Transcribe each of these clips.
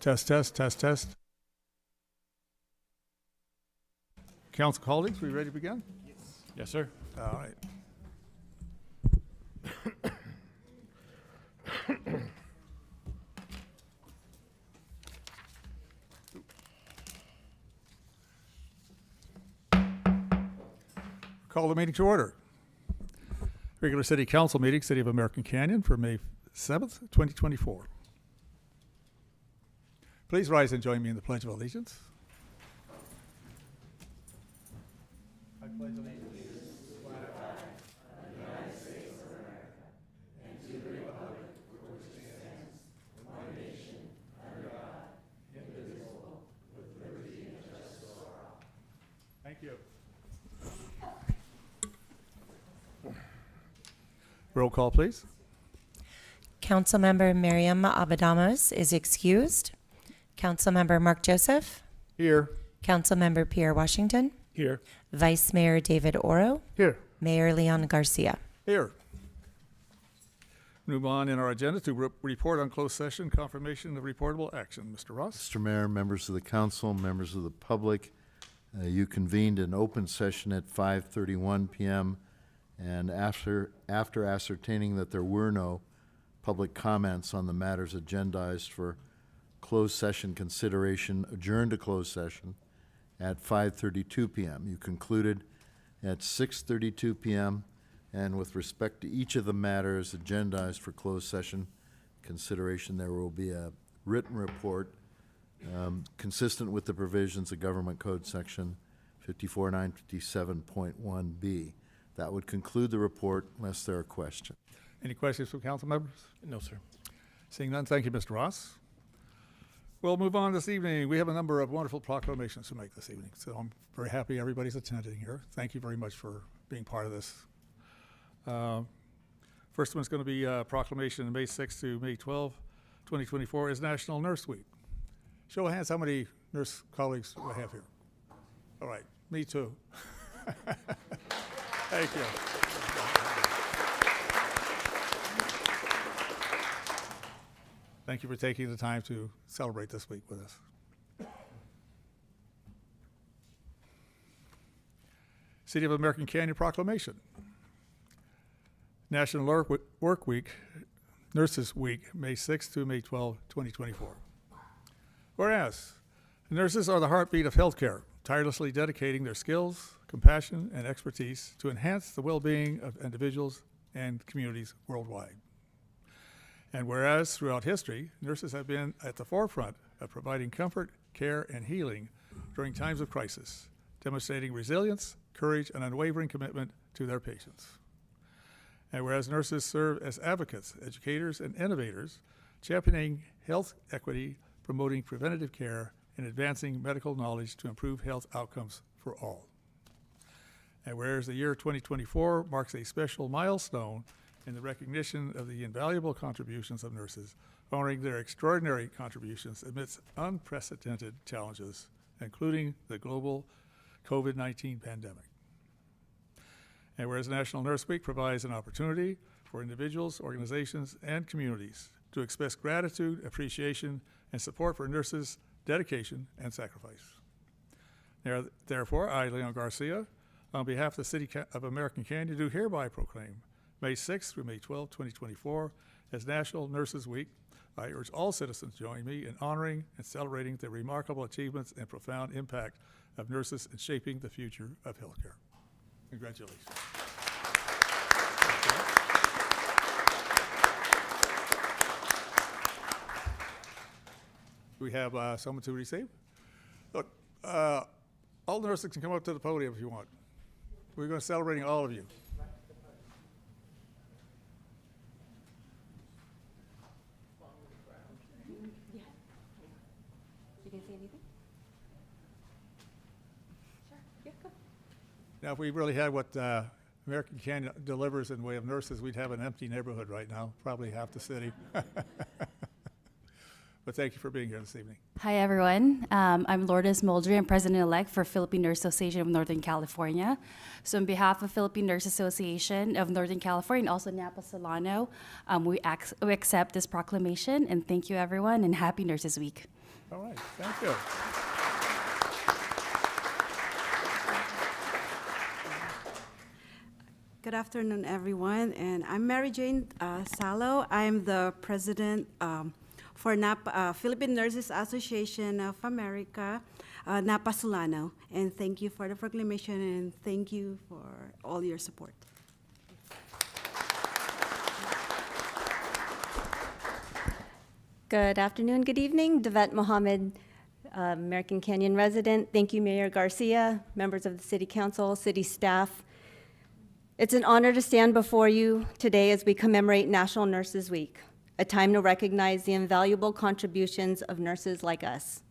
Test, test, test, test. Council colleagues, we ready to begin? Yes, sir. All right. Call the meeting to order. Regular City Council meeting, City of American Canyon, for May 7th, 2024. Please rise and join me in the Pledge of Allegiance. I pledge allegiance. Thank you. Roll call, please. Councilmember Miriam Abadamos is excused. Councilmember Mark Joseph. Here. Councilmember Pierre Washington. Here. Vice Mayor David Oro. Here. Mayor Leon Garcia. Here. Move on in our agenda to report on closed session, confirmation of reportable action. Mr. Ross? Mr. Mayor, members of the council, members of the public, you convened an open session at 5:31 p.m. and after ascertaining that there were no public comments on the matters agendized for closed session consideration, adjourned to closed session at 5:32 p.m. You concluded at 6:32 p.m. and with respect to each of the matters agendized for closed session consideration, there will be a written report consistent with the provisions of Government Code Section 54957.1b. That would conclude the report unless there are questions. Any questions from council members? No, sir. Seeing none, thank you, Mr. Ross. We'll move on this evening. We have a number of wonderful proclamations to make this evening, so I'm very happy everybody's attending here. Thank you very much for being part of this. First one's going to be proclamation May 6th to May 12th, 2024 is National Nurse Week. Show of hands, how many nurse colleagues do I have here? All right, me too. Thank you. Thank you for taking the time to celebrate this week with us. City of American Canyon proclamation. National Work Week, Nurses Week, May 6th to May 12th, 2024. Whereas, nurses are the heartbeat of healthcare, tirelessly dedicating their skills, compassion, and expertise to enhance the well-being of individuals and communities worldwide. And whereas throughout history, nurses have been at the forefront of providing comfort, care, and healing during times of crisis, demonstrating resilience, courage, and unwavering commitment to their patients. And whereas nurses serve as advocates, educators, and innovators, championing health equity, promoting preventative care, and advancing medical knowledge to improve health outcomes for all. And whereas the year 2024 marks a special milestone in the recognition of the invaluable contributions of nurses, honoring their extraordinary contributions amidst unprecedented challenges, including the global COVID-19 pandemic. And whereas National Nurse Week provides an opportunity for individuals, organizations, and communities to express gratitude, appreciation, and support for nurses' dedication and sacrifice. Therefore, I, Leon Garcia, on behalf of the City of American Canyon, do hereby proclaim May 6th through May 12th, 2024 as National Nurses Week. I urge all citizens to join me in honoring and celebrating the remarkable achievements and profound impact of nurses in shaping the future of healthcare. Congratulations. We have someone to receive. Look, all the nurses can come up to the podium if you want. We're going to celebrating all of you. Now, if we really had what American Canyon delivers in the way of nurses, we'd have an empty neighborhood right now, probably half the city. but thank you for being here this evening. Hi, everyone. I'm Lourdes Moldry. I'm president-elect for Philippine Nurse Association of Northern California. So on behalf of Philippine Nurse Association of Northern California and also Napa Solano, we accept this proclamation, and thank you, everyone, and happy Nurses Week. All right, thank you. Good afternoon, everyone, and I'm Mary Jane Salo. I'm the president for NAPA, Philippine Nurses Association of America, Napa Solano. And thank you for the proclamation, and thank you for all your support. Good afternoon, good evening. Devet Mohammed, American Canyon resident. Thank you, Mayor Garcia, members of the City Council, city staff. It's an honor to stand before you today as we commemorate National Nurses Week, a time to recognize the invaluable contributions of nurses like us.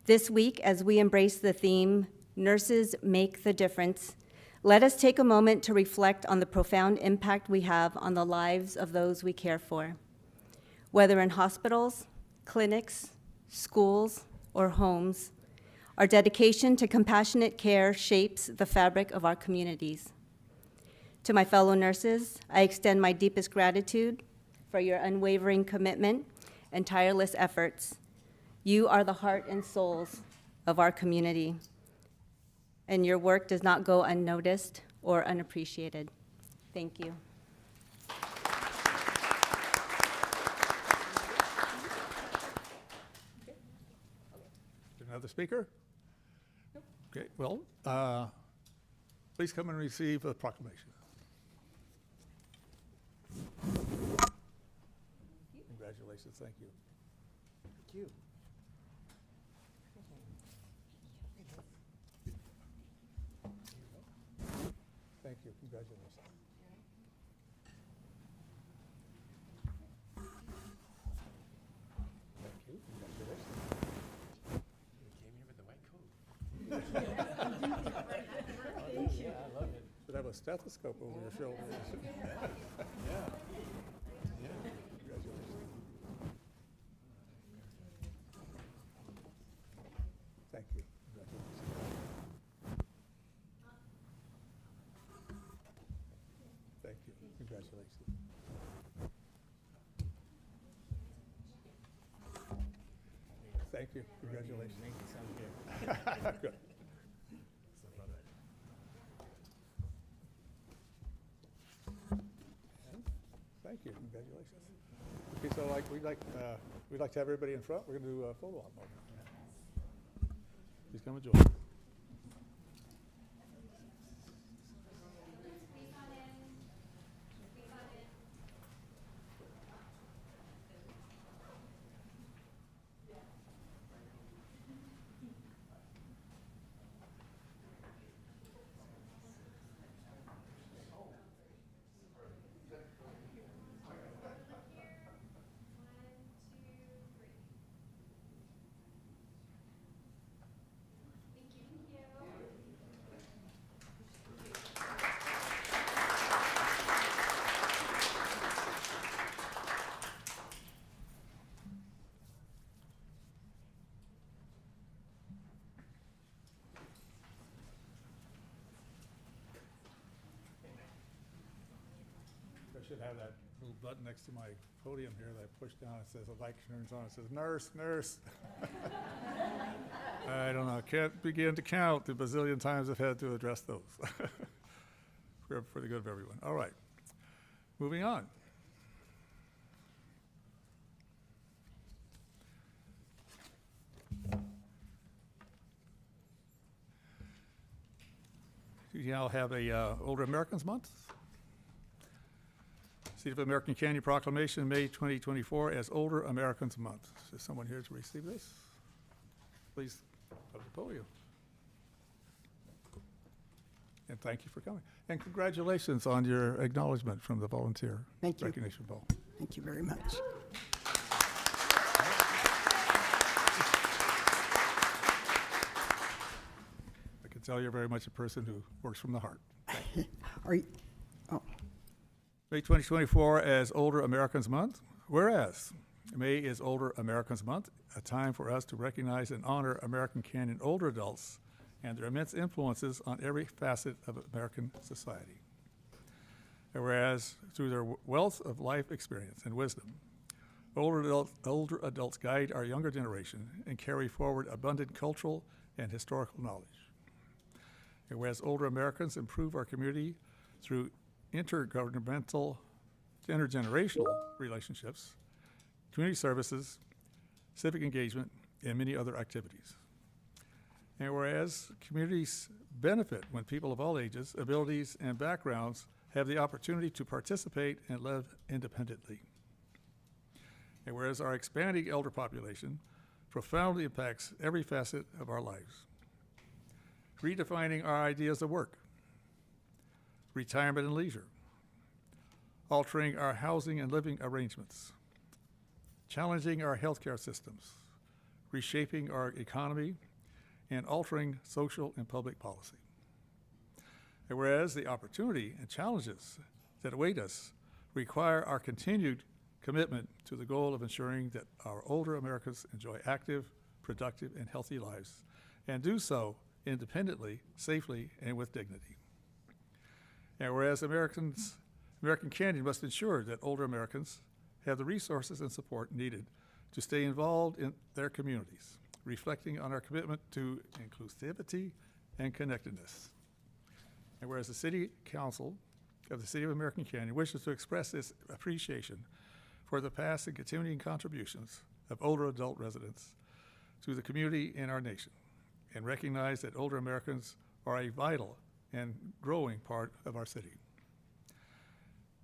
This week, as we embrace the theme, Nurses Make the Difference, let us take a moment to reflect on the profound impact we have on the lives of those we care for. Whether in hospitals, clinics, schools, or homes, our dedication to compassionate care shapes the fabric of our communities. To my fellow nurses, I extend my deepest gratitude for your unwavering commitment and tireless efforts. You are the heart and souls of our community, and your work does not go unnoticed or unappreciated. Thank you. Another speaker? Okay, well, please come and receive a proclamation. Congratulations, thank you. Thank you. Thank you, congratulations. Thank you, congratulations. Should have a stethoscope over your shoulder. Congratulations. Thank you. Congratulations. Thank you. Congratulations. Thank you. Congratulations. Good. Thank you. Congratulations. Okay, so we'd like to have everybody in front. We're going to do a photo op moment. Please come and join. I should have that little button next to my podium here that I push down. It says, the light turns on. It says, nurse, nurse. I don't know. Can't begin to count the bazillion times I've had to address those for the good of everyone. All right. Moving on. We now have a Older Americans Month. City of American Canyon Proclamation, May 2024, as Older Americans Month. Is there someone here to receive this? Please come to the podium. And thank you for coming. And congratulations on your acknowledgement from the Volunteer Thank you. Recognition Ball. Thank you very much. I can tell you're very much a person who works from the heart. Are you, oh, May 2024 as Older Americans Month. Whereas May is Older Americans Month, a time for us to recognize and honor American Canyon older adults and their immense influences on every facet of American society. And whereas through their wealth of life experience and wisdom, older adults guide our younger generation and carry forward abundant cultural and historical knowledge. And whereas older Americans improve our community through intergenerational relationships, community services, civic engagement, and many other activities. And whereas communities benefit when people of all ages, abilities, and backgrounds have the opportunity to participate and live independently. And whereas our expanding elder population profoundly impacts every facet of our lives, redefining our ideas of work, retirement and leisure, altering our housing and living arrangements, challenging our healthcare systems, reshaping our economy, and altering social and public policy. And whereas the opportunity and challenges that await us require our continued commitment to the goal of ensuring that our older Americans enjoy active, productive, and healthy lives, and do so independently, safely, and with dignity. And whereas American Canyon must ensure that older Americans have the resources and support needed to stay involved in their communities, reflecting on our commitment to inclusivity and connectedness. And whereas the City Council of the City of American Canyon wishes to express its appreciation for the past and continuing contributions of older adult residents to the community and our nation, and recognize that older Americans are a vital and growing part of our city.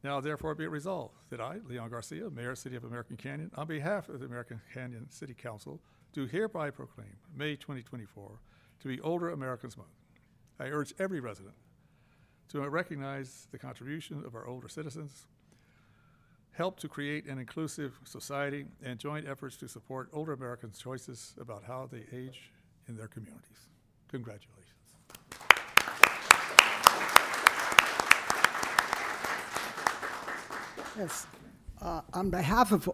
Now, therefore, be it resolved that I, Leon Garcia, Mayor, City of American Canyon, on behalf of the American Canyon City Council, do hereby proclaim May 2024 to be Older Americans Month. I urge every resident to recognize the contribution of our older citizens, help to create an inclusive society, and join efforts to support older Americans' choices about how they age in their communities. Congratulations. Yes. On behalf of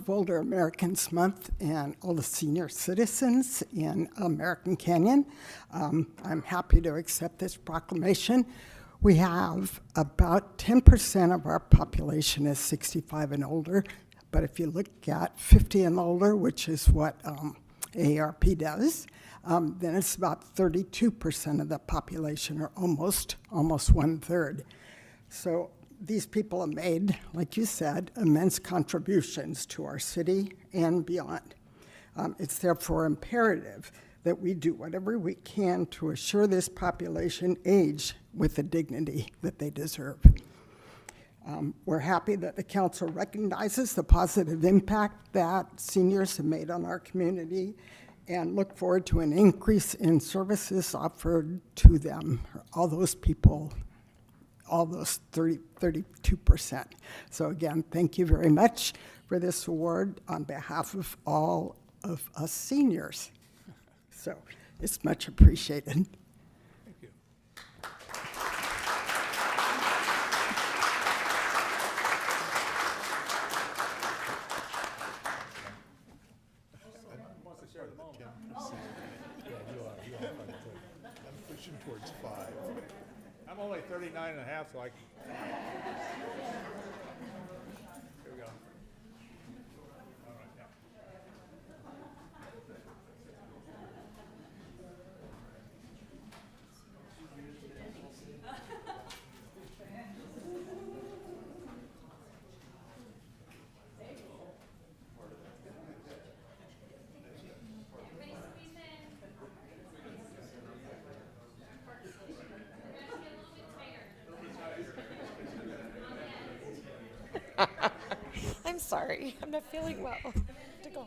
Older Americans Month and all the senior citizens in American Canyon, I'm happy to accept this proclamation. We have about 10% of our population is 65 and older, but if you look at 50 and older, which is what AARP does, then it's about 32% of the population, or almost 1/3. So these people have made, like you said, immense contributions to our city and beyond. It's therefore imperative that we do whatever we can to assure this population age with the dignity that they deserve. We're happy that the council recognizes the positive impact that seniors have made on our community and look forward to an increase in services offered to them, all those people, all those 32%. So again, thank you very much for this award on behalf of all of us seniors. So it's much appreciated. Thank you. I'm pushing towards 5. I'm only 39 and a half, so I can. Here we go. All right, yeah. I'm sorry. I'm not feeling well. To go.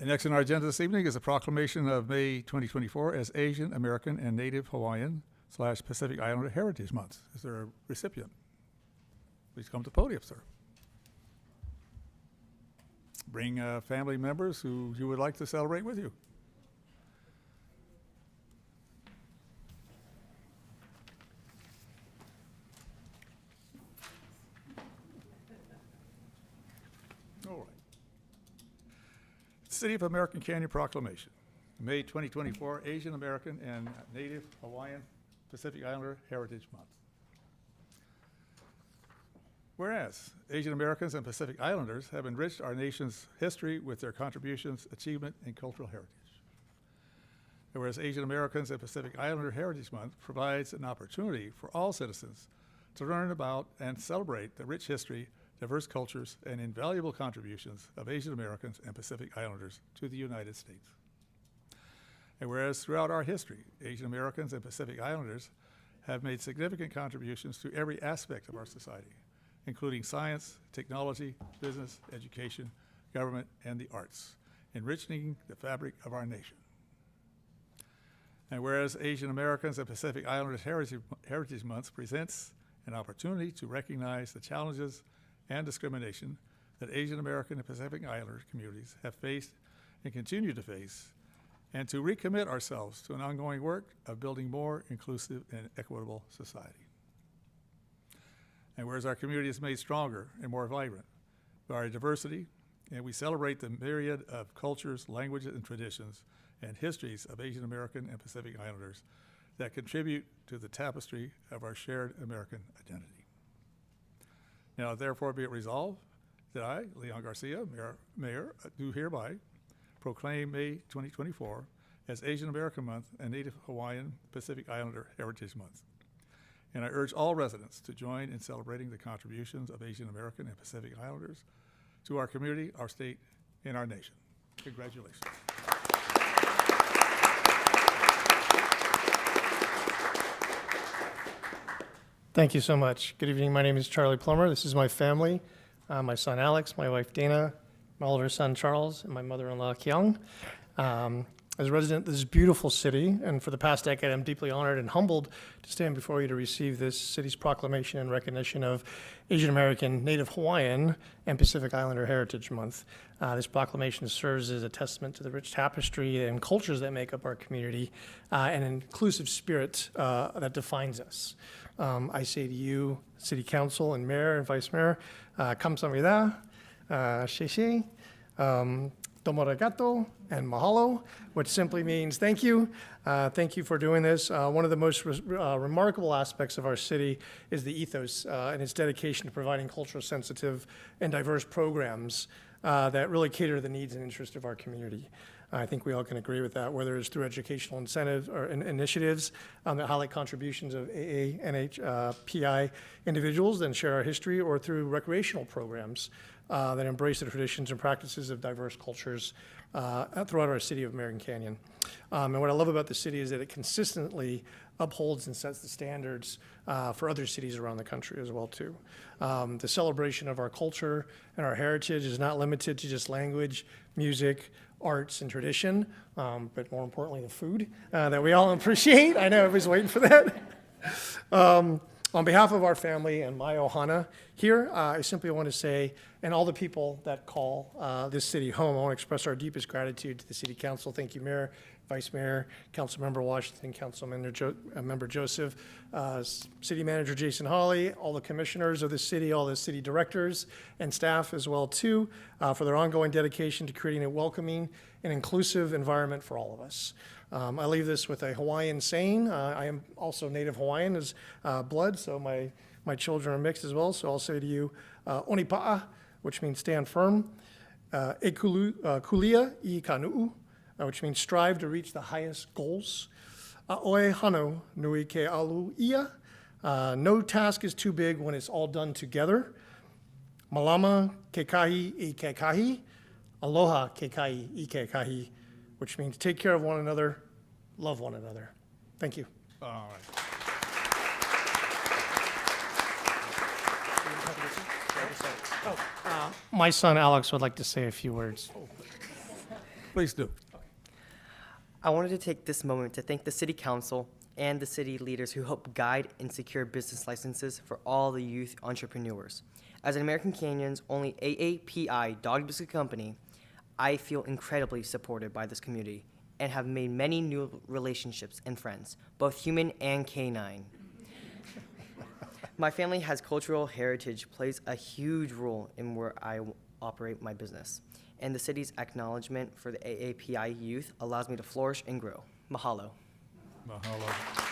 And next on our agenda this evening is a proclamation of May 2024 as Asian American and Native Hawaiian / Pacific Islander Heritage Month. Is there a recipient? Please come to the podium, sir. Bring family members who you would like to celebrate with you. All right. City of American Canyon Proclamation, May 2024, Asian American and Native Hawaiian Pacific Islander Heritage Month. Whereas Asian Americans and Pacific Islanders have enriched our nation's history with their contributions, achievement, and cultural heritage. And whereas Asian Americans and Pacific Islander Heritage Month provides an opportunity for all citizens to learn about and celebrate the rich history, diverse cultures, and invaluable contributions of Asian Americans and Pacific Islanders to the United States. And whereas throughout our history, Asian Americans and Pacific Islanders have made significant contributions to every aspect of our society, including science, technology, business, education, government, and the arts, enriching the fabric of our nation. And whereas Asian Americans and Pacific Islanders Heritage Month presents an opportunity to recognize the challenges and discrimination that Asian American and Pacific Islander communities have faced and continue to face, and to recommit ourselves to an ongoing work of building more inclusive and equitable society. And whereas our community is made stronger and more vibrant by our diversity, and we celebrate the myriad of cultures, languages, and traditions and histories of Asian American and Pacific Islanders that contribute to the tapestry of our shared American identity. Now, therefore, be it resolved that I, Leon Garcia, Mayor, do hereby proclaim May 2024 as Asian American Month and Native Hawaiian Pacific Islander Heritage Month. And I urge all residents to join in celebrating the contributions of Asian American and Pacific Islanders to our community, our state, and our nation. Congratulations. Thank you so much. Good evening. My name is Charlie Plummer. This is my family, my son Alex, my wife Dana, my older son Charles, and my mother-in-law Kiang. As a resident of this beautiful city, and for the past decade, I'm deeply honored and humbled to stand before you to receive this city's proclamation in recognition of Asian American, Native Hawaiian, and Pacific Islander Heritage Month. This proclamation serves as a testament to the rich tapestry and cultures that make up our community, and an inclusive spirit that defines us. I say to you, City Council and Mayor and Vice Mayor, kamsahamnida, sheshe, domo arigato, and mahalo, which simply means thank you. Thank you for doing this. One of the most remarkable aspects of our city is the ethos and its dedication to providing culturally sensitive and diverse programs that really cater to the needs and interests of our community. I think we all can agree with that, whether it's through educational incentives or initiatives that highlight contributions of AA, NH, PI individuals and share our history, or through recreational programs that embrace the traditions and practices of diverse cultures throughout our city of American Canyon. And what I love about the city is that it consistently upholds and sets the standards for other cities around the country as well, too. The celebration of our culture and our heritage is not limited to just language, music, arts, and tradition, but more importantly, the food that we all appreciate. I know everybody's waiting for that. On behalf of our family and my ohana here, I simply want to say, and all the people that call this city home, I want to express our deepest gratitude to the City Council. Thank you, Mayor, Vice Mayor, Councilmember Washington, Councilmember Joseph, City Manager Jason Hawley, all the commissioners of the city, all the city directors and staff as well, too, for their ongoing dedication to creating a welcoming and inclusive environment for all of us. I leave this with a Hawaiian saying. I am also Native Hawaiian as blood, so my children are mixed as well. So I'll say to you, onipa'a, which means stand firm, e kulia I kanu'u, which means strive to reach the highest goals. Oe hano nui ke alu ia, no task is too big when it's all done together. Malama ke kahi I ke kahi, aloha ke kahi I ke kahi, which means take care of one another, love one another. Thank you. All right. My son Alex would like to say a few words. Please do. I wanted to take this moment to thank the City Council and the city leaders who help guide and secure business licenses for all the youth entrepreneurs. As an American Canyon's only AAPI dog biscuit company, I feel incredibly supported by this community and have made many new relationships and friends, both human and canine. My family has cultural heritage plays a huge role in where I operate my business, and the city's acknowledgement for the AAPI youth allows me to flourish and grow. Mahalo. Mahalo.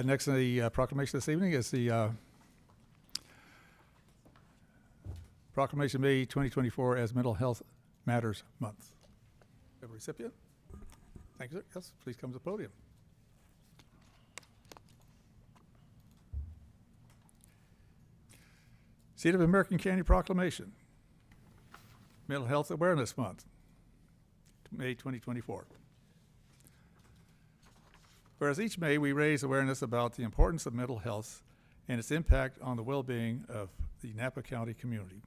Next on the proclamation this evening is the Proclamation May 2024 as Mental Health Matters Month. The recipient? Thank you, sir. Yes, please come to the podium. Seat of American Canyon Proclamation. Mental Health Awareness Month, May 2024. Whereas each May we raise awareness about the importance of mental health and its impact on the well-being of the Napa County community,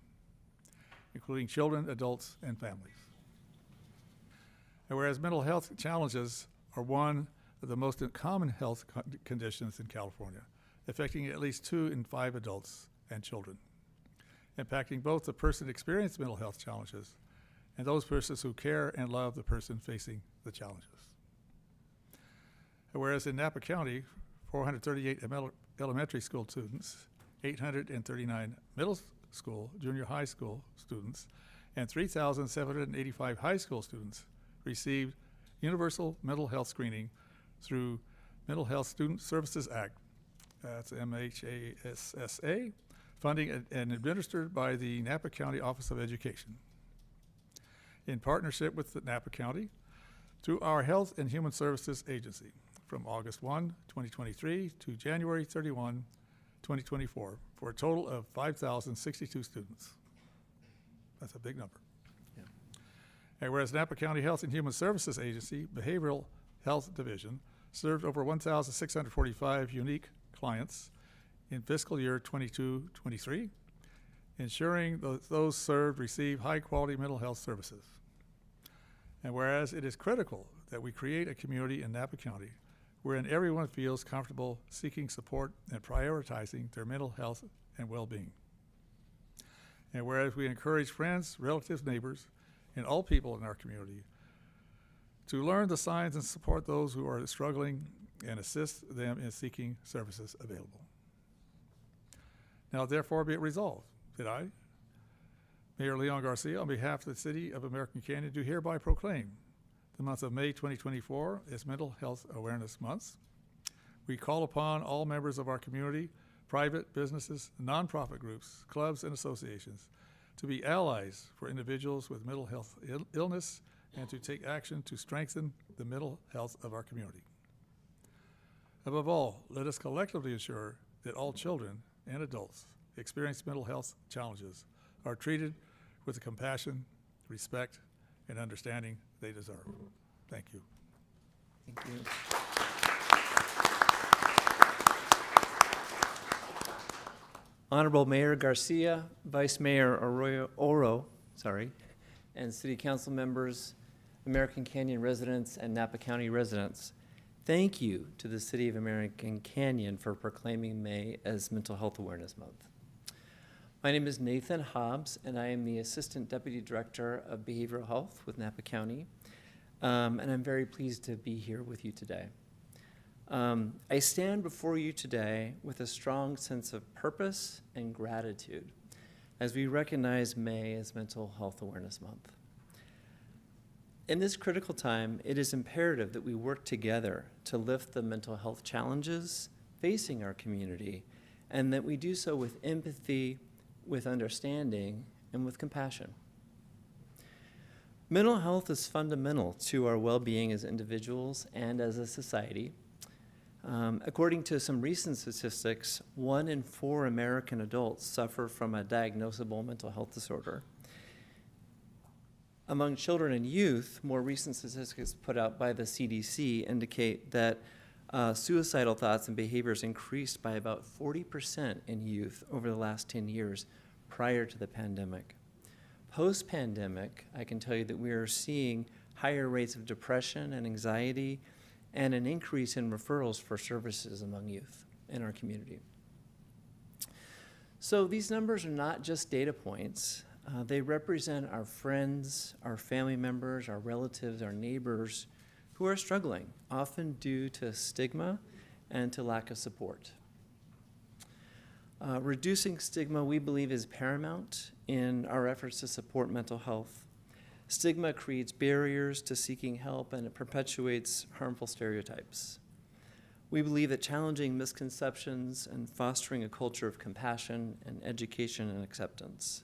including children, adults, and families. And whereas mental health challenges are one of the most common health conditions in California, affecting at least 2 in 5 adults and children, impacting both the person experiencing mental health challenges and those persons who care and love the person facing the challenges. Whereas in Napa County, 438 elementary school students, 839 middle school, junior high school students, and 3,785 high school students received universal mental health screening through Mental Health Student Services Act, that's MHASSA, funding and administered by the Napa County Office of Education. In partnership with the Napa County, through our Health and Human Services Agency, from August 1, 2023 to January 31, 2024, for a total of 5,062 students. That's a big number. Yeah. And whereas Napa County Health and Human Services Agency Behavioral Health Division served over 1,645 unique clients in fiscal year 22-23, ensuring those served receive high-quality mental health services. And whereas it is critical that we create a community in Napa County wherein everyone feels comfortable seeking support and prioritizing their mental health and well-being. And whereas we encourage friends, relatives, neighbors, and all people in our community to learn the signs and support those who are struggling and assist them in seeking services available. Now therefore be it resolved that I, Mayor Leon Garcia, on behalf of the City of American Canyon, do hereby proclaim the month of May 2024 is Mental Health Awareness Month. We call upon all members of our community, private businesses, nonprofit groups, clubs, and associations to be allies for individuals with mental health illness and to take action to strengthen the mental health of our community. Above all, let us collectively ensure that all children and adults experience mental health challenges are treated with the compassion, respect, and understanding they deserve. Thank you. Thank you. Honorable Mayor Garcia, Vice Mayor Oro, and City Council members, American Canyon residents, and Napa County residents, thank you to the City of American Canyon for proclaiming May as Mental Health Awareness Month. My name is Nathan Hobbs, and I am the Assistant Deputy Director of Behavioral Health with Napa County, and I'm very pleased to be here with you today. I stand before you today with a strong sense of purpose and gratitude as we recognize May as Mental Health Awareness Month. In this critical time, it is imperative that we work together to lift the mental health challenges facing our community, and that we do so with empathy, with understanding, and with compassion. Mental health is fundamental to our well-being as individuals and as a society. According to some recent statistics, 1 in 4 American adults suffer from a diagnosable mental health disorder. Among children and youth, more recent statistics put out by the CDC indicate that suicidal thoughts and behaviors increased by about 40% in youth over the last 10 years prior to the pandemic. Post-pandemic, I can tell you that we are seeing higher rates of depression and anxiety and an increase in referrals for services among youth in our community. So these numbers are not just data points. They represent our friends, our family members, our relatives, our neighbors who are struggling, often due to stigma and to lack of support. Reducing stigma, we believe, is paramount in our efforts to support mental health. Stigma creates barriers to seeking help, and it perpetuates harmful stereotypes. We believe that challenging misconceptions and fostering a culture of compassion and education and acceptance.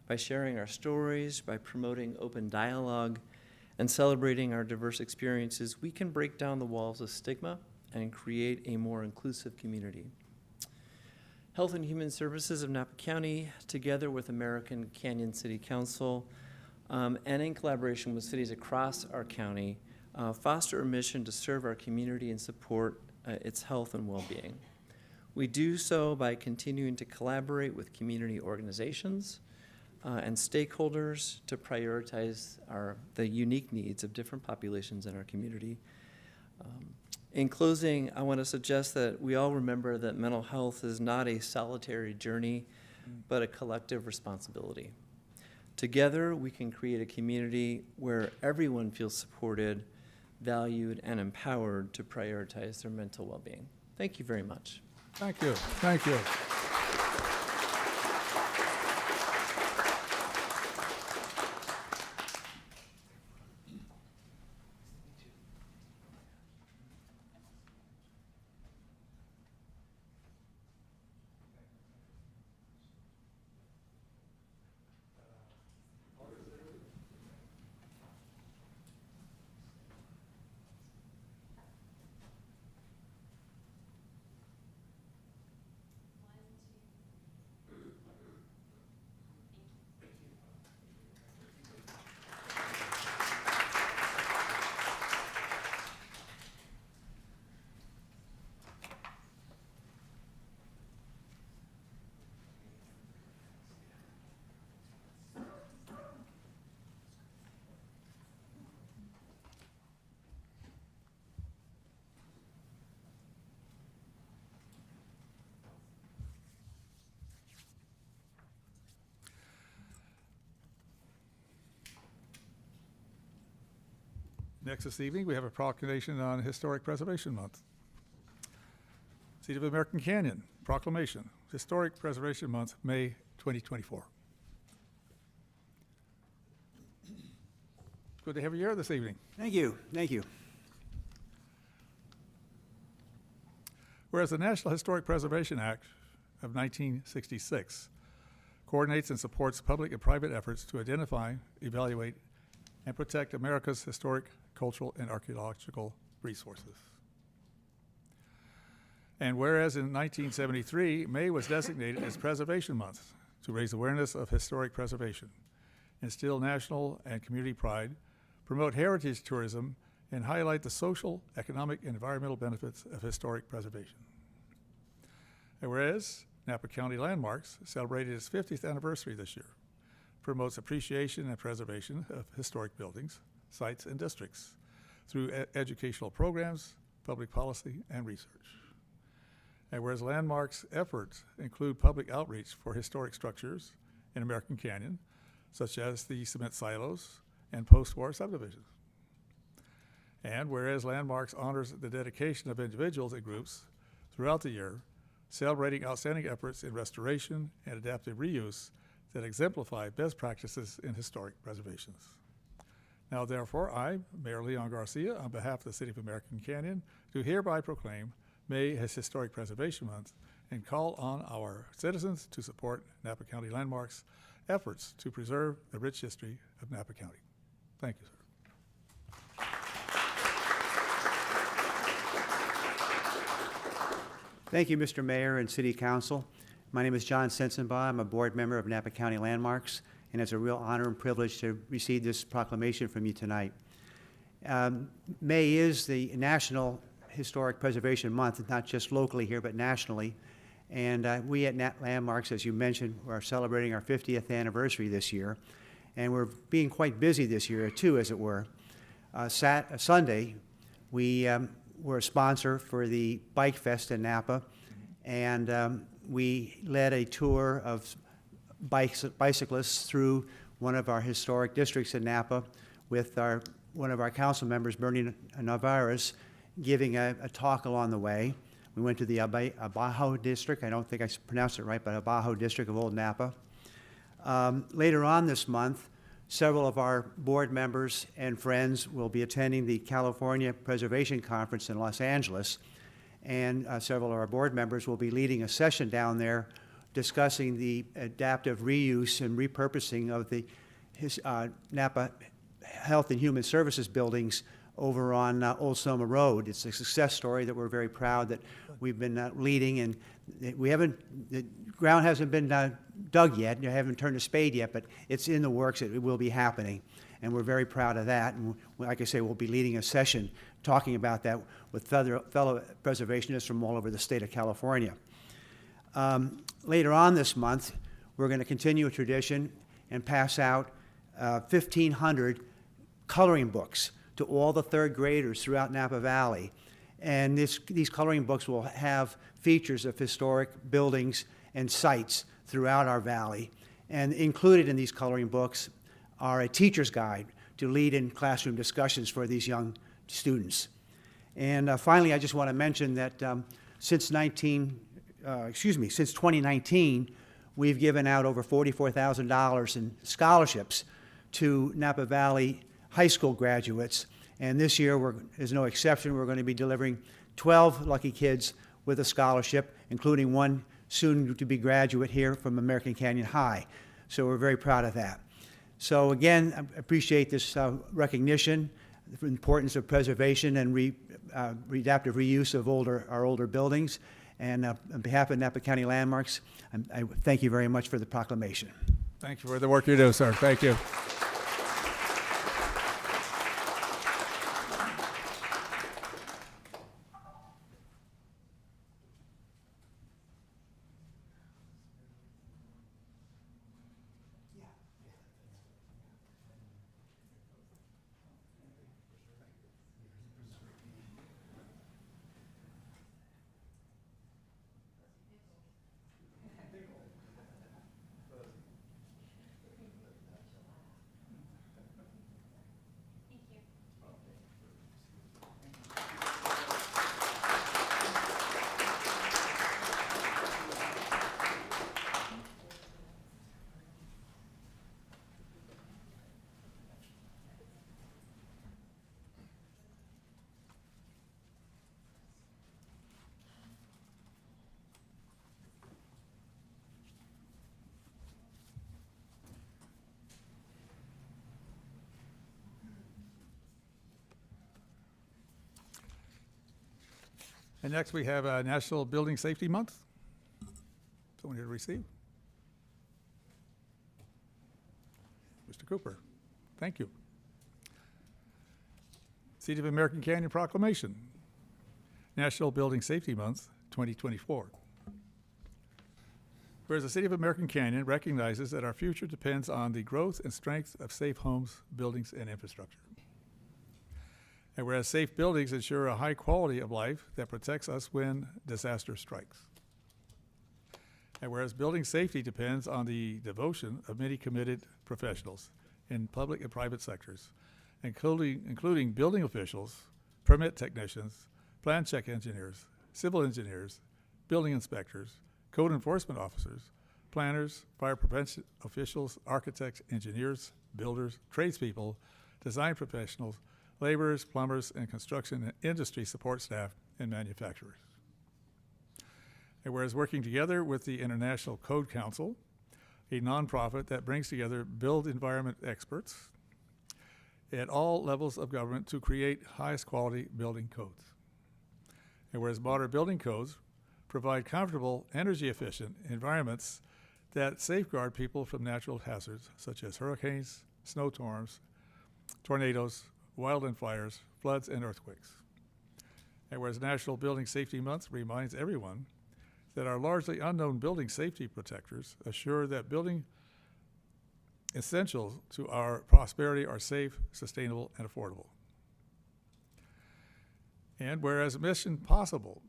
By sharing our stories, by promoting open dialogue, and celebrating our diverse experiences, we can break down the walls of stigma and create a more inclusive community. Health and Human Services of Napa County, together with American Canyon City Council, and in collaboration with cities across our county, foster a mission to serve our community and support its health and well-being. We do so by continuing to collaborate with community organizations and stakeholders to prioritize the unique needs of different populations in our community. In closing, I want to suggest that we all remember that mental health is not a solitary journey, but a collective responsibility. Together, we can create a community where everyone feels supported, valued, and empowered to prioritize their mental well-being. Thank you very much. Thank you. Thank you. Next this evening, we have a proclamation on Historic Preservation Month. City of American Canyon, proclamation, Historic Preservation Month, May 2024. good to have you here this evening. Thank you. Thank you. Whereas the National Historic Preservation Act of 1966 coordinates and supports public and private efforts to identify, evaluate, and protect America's historic, cultural, and archaeological resources. And whereas in 1973, May was designated as Preservation Month to raise awareness of historic preservation, instill national and community pride, promote heritage tourism, and highlight the social, economic, and environmental benefits of historic preservation. And whereas Napa County Landmarks celebrated its 50th anniversary this year, promotes appreciation and preservation of historic buildings, sites, and districts through educational programs, public policy, and research. And whereas Landmarks' efforts include public outreach for historic structures in American Canyon, such as the cement silos and post-war subdivisions. And whereas Landmarks honors the dedication of individuals and groups throughout the year, celebrating outstanding efforts in restoration and adaptive reuse that exemplify best practices in historic preservations. Now therefore, I, Mayor Leon Garcia, on behalf of the City of American Canyon, do hereby proclaim May as Historic Preservation Month and call on our citizens to support Napa County Landmarks' efforts to preserve the rich history of Napa County. Thank you, sir. Thank you, Mr. Mayor and City Council. My name is John Sensenbaugh. I'm a board member of Napa County Landmarks, and it's a real honor and privilege to receive this proclamation from you tonight. May is the National Historic Preservation Month, not just locally here, but nationally. And we at Landmarks, as you mentioned, are celebrating our 50th anniversary this year. And we're being quite busy this year, too, as it were. Sunday, we were a sponsor for the Bike Fest in Napa, and we led a tour of bicyclists through one of our historic districts in Napa with one of our council members, Bernie Navarez, giving a talk along the way. We went to the Abajo district. I don't think I pronounced it right, but Abajo district of Old Napa. Later on this month, several of our board members and friends will be attending the California Preservation Conference in Los Angeles, and several of our board members will be leading a session down there discussing the adaptive reuse and repurposing of the Napa Health and Human Services buildings over on Old Soma Road. It's a success story that we're very proud that we've been leading, and the ground hasn't been dug yet, you haven't turned a spade yet, but it's in the works, it will be happening, and we're very proud of that, and like I say, we'll be leading a session talking about that with fellow preservationists from all over the state of California. Later on this month, we're going to continue a tradition and pass out 1,500 coloring books to all the third graders throughout Napa Valley. And these coloring books will have features of historic buildings and sites throughout our valley. And included in these coloring books are a teacher's guide to lead in classroom discussions for these young students. And finally, I just want to mention that since 2019, we've given out over $44,000 in scholarships to Napa Valley high school graduates, and this year is no exception. We're going to be delivering 12 lucky kids with a scholarship, including one soon-to-be graduate here from American Canyon High. So we're very proud of that. So again, I appreciate this recognition, the importance of preservation and adaptive reuse of our older buildings. And on behalf of Napa County Landmarks, I thank you very much for the proclamation. Thank you for the work you do, sir. Thank you. And next, we have National Building Safety Month. Someone here to receive? Mr. Cooper, thank you. City of American Canyon Proclamation, National Building Safety Month 2024. Whereas the City of American Canyon recognizes that our future depends on the growth and strength of safe homes, buildings, and infrastructure. And whereas safe buildings ensure a high quality of life that protects us when disaster strikes. And whereas building safety depends on the devotion of many committed professionals in public and private sectors, including building officials, permit technicians, plan check engineers, civil engineers, building inspectors, code enforcement officers, planners, fire prevention officials, architects, engineers, builders, tradespeople, design professionals, laborers, plumbers, and construction and industry support staff and manufacturers. And whereas working together with the International Code Council, a nonprofit that brings together built environment experts at all levels of government to create highest quality building codes. And whereas modern building codes provide comfortable, energy efficient environments that safeguard people from natural hazards such as hurricanes, snowstorms, tornadoes, wildland fires, floods, and earthquakes. And whereas National Building Safety Month reminds everyone that our largely unknown building safety protectors assure that building essentials to our prosperity are safe, sustainable, and affordable. And whereas Mission Possible,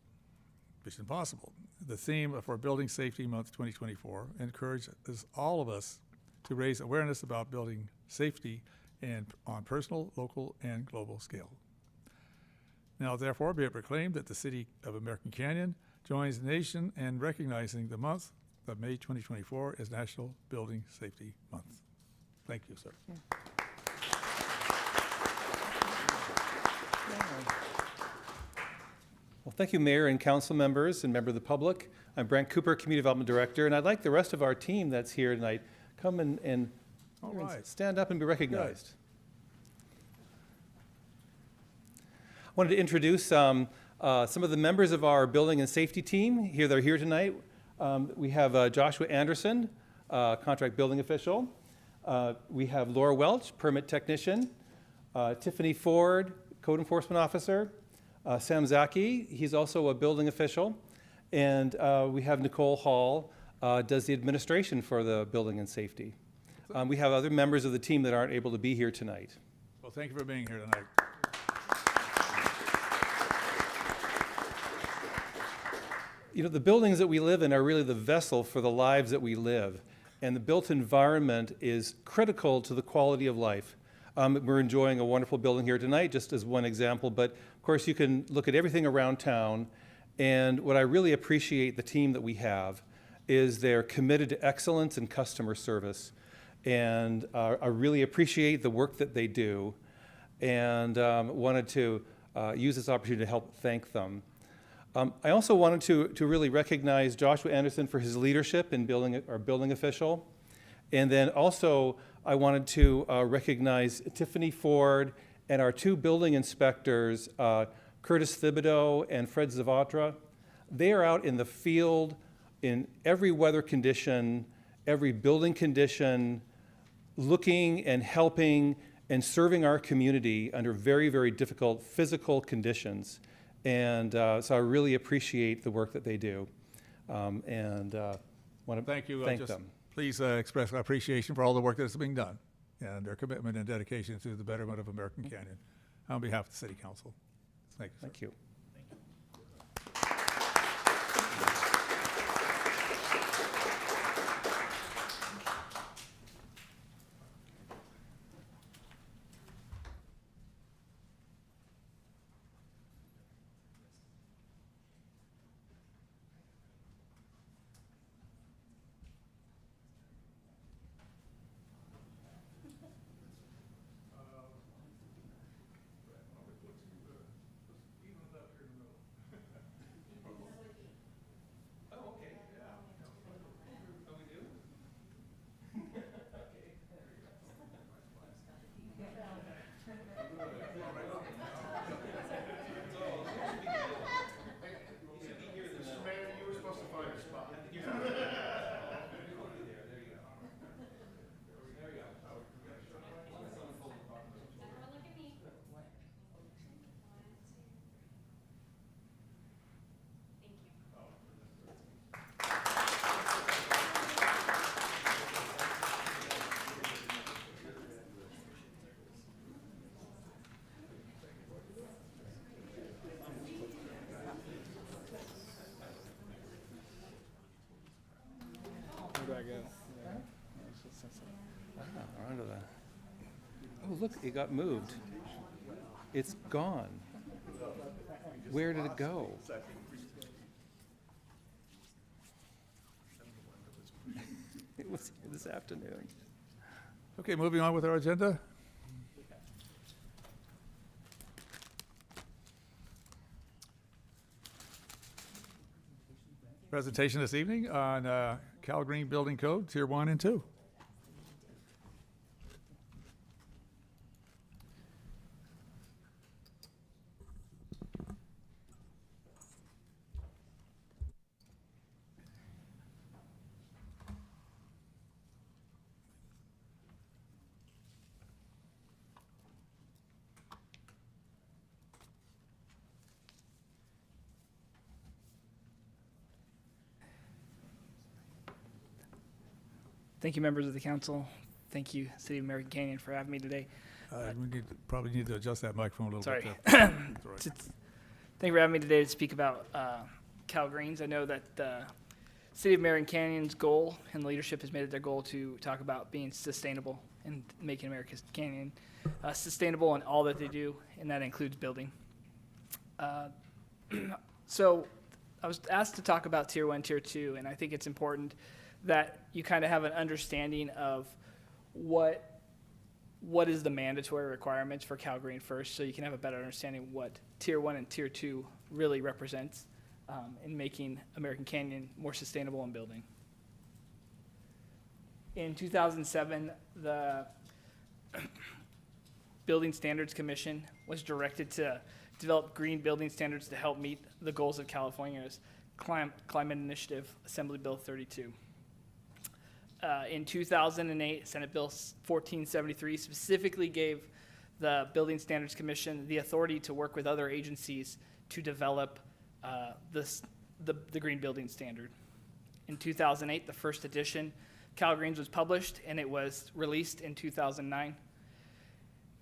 the theme for Building Safety Month 2024, encourages all of us to raise awareness about building safety and on personal, local, and global scale. Now, therefore, be it proclaimed that the City of American Canyon joins the nation in recognizing the month of May 2024 as National Building Safety Month. Thank you, sir. Well, thank you, Mayor and council members and member of the public. I'm Brent Cooper, Community Development Director, and I'd like the rest of our team that's here tonight come and All right. stand up and be recognized. I wanted to introduce some of the members of our building and safety team here. They're here tonight. We have Joshua Anderson, contract building official. We have Laura Welch, permit technician. Tiffany Ford, code enforcement officer. Sam Zaki, he's also a building official. And we have Nicole Hall, does the administration for the building and safety. We have other members of the team that aren't able to be here tonight. Well, thank you for being here tonight. You know, the buildings that we live in are really the vessel for the lives that we live. And the built environment is critical to the quality of life. We're enjoying a wonderful building here tonight, just as one example, but of course you can look at everything around town. And what I really appreciate the team that we have is they're committed to excellence and customer service. And I really appreciate the work that they do, and wanted to use this opportunity to help thank them. I also wanted to really recognize Joshua Anderson for his leadership in building our building official. And then also I wanted to recognize Tiffany Ford and our two building inspectors, Curtis Thibodeau and Fred Zavatra. They are out in the field in every weather condition, every building condition, looking and helping and serving our community under very, very difficult physical conditions. And so I really appreciate the work that they do, and want to thank them. Please express our appreciation for all the work that's being done and their commitment and dedication to the betterment of American Canyon on behalf of the City Council. Thank you, sir. Thank you. Onto that. Oh, look, it got moved. It's gone. Where did it go? It was here this afternoon. Okay, moving on with our agenda. Presentation this evening on Cal Green Building Code, Tier 1 and 2. Thank you, members of the council. Thank you, City of American Canyon, for having me today. Probably need to adjust that microphone a little Sorry. bit. That's all right. Thank you for having me today to speak about Cal Greens. I know that the City of American Canyon's goal and leadership has made it their goal to talk about being sustainable and making America's Canyon sustainable in all that they do, and that includes building. So I was asked to talk about Tier 1, Tier 2, and I think it's important that you kind of have an understanding of what is the mandatory requirements for Cal Green first, so you can have a better understanding what Tier 1 and Tier 2 really represents in making American Canyon more sustainable in building. In 2007, the Building Standards Commission was directed to develop green building standards to help meet the goals of California's Climate Initiative, Assembly Bill 32. In 2008, Senate Bill 1473 specifically gave the Building Standards Commission the authority to work with other agencies to develop the Green Building Standard. In 2008, the first edition, Cal Greens, was published, and it was released in 2009.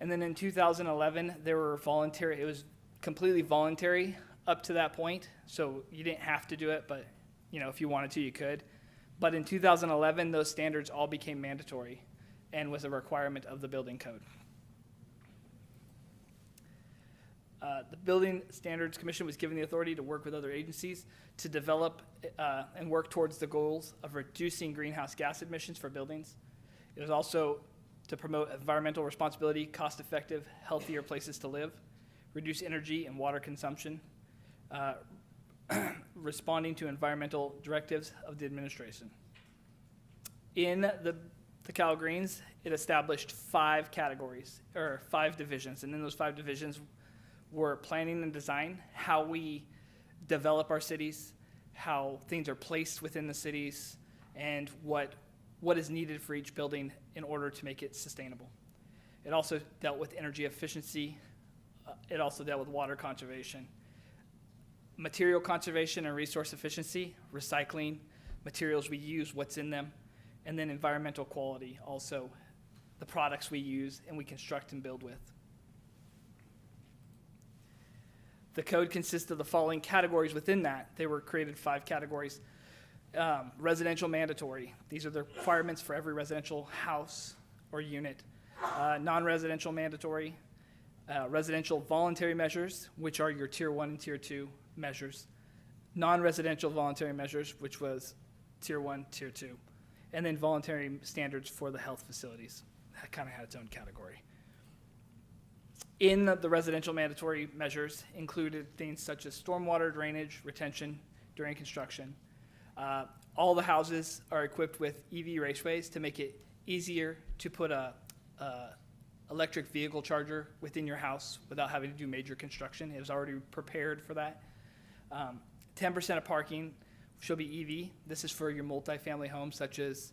And then in 2011, there were it was completely voluntary up to that point, so you didn't have to do it, but if you wanted to, you could. But in 2011, those standards all became mandatory and was a requirement of the building code. The Building Standards Commission was given the authority to work with other agencies to develop and work towards the goals of reducing greenhouse gas emissions for buildings. It was also to promote environmental responsibility, cost-effective, healthier places to live, reduce energy and water consumption, responding to environmental directives of the administration. In the Cal Greens, it established 5 categories, or 5 divisions, and in those 5 divisions were planning and design, how we develop our cities, how things are placed within the cities, and what is needed for each building in order to make it sustainable. It also dealt with energy efficiency. It also dealt with water conservation, material conservation and resource efficiency, recycling, materials we use, what's in them, and then environmental quality, also the products we use and we construct and build with. The code consists of the following categories within that. They were created 5 categories. Residential mandatory. These are the requirements for every residential house or unit. Non-residential mandatory. Residential voluntary measures, which are your Tier 1 and Tier 2 measures. Non-residential voluntary measures, which was Tier 1, Tier 2. And then voluntary standards for the health facilities. That kind of had its own category. In the residential mandatory measures included things such as stormwater drainage, retention during construction. All the houses are equipped with EV raceways to make it easier to put a electric vehicle charger within your house without having to do major construction. It was already prepared for that. 10% of parking shall be EV. This is for your multifamily homes such as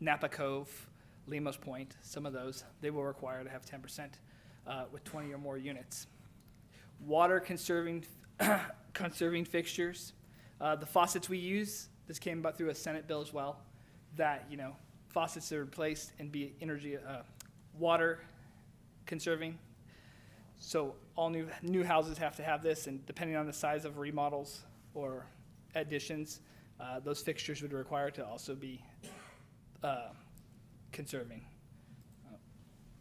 Napa Cove, Lemos Point, some of those. They will require to have 10% with 20 or more units. Water conserving fixtures. The faucets we use, this came about through a Senate bill as well, that faucets are replaced and be energy water conserving. So all new houses have to have this, and depending on the size of remodels or additions, Those fixtures would require to also be conserving. Oh,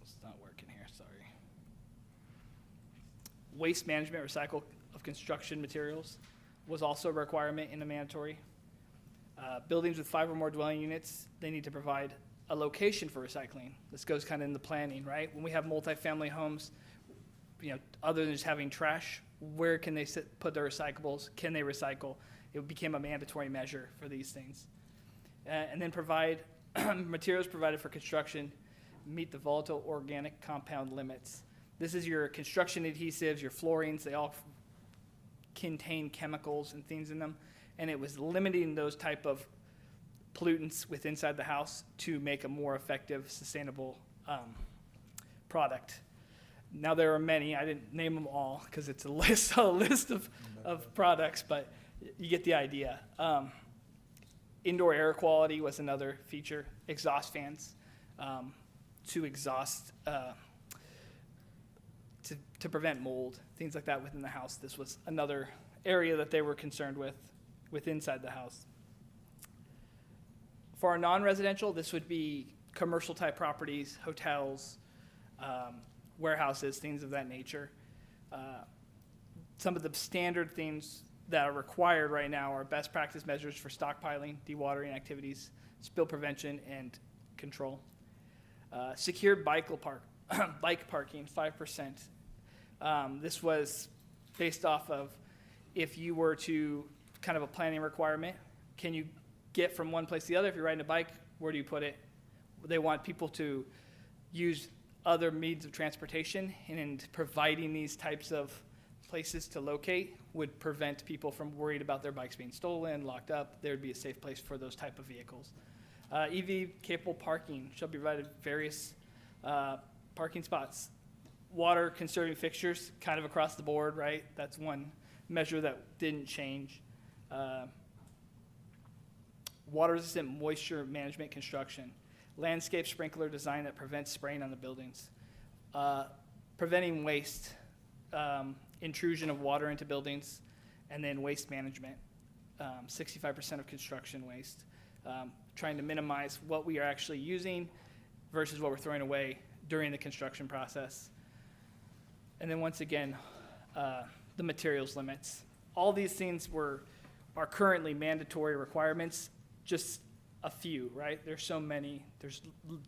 it's not working here, sorry. Waste management, recycle of construction materials was also a requirement in the mandatory. Buildings with 5 or more dwelling units, they need to provide a location for recycling. This goes kind of in the planning, right? When we have multifamily homes, other than just having trash, where can they put their recyclables? Can they recycle? It became a mandatory measure for these things. And then provide materials provided for construction meet the volatile organic compound limits. This is your construction adhesives, your floorings, they all contain chemicals and things in them, and it was limiting those type of pollutants with inside the house to make a more effective, sustainable product. Now there are many, I didn't name them all because it's a list of products, but you get the idea. Indoor air quality was another feature, exhaust fans to exhaust, to prevent mold, things like that within the house. This was another area that they were concerned with inside the house. For our non-residential, this would be commercial type properties, hotels, warehouses, things of that nature. Some of the standard things that are required right now are best practice measures for stockpiling, dewatering activities, spill prevention, and control. Secured bike parking, 5%. This was based off of if you were to kind of a planning requirement, can you get from one place to the other? If you're riding a bike, where do you put it? They want people to use other means of transportation, and providing these types of places to locate would prevent people from worried about their bikes being stolen, locked up. There would be a safe place for those type of vehicles. EV capable parking shall be provided various parking spots. Water conserving fixtures, kind of across the board, right? That's one measure that didn't change. Water resistant moisture management construction. Landscape sprinkler design that prevents spraying on the buildings. Preventing waste, intrusion of water into buildings, and then waste management, 65% of construction waste. Trying to minimize what we are actually using versus what we're throwing away during the construction process. And then once again, the materials limits. All these things are currently mandatory requirements, just a few, right? There's so many, there's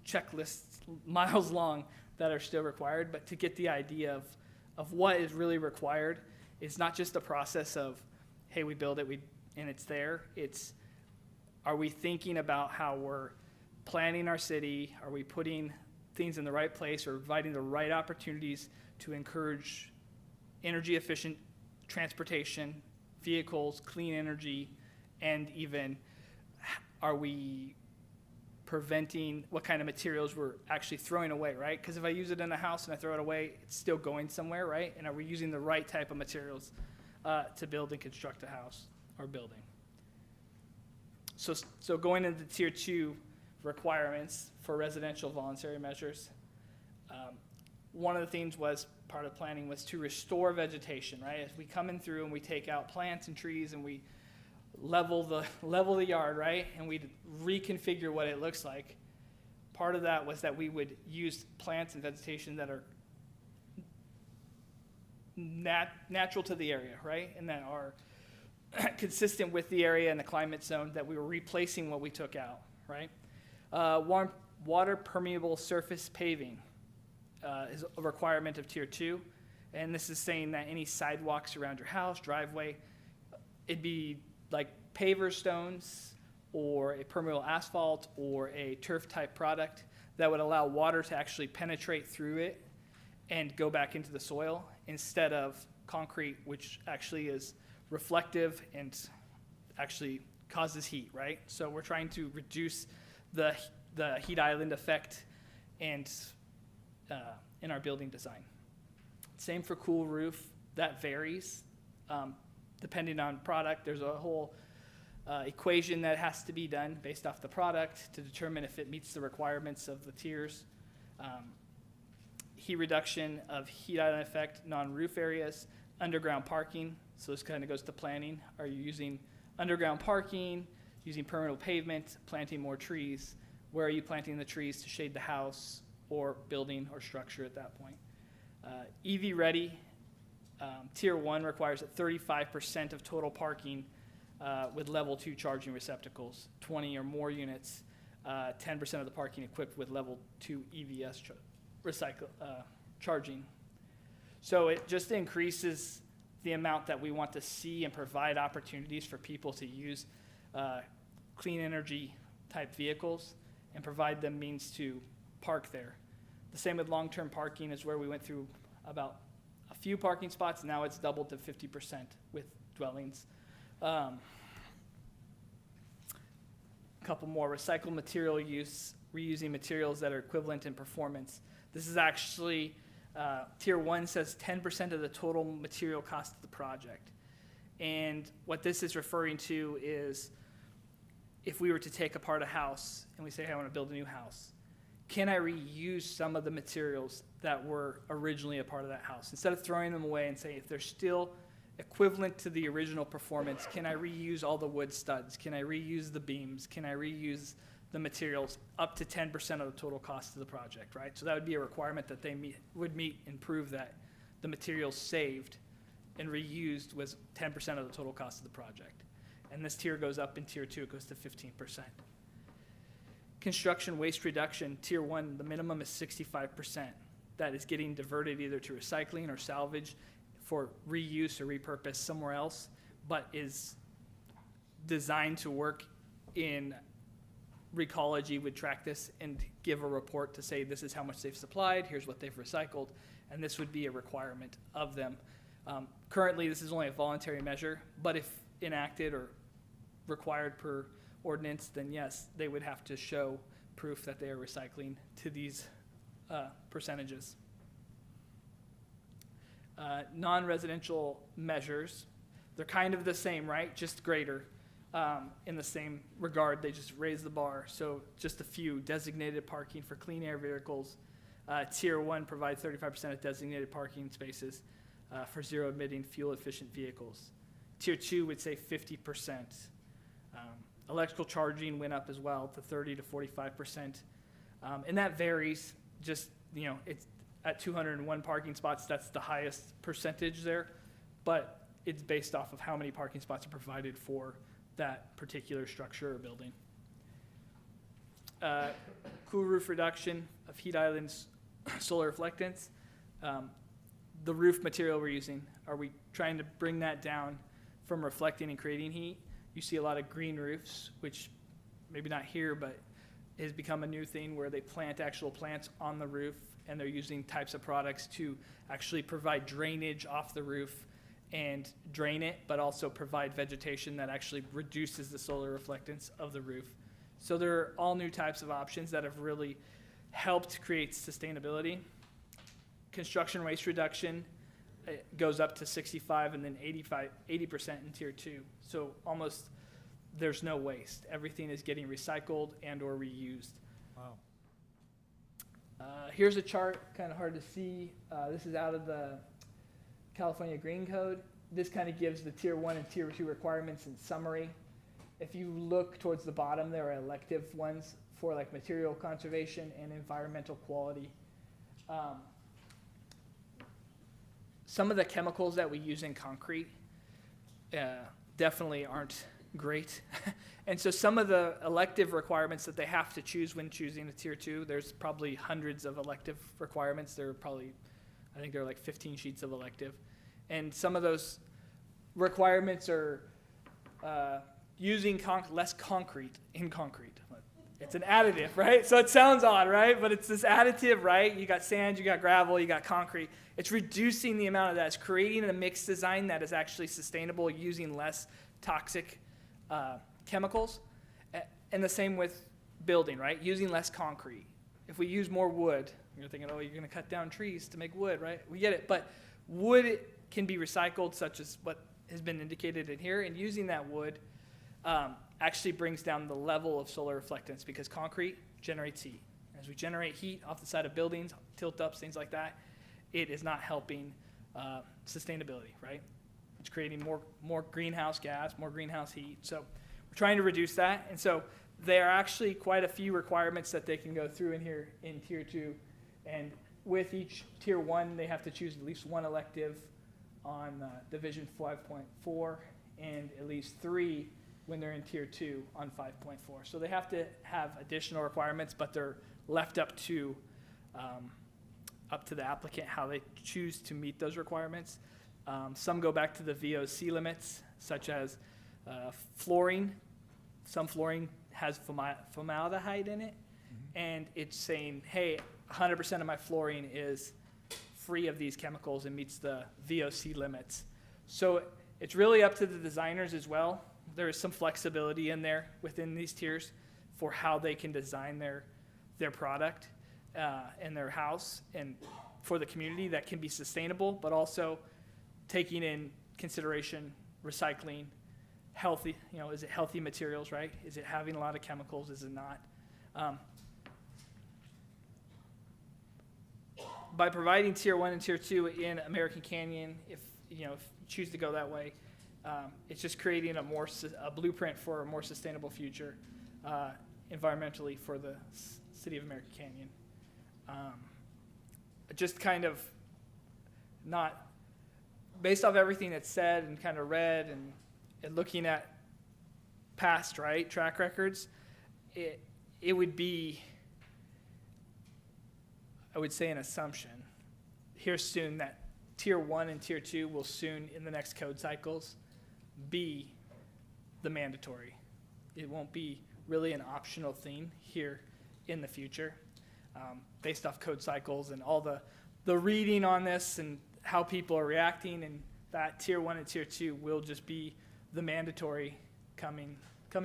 checklists miles long that are still required, but to get the idea of what is really required, it's not just a process of, hey, we build it, and it's there. It's, are we thinking about how we're planning our city? Are we putting things in the right place or providing the right opportunities to encourage energy efficient transportation, vehicles, clean energy, and even are we preventing what kind of materials we're actually throwing away, right? Because if I use it in a house and I throw it away, it's still going somewhere, right? And are we using the right type of materials to build and construct a house or building? So going into tier 2 requirements for residential voluntary measures, one of the things was part of planning was to restore vegetation, right? As we come in through and we take out plants and trees and we level the yard, right? And we'd reconfigure what it looks like. Part of that was that we would use plants and vegetation that are natural to the area, right? And that are consistent with the area and the climate zone, that we were replacing what we took out, right? Water permeable surface paving is a requirement of tier 2. And this is saying that any sidewalks around your house, driveway, it'd be like paver stones or a permeable asphalt or a turf type product that would allow water to actually penetrate through it and go back into the soil instead of concrete, which actually is reflective and actually causes heat, right? So we're trying to reduce the heat island effect and in our building design. Same for cool roof, that varies. Depending on product, there's a whole equation that has to be done based off the product to determine if it meets the requirements of the tiers. Heat reduction of heat island effect, non-roof areas, underground parking. So this kind of goes to planning. Are you using underground parking? using permeable pavement, planting more trees. Where are you planting the trees to shade the house or building or structure at that point? EV ready, tier 1 requires that 35% of total parking with level 2 charging receptacles, 20 or more units, 10% of the parking equipped with level 2 EVS charging. So it just increases the amount that we want to see and provide opportunities for people to use clean energy type vehicles and provide them means to park there. The same with long-term parking is where we went through about a few parking spots. Now it's doubled to 50% with dwellings. Couple more, recycled material use, reusing materials that are equivalent in performance. This is actually, tier 1 says 10% of the total material cost of the project. And what this is referring to is if we were to take apart a house and we say, hey, I want to build a new house, can I reuse some of the materials that were originally a part of that house? Instead of throwing them away and saying, if they're still equivalent to the original performance, can I reuse all the wood studs? Can I reuse the beams? Can I reuse the materials up to 10% of the total cost of the project, right? So that would be a requirement that they would meet and prove that the materials saved and reused was 10% of the total cost of the project. And this tier goes up in tier 2, it goes to 15%. Construction waste reduction, tier 1, the minimum is 65%. That is getting diverted either to recycling or salvage for reuse or repurpose somewhere else, but is designed to work in Recology would track this and give a report to say this is how much they've supplied, here's what they've recycled, and this would be a requirement of them. Currently, this is only a voluntary measure, but if enacted or required per ordinance, then yes, they would have to show proof that they are recycling to these percentages. Non-residential measures, they're kind of the same, right? Just greater in the same regard. They just raise the bar. So just a few: designated parking for clean air vehicles. Tier 1 provides 35% of designated parking spaces for zero emitting fuel efficient vehicles. Tier 2 would say 50%. Electrical charging went up as well to 30 to 45%. And that varies. Just, it's at 201 parking spots, that's the highest percentage there, but it's based off of how many parking spots are provided for that particular structure or building. Cool roof reduction of heat islands, solar reflectance. The roof material we're using, are we trying to bring that down from reflecting and creating heat? You see a lot of green roofs, which maybe not here, but has become a new thing where they plant actual plants on the roof, and they're using types of products to actually provide drainage off the roof and drain it, but also provide vegetation that actually reduces the solar reflectance of the roof. So there are all new types of options that have really helped create sustainability. Construction waste reduction goes up to 65 and then 80% in tier 2. So almost there's no waste. Everything is getting recycled and or reused. Wow. Here's a chart, kind of hard to see. This is out of the California Green Code. This kind of gives the tier 1 and tier 2 requirements in summary. If you look towards the bottom, there are elective ones for like material conservation and environmental quality. Some of the chemicals that we use in concrete definitely aren't great. And so some of the elective requirements that they have to choose when choosing a tier 2, there's probably hundreds of elective requirements. There are probably, I think there are like 15 sheets of elective. And some of those requirements are using less concrete in concrete. It's an additive, right? So it sounds odd, right? But it's this additive, right? You got sand, you got gravel, you got concrete. It's reducing the amount of that. It's creating a mixed design that is actually sustainable using less toxic chemicals. And the same with building, right? Using less concrete. If we use more wood, you're thinking, oh, you're going to cut down trees to make wood, right? We get it. But wood can be recycled, such as what has been indicated in here. And using that wood actually brings down the level of solar reflectance because concrete generates heat. As we generate heat off the side of buildings, tilt-ups, things like that, it is not helping sustainability, right? It's creating more greenhouse gas, more greenhouse heat. So we're trying to reduce that. And so there are actually quite a few requirements that they can go through in here in Tier 2. And with each Tier 1, they have to choose at least one elective on Division 5.4 and at least 3 when they're in Tier 2 on 5.4. So they have to have additional requirements, but they're left up to the applicant how they choose to meet those requirements. Some go back to the VOC limits, such as flooring. Some flooring has formaldehyde in it, and it's saying, hey, 100% of my flooring is free of these chemicals and meets the VOC limits. So it's really up to the designers as well. There is some flexibility in there within these tiers for how they can design their product and their house and for the community that can be sustainable, but also taking in consideration recycling, healthy, is it healthy materials, right? Is it having a lot of chemicals? Is it not? By providing Tier 1 and Tier 2 in American Canyon, if you choose to go that way, it's just creating a blueprint for a more sustainable future environmentally for the city of American Canyon. Just kind of not, based off everything that's said and kind of read and looking at past, right, track records, it would be, I would say, an assumption here soon that Tier 1 and Tier 2 will soon, in the next code cycles, be the mandatory. It won't be really an optional thing here in the future, based off code cycles and all the reading on this and how people are reacting, and that Tier 1 and Tier 2 will just be the mandatory coming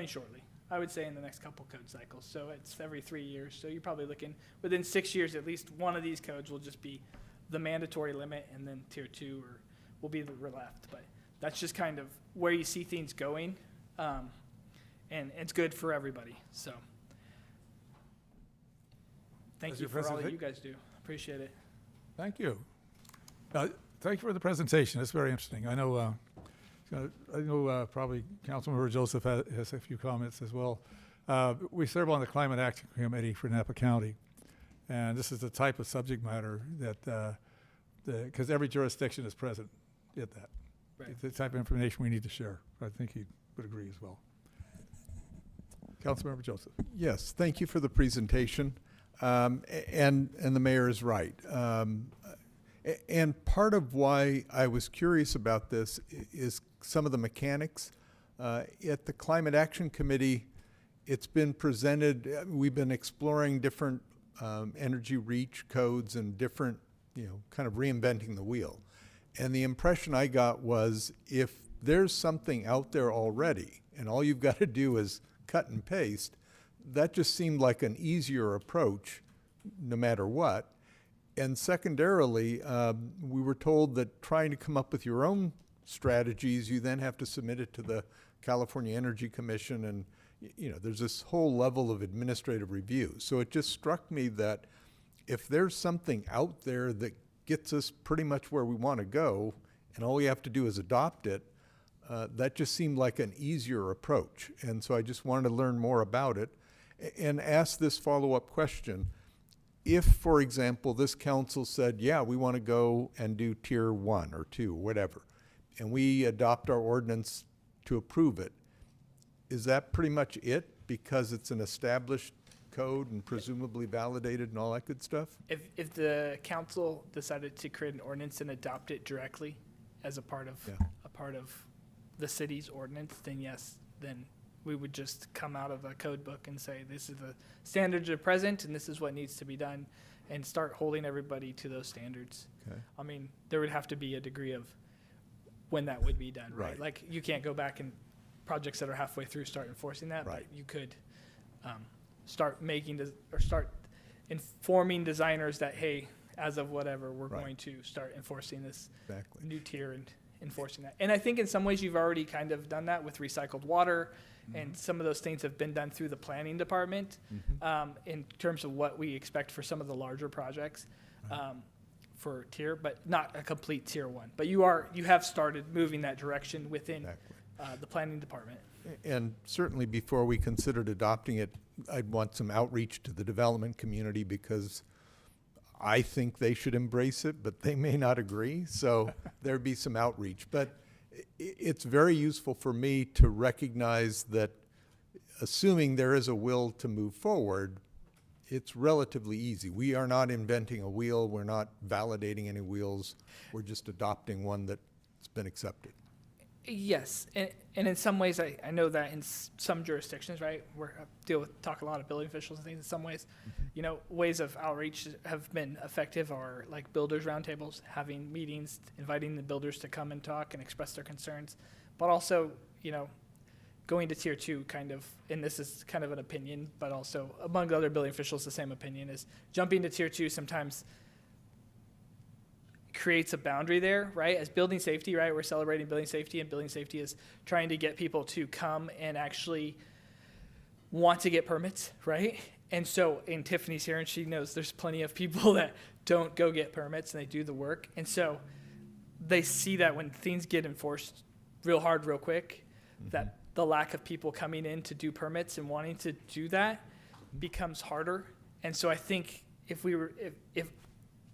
shortly. I would say in the next couple code cycles. So it's every 3 years. So you're probably looking within 6 years, at least one of these codes will just be the mandatory limit, and then Tier 2 will be the left. But that's just kind of where you see things going, and it's good for everybody. So thank you for all that you guys do. Appreciate it. Thank you. Thank you for the presentation. It's very interesting. I know probably Councilmember Joseph has a few comments as well. We serve on the Climate Action Committee for Napa County, and this is the type of subject matter that, because every jurisdiction is present at that. Right. It's the type of information we need to share. I think he would agree as well. Councilmember Joseph. Yes, thank you for the presentation, and the mayor is right. And part of why I was curious about this is some of the mechanics. At the Climate Action Committee, it's been presented, we've been exploring different energy reach codes and different, kind of reinventing the wheel. And the impression I got was if there's something out there already and all you've got to do is cut and paste, that just seemed like an easier approach no matter what. And secondarily, we were told that trying to come up with your own strategies, you then have to submit it to the California Energy Commission, and there's this whole level of administrative review. So it just struck me that if there's something out there that gets us pretty much where we want to go, and all we have to do is adopt it, that just seemed like an easier approach. And so I just wanted to learn more about it and ask this follow-up question. If, for example, this council said, yeah, we want to go and do Tier 1 or 2, whatever, and we adopt our ordinance to approve it, is that pretty much it because it's an established code and presumably validated and all that good stuff? If the council decided to create an ordinance and adopt it directly as a part of the city's ordinance, then yes, then we would just come out of a code book and say, this is the standards are present and this is what needs to be done, and start holding everybody to those standards. Okay. I mean, there would have to be a degree of when that would be done, right? Right. Like, you can't go back and projects that are halfway through start enforcing that, Right. but you could start informing designers that, hey, as of whatever, we're Right. going to start enforcing this Exactly. new tier and enforcing that. And I think in some ways you've already kind of done that with recycled water, and some of those things have been done through the planning department in terms of what we expect for some of the larger projects for tier, but not a complete Tier 1. But you have started moving that direction within Exactly. the planning department. And certainly before we considered adopting it, I'd want some outreach to the development community because I think they should embrace it, but they may not agree. So there'd be some outreach. But it's very useful for me to recognize that assuming there is a will to move forward, it's relatively easy. We are not inventing a wheel. We're not validating any wheels. We're just adopting one that's been accepted. Yes, and in some ways, I know that in some jurisdictions, right, where I talk a lot of building officials and things. In some ways, you know, ways of outreach have been effective, are like builders roundtables, having meetings, inviting the builders to come and talk and express their concerns, but also, you know, going to tier 2 kind of, and this is kind of an opinion, but also among other building officials, the same opinion is jumping to tier 2 sometimes creates a boundary there, right? As building safety, right? We're celebrating building safety, and building safety is trying to get people to come and actually want to get permits, right? And so, and Tiffany's here, and she knows there's plenty of people that don't go get permits, and they do the work. And so they see that when things get enforced real hard, real quick, that the lack of people coming in to do permits and wanting to do that becomes harder. And so I think if we were,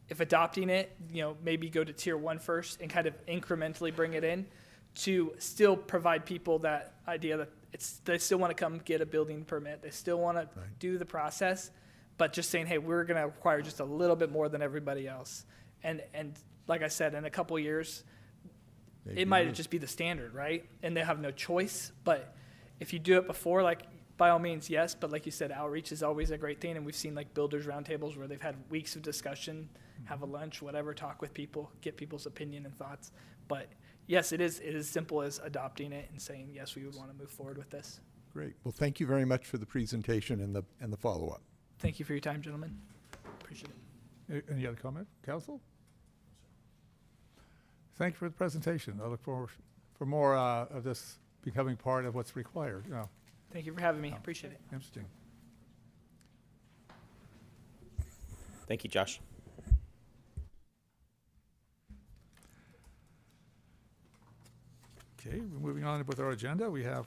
if adopting it, you know, maybe go to tier 1 first and kind of incrementally bring it in to still provide people that idea that they still want to come get a building permit. They still want to do the process, but just saying, hey, we're going to require just a little bit more than everybody else. And like I said, in a couple years, it might just be the standard, right? And they have no choice. But if you do it before, like, by all means, yes. But like you said, outreach is always a great thing. And we've seen like builders roundtables where they've had weeks of discussion, have a lunch, whatever, talk with people, get people's opinion and thoughts. But yes, it is as simple as adopting it and saying, yes, we would want to move forward with this. Great. Well, thank you very much for the presentation and the follow-up. Thank you for your time, gentlemen. Appreciate it. Any other comment, council? Thank you for the presentation. I look forward for more of this becoming part of what's required. You know, Thank you for having me. Appreciate it. interesting. Thank you, Josh. Okay, we're moving on with our agenda. We have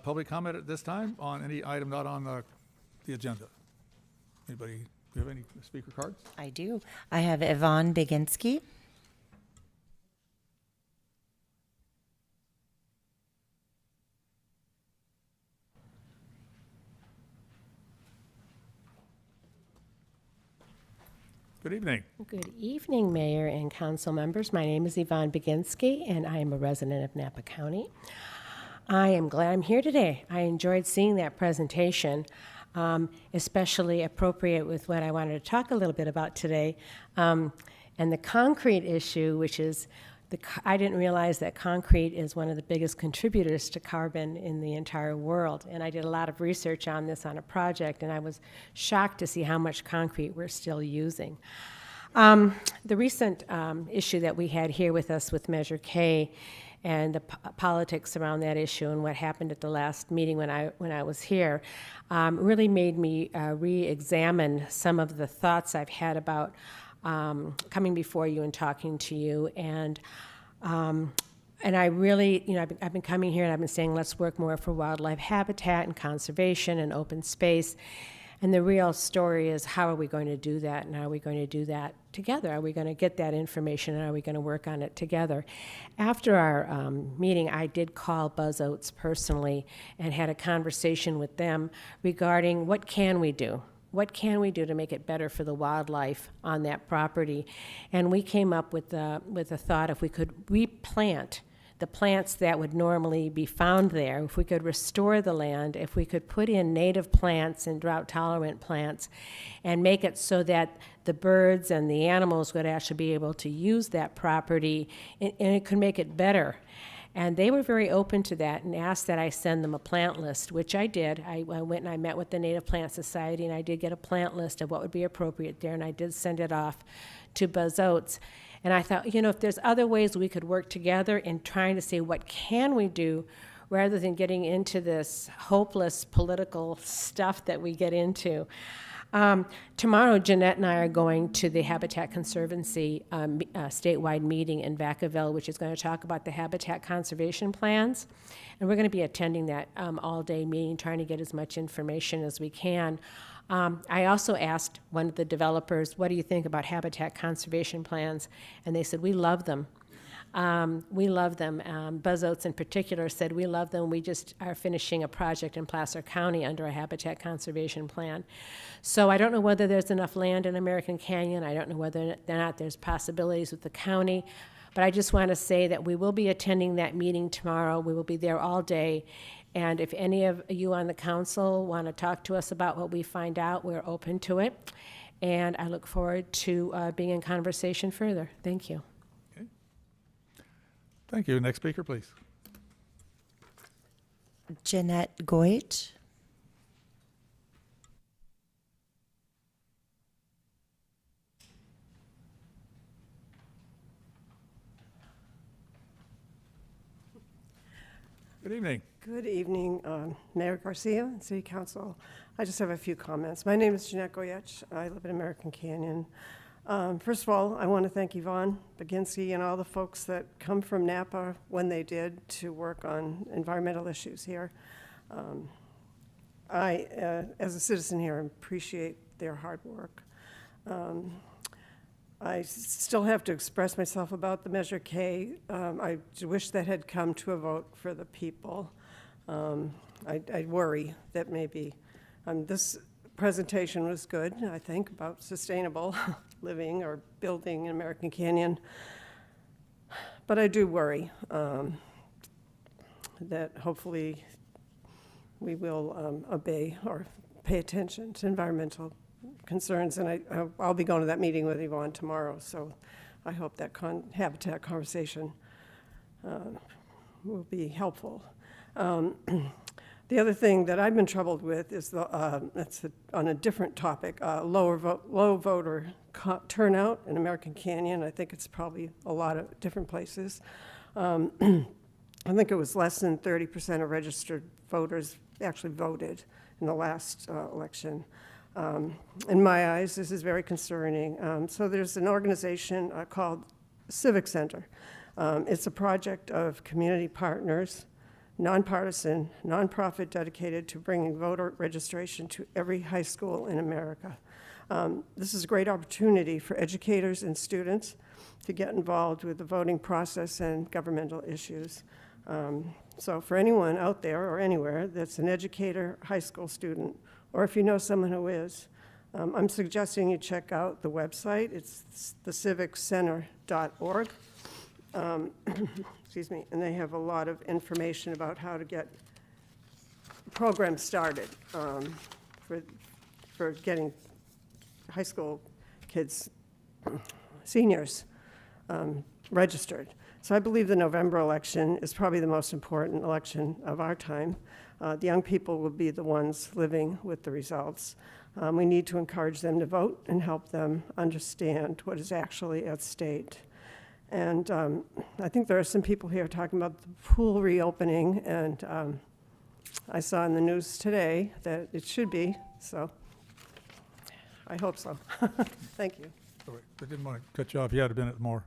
public comment at this time on any item not on the agenda. Anybody, do you have any speaker cards? I do. I have Yvonne Biginski. Good evening. Good evening, Mayor and council members. My name is Yvonne Biginski, and I am a resident of Napa County. I am glad I'm here today. I enjoyed seeing that presentation, especially appropriate with what I wanted to talk a little bit about today, and the concrete issue, which is I didn't realize that concrete is one of the biggest contributors to carbon in the entire world. And I did a lot of research on this on a project, and I was shocked to see how much concrete we're still using. The recent issue that we had here with us with Measure K and the politics around that issue and what happened at the last meeting when I was here really made me re-examine some of the thoughts I've had about coming before you and talking to you, and I really, you know, I've been coming here and I've been saying let's work more for wildlife habitat and conservation and open space, and the real story is how are we going to do that, and how are we going to do that together? Are we going to get that information, and are we going to work on it together? After our meeting, I did call Buzz Oates personally and had a conversation with them regarding what can we do? What can we do to make it better for the wildlife on that property? And we came up with a thought, if we could replant the plants that would normally be found there, if we could restore the land, if we could put in native plants and drought-tolerant plants and make it so that the birds and the animals would actually be able to use that property, and it could make it better. And they were very open to that and asked that I send them a plant list, which I did. I went and I met with the Native Plant Society, and I did get a plant list of what would be appropriate there, and I did send it off to Buzz Oates. And I thought, you know, if there's other ways we could work together in trying to see what can we do, rather than getting into this hopeless political stuff that we get into. Tomorrow, Jeanette and I are going to the Habitat Conservancy statewide meeting in Vacaville, which is going to talk about the habitat conservation plans. And we're going to be attending that all-day meeting, trying to get as much information as we can. I also asked one of the developers, what do you think about habitat conservation plans? And they said, we love them. We love them. Buzz Oates in particular said, we love them. We just are finishing a project in Placer County under a habitat conservation plan. So I don't know whether there's enough land in American Canyon. I don't know whether or not there's possibilities with the county. But I just want to say that we will be attending that meeting tomorrow. We will be there all day. And if any of you on the council want to talk to us about what we find out, we're open to it. And I look forward to being in conversation further. Thank you. Thank you. Next speaker, please. Jeanette Goit. Good evening. Good evening, Mayor Garcia and City Council. I just have a few comments. My name is Jeanette Goyech. I live in American Canyon. First of all, I want to thank Yvonne Baginski and all the folks that come from Napa when they did to work on environmental issues here. I, as a citizen here, appreciate their hard work. I still have to express myself about the Measure K. I wish that had come to a vote for the people. I worry that maybe this presentation was good, I think, about sustainable living or building in American Canyon. But I do worry that hopefully we will obey or pay attention to environmental concerns. And I'll be going to that meeting with Yvonne tomorrow, so I hope that habitat conversation will be helpful. The other thing that I've been troubled with is that's on a different topic, low voter turnout in American Canyon. I think it's probably a lot of different places. I think it was less than 30% of registered voters actually voted in the last election. In my eyes, this is very concerning. So there's an organization called Civic Center. It's a project of community partners, nonpartisan, nonprofit dedicated to bringing voter registration to every high school in America. This is a great opportunity for educators and students to get involved with the voting process and governmental issues. So for anyone out there or anywhere that's an educator, high school student, or if you know someone who is, I'm suggesting you check out the website. It's theciviccenter.org. Excuse me, and they have a lot of information about how to get programs started for getting high school kids, seniors, registered. So I believe the November election is probably the most important election of our time. The young people will be the ones living with the results. We need to encourage them to vote and help them understand what is actually at stake. And I think there are some people here talking about the pool reopening, and I saw in the news today that it should be, so I hope so. Thank you. All right. I didn't want to cut you off. You had a minute more.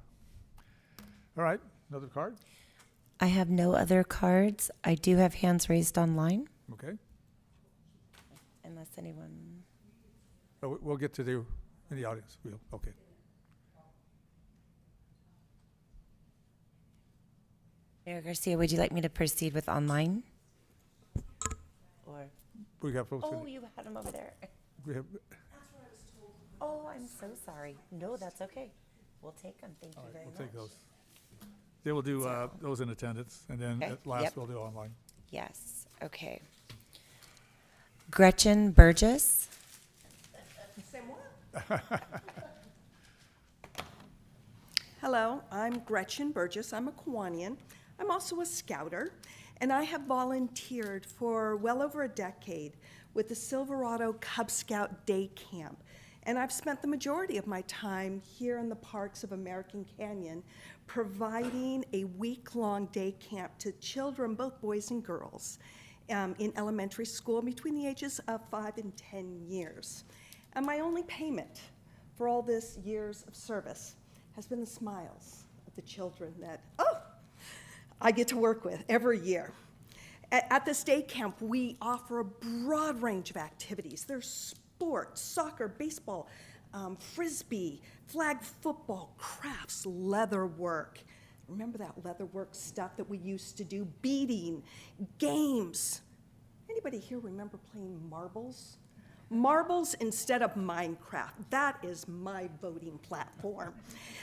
All right, another card? I have no other cards. I do have hands raised online. Okay. Unless anyone... Oh, we'll get to the, in the audience. Okay. Mayor Garcia, would you like me to proceed with online? Or We got folks. oh, you had them over there. We have, Oh, I'm so sorry. No, that's okay. We'll take them. Thank all you right, very we'll much. take those. Then we'll do those in attendance, and then Okay, at last yep. we'll do online. Yes. Okay. Gretchen Burgess. Hello, I'm Gretchen Burgess. I'm a Kiwanian. I'm also a scouter, and I have volunteered for well over a decade with the Silverado Cub Scout Day Camp. And I've spent the majority of my time here in the parks of American Canyon providing a week-long day camp to children, both boys and girls, in elementary school between the ages of 5 and 10 years. And my only payment for all this years of service has been the smiles of the children that, I get to work with every year. At this day camp, we offer a broad range of activities. There's sports, soccer, baseball, frisbee, flag football, crafts, leather work. Remember that leather work stuff that we used to do? Beading, games. Anybody here remember playing marbles? Marbles instead of Minecraft. That is my voting platform.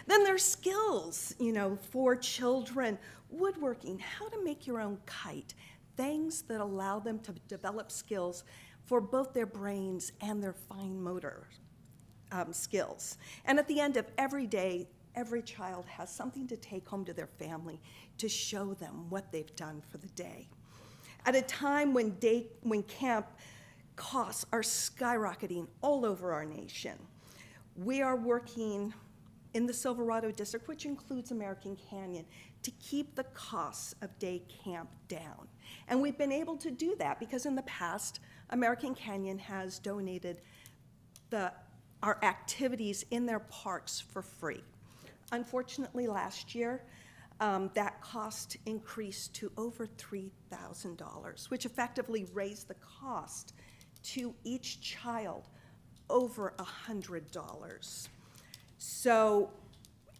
Then there's skills, for children. Woodworking, how to make your own kite. Things that allow them to develop skills for both their brains and their fine motor skills. And at the end of every day, every child has something to take home to their family to show them what they've done for the day. At a time when camp costs are skyrocketing all over our nation, we are working in the Silverado District, which includes American Canyon, to keep the costs of day camp down. And we've been able to do that because in the past, American Canyon has donated our activities in their parks for free. Unfortunately, last year, that cost increased to over $3,000, which effectively raised the cost to each child over $100. So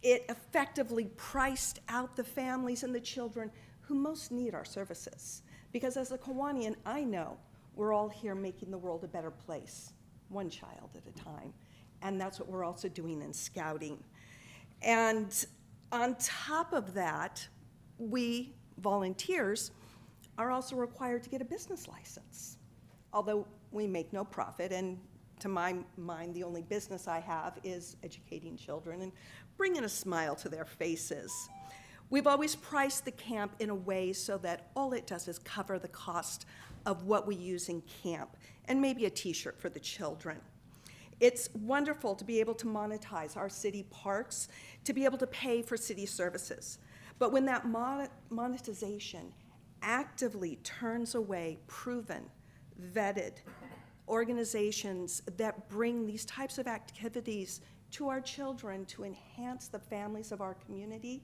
it effectively priced out the families and the children who most need our services. Because as a Kiwanian, I know we're all here making the world a better place, one child at a time. And that's what we're also doing in Scouting. And on top of that, we volunteers are also required to get a business license. Although we make no profit, and to my mind, the only business I have is educating children and bringing a smile to their faces. We've always priced the camp in a way so that all it does is cover the cost of what we use in camp and maybe a t-shirt for the children. It's wonderful to be able to monetize our city parks, to be able to pay for city services. But when that monetization actively turns away proven, vetted organizations that bring these types of activities to our children to enhance the families of our community,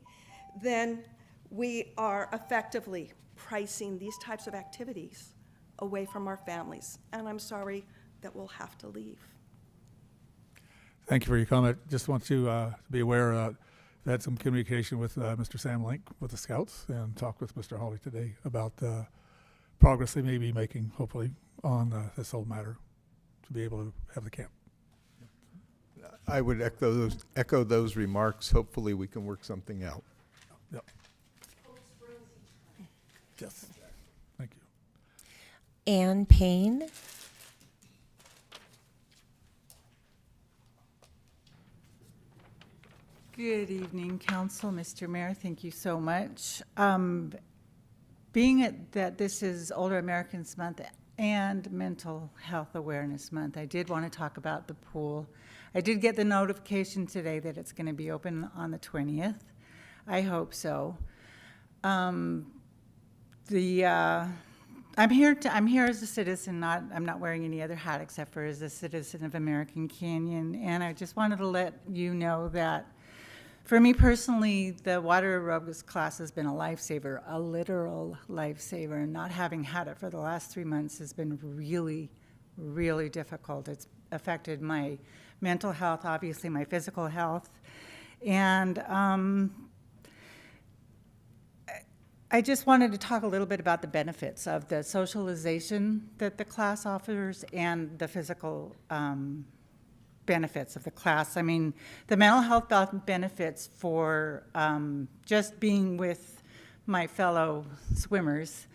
then we are effectively pricing these types of activities away from our families. And I'm sorry that we'll have to leave. Thank you for your comment. Just want to be aware I've had some communication with Mr. Sam Link with the Scouts and talked with Mr. Hawley today about progress they may be making, hopefully, on this whole matter to be able to have the camp. I would echo those remarks. Hopefully, we can work something out. Yep. Yes. Thank you. Ann Payne. Good evening, Council, Mr. Mayor. Thank you so much. Being that this is Older Americans Month and Mental Health Awareness Month, I did want to talk about the pool. I did get the notification today that it's going to be open on the 20th. I hope so. I'm here as a citizen. I'm not wearing any other hat except for as a citizen of American Canyon, and I just wanted to let you know that for me personally, the water aerobics class has been a lifesaver, a literal lifesaver. And not having had it for the last 3 months has been really, really difficult. It's affected my mental health, obviously my physical health. And I just wanted to talk a little bit about the benefits of the socialization that the class offers and the physical benefits of the class. I mean, the mental health benefits for just being with my fellow swimmers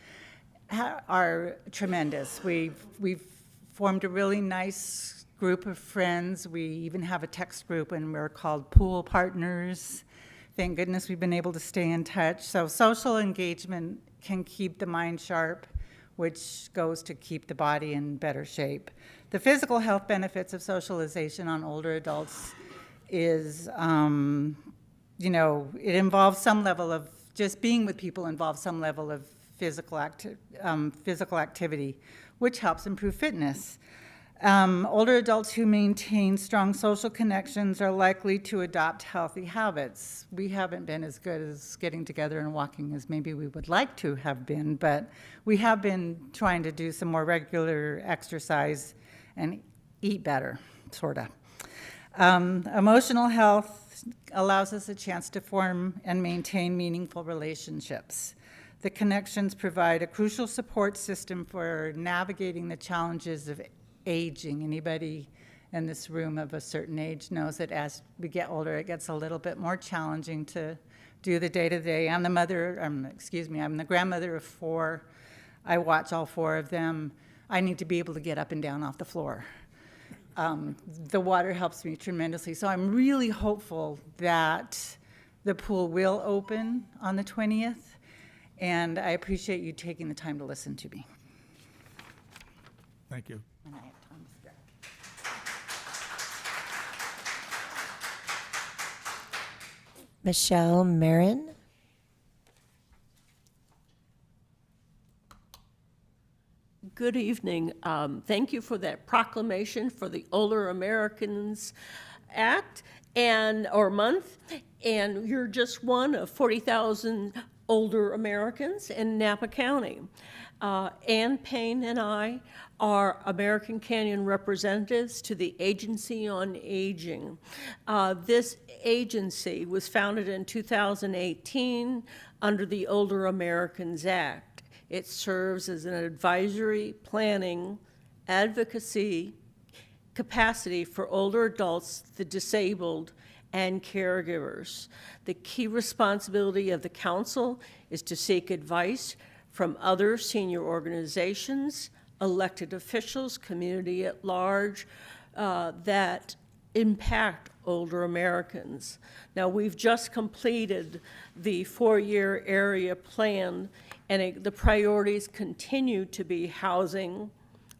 are tremendous. We've formed a really nice group of friends. We even have a text group, and we're called Pool Partners. Thank goodness we've been able to stay in touch. So social engagement can keep the mind sharp, which goes to keep the body in better shape. The physical health benefits of socialization on older adults is, it involves some level of, just being with people involves some level of physical activity, which helps improve fitness. Older adults who maintain strong social connections are likely to adopt healthy habits. We haven't been as good as getting together and walking as maybe we would like to have been, but we have been trying to do some more regular exercise and eat better, sort of. Emotional health allows us a chance to form and maintain meaningful relationships. The connections provide a crucial support system for navigating the challenges of aging. Anybody in this room of a certain age knows that as we get older, it gets a little bit more challenging to do the day-to-day. I'm the grandmother of 4. I watch all 4 of them. I need to be able to get up and down off the floor. The water helps me tremendously. So I'm really hopeful that the pool will open on the 20th, and I appreciate you taking the time to listen to me. Thank you. And I have Tom's back. Michelle Marin. Good evening. Thank you for that proclamation for the Older Americans Act or month. And you're just one of 40,000 older Americans in Napa County. Ann Payne and I are American Canyon representatives to the Agency on Aging. This agency was founded in 2018 under the Older Americans Act. It serves as an advisory, planning, advocacy capacity for older adults, the disabled, and caregivers. The key responsibility of the council is to seek advice from other senior organizations, elected officials, community at large, that impact older Americans. Now, we've just completed the 4-year area plan, and the priorities continue to be housing,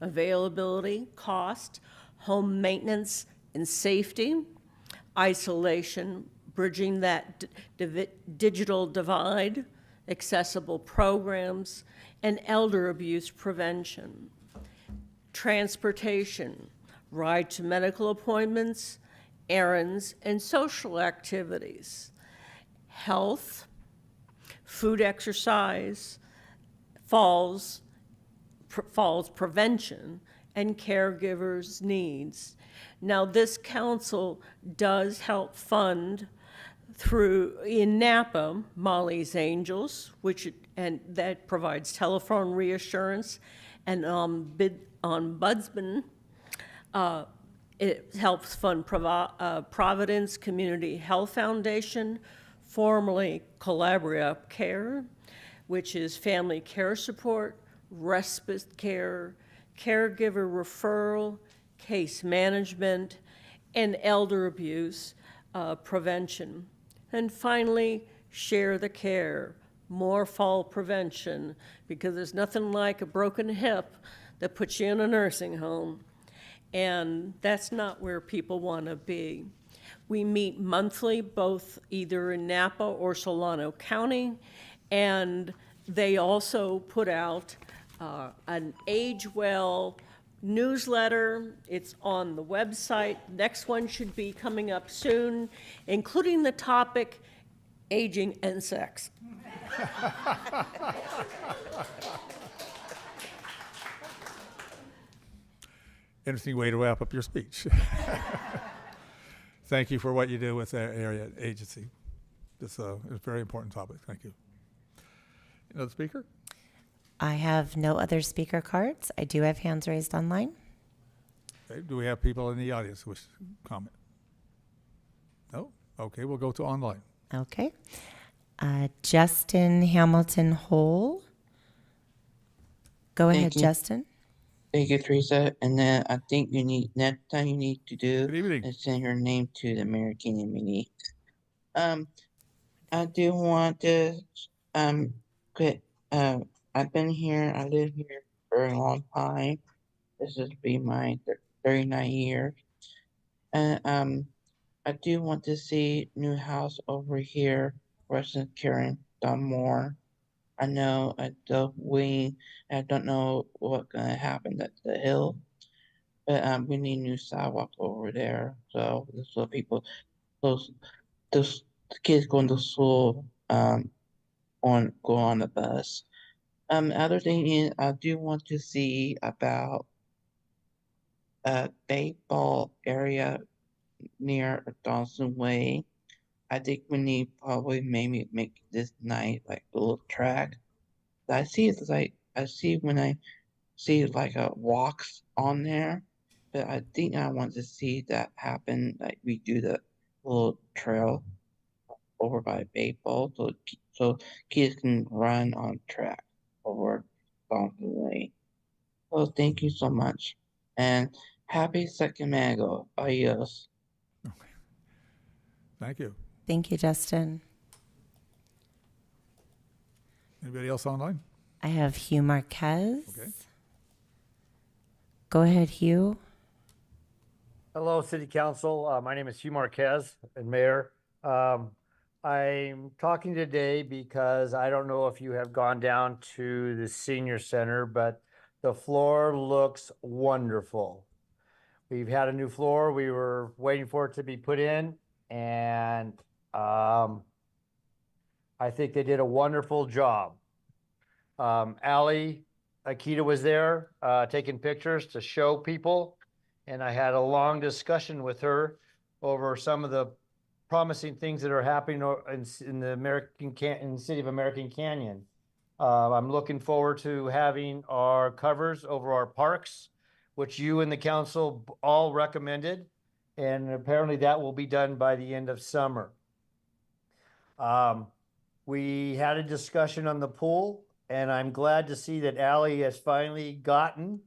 availability, cost, home maintenance and safety, isolation, bridging that digital divide, accessible programs, and elder abuse prevention. Transportation, ride to medical appointments, errands, and social activities. Health, food exercise, falls prevention, and caregivers' needs. Now, this council does help fund through, in Napa, Molly's Angels, that provides telephone reassurance, and Ombudsman, it helps fund Providence Community Health Foundation, formerly Calabria Care, which is family care support, respite care, caregiver referral, case management, and elder abuse prevention. And finally, Share the Care, more fall prevention, because there's nothing like a broken hip that puts you in a nursing home. And that's not where people want to be. We meet monthly, both either in Napa or Solano County, and they also put out an Age Well newsletter. It's on the website. Next one should be coming up soon, including the topic, aging and sex. Interesting way to wrap up your speech. Thank you for what you do with the area agency. It's a very important topic. Thank you. Another speaker? I have no other speaker cards. I do have hands raised online. Okay. Do we have people in the audience who wish to comment? No? Okay, we'll go to online. Okay. Justin Hamilton Hole. Go ahead, Thank you. Justin. Thank you, Teresa. And then I think next time you need to do Good evening. is send your name to the American Committee. I do want to quit. I've been here. I live here for a long time. This will be my 39 years, and I do want to see new house over here, Western Karen Dunmore. I know at the wing, I don't know what's gonna happen at the hill, but we need new sidewalks over there. So people, those those kids going to school go on the bus. Other thing is, I do want to see about a baseball area near Dawson Way. I think we need probably maybe make this night like a little track. I see it's like I see when I see like a walks on there, but I think I want to see that happen. Like we do the little trail over by baseball, so kids can run on track over Dawson Way. Well, thank you so much, and happy second mango. Adios. Thank you. Thank you, Justin. Anybody else online? I have Hugh Marquez. Okay. Go ahead, Hugh. Hello, City Council. My name is Hugh Marquez and Mayor. I'm talking today because I don't know if you have gone down to the senior center, but the floor looks wonderful. We've had a new floor. We were waiting for it to be put in, and I think they did a wonderful job. Allie Akita was there taking pictures to show people, and I had a long discussion with her over some of the promising things that are happening in the city of American Canyon. I'm looking forward to having our covers over our parks, which you and the council all recommended, and apparently that will be done by the end of summer. We had a discussion on the pool, and I'm glad to see that Allie has finally gotten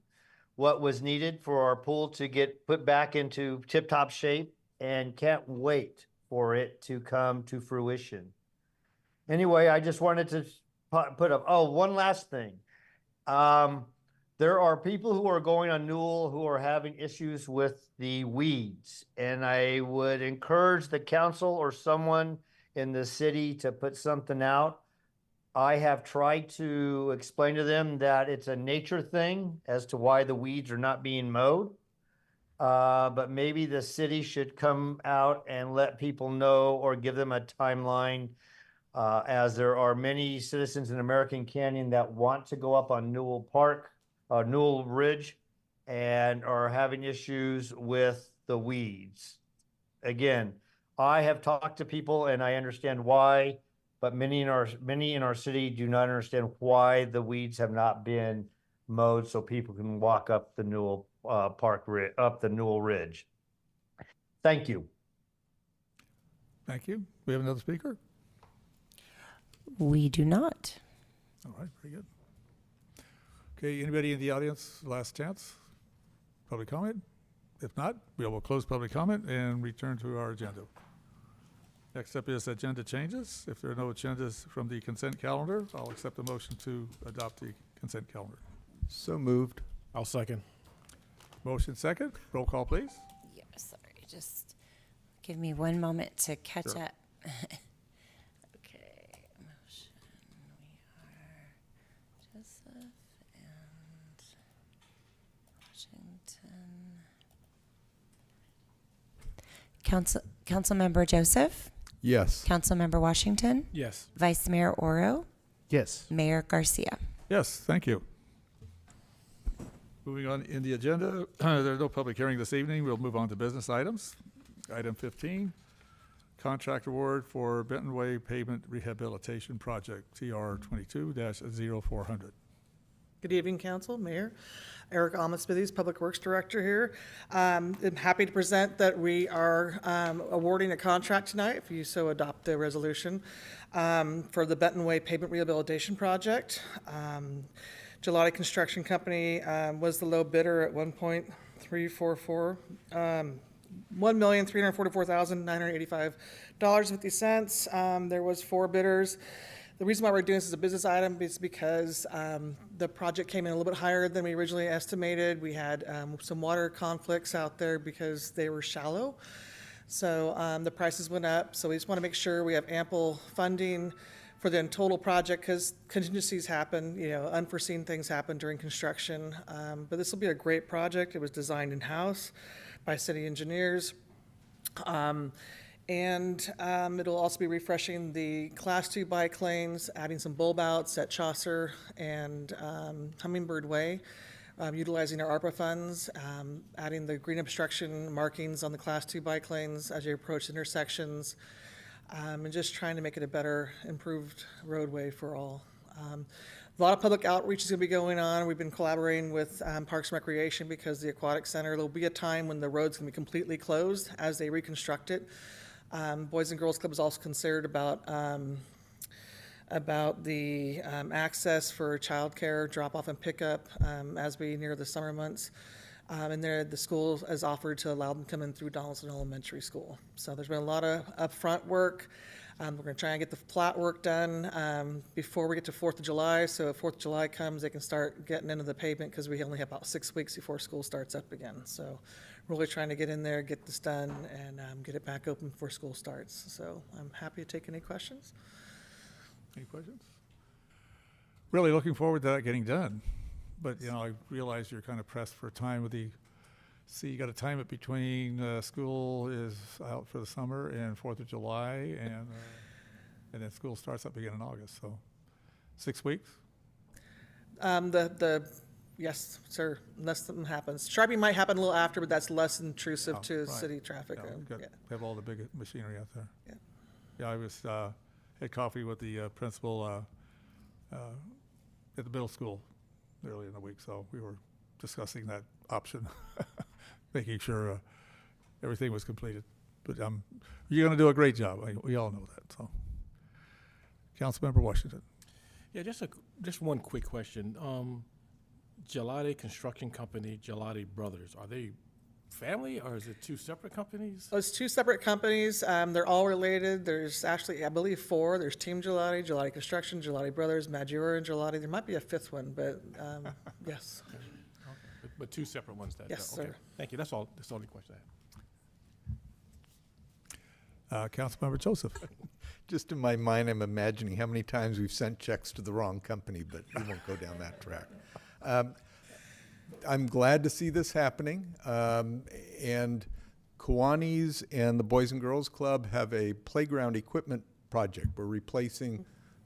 what was needed for our pool to get put back into tip-top shape, and can't wait for it to come to fruition. Anyway, I just wanted to put up, one last thing. There are people who are going on Newell who are having issues with the weeds, and I would encourage the council or someone in the city to put something out. I have tried to explain to them that it's a nature thing as to why the weeds are not being mowed. But maybe the city should come out and let people know or give them a timeline, as there are many citizens in American Canyon that want to go up on Newell Ridge, and are having issues with the weeds. Again, I have talked to people and I understand why, but many in our city do not understand why the weeds have not been mowed so people can walk up the Newell up the Newell Ridge. Thank you. Thank you. We have another speaker? We do not. All right, very good. Okay, anybody in the audience, last chance? Public comment? If not, we will close public comment and return to our agenda. Next up is agenda changes. If there are no agendas from the consent calendar, I'll accept a motion to adopt the consent calendar. So moved. I'll second. Motion second. Roll call, please. Yeah, sorry. Just give me one moment to catch Sure. up. Okay, motion. We are Joseph and Washington. Councilmember Joseph? Yes. Councilmember Washington? Yes. Vice Mayor Oro? Yes. Mayor Garcia? Yes, thank you. Moving on in the agenda, there's no public hearing this evening. We'll move on to business items. Item 15, contract award for Benton Way Pavement Rehabilitation Project, TR 22-0400. Good evening, Council, Mayor. Eric Almasmithies, Public Works Director here. I'm happy to present that we are awarding a contract tonight, if you so adopt the resolution, for the Benton Way Pavement Rehabilitation Project. Gelati Construction Company was the low bidder at 1.344, $1,344,985.50. There was 4 bidders. The reason why we're doing this as a business item is because the project came in a little bit higher than we originally estimated. We had some water conflicts out there because they were shallow. So the prices went up. So we just want to make sure we have ample funding for the total project, because contingencies happen, unforeseen things happen during construction. But this will be a great project. It was designed in-house by city engineers. It'll also be refreshing the Class 2 bike lanes, adding some bulb outs at Chaucer and Hummingbird Way, utilizing our ARPA funds, adding the green obstruction markings on the Class 2 bike lanes as you approach intersections, and just trying to make it a better, improved roadway for all. A lot of public outreach is going to be going on. We've been collaborating with Parks and Recreation because the Aquatic Center, there'll be a time when the road's going to be completely closed as they reconstruct it. Boys and Girls Club is also concerned about the access for childcare, drop-off and pickup as we near the summer months. And there, the school has offered to allow them to come in through Donaldson Elementary School. So there's been a lot of upfront work. We're going to try and get the plat work done before we get to 4th of July. So if 4th of July comes, they can start getting into the pavement because we only have about 6 weeks before school starts up again. So really trying to get in there, get this done, and get it back open before school starts. So I'm happy to take any questions. Any questions? Really looking forward to that getting done. But, I realize you're kind of pressed for time with you got to time it between school is out for the summer and 4th of July, and then school starts up again in August. So 6 weeks? Yes, sir, unless something happens. Striping might happen a little after, but that's less intrusive to right. city traffic. Have all the big machinery out there. Yeah. Yeah, I was had coffee with the principal at the middle school early in the week, so we were discussing that option, making sure everything was completed. But you're going to do a great job. We all know that. So, Councilmember Washington. Yeah, just one quick question. Gelati Construction Company, Gelati Brothers, are they family or is it two separate companies? Oh, it's two separate companies. They're all related. There's actually, I believe, 4. There's Team Gelati, Gelati Construction, Gelati Brothers, Maggiore, and Gelati. There might be a 5th one, but yes. Okay. But two separate ones. Yes, okay. sir. Thank you. That's all. That's the only question I have. Councilmember Joseph. Just in my mind, I'm imagining how many times we've sent checks to the wrong company, but we won't go down that track. I'm glad to see this happening. And Kiwanis and the Boys and Girls Club have a playground equipment project. We're replacing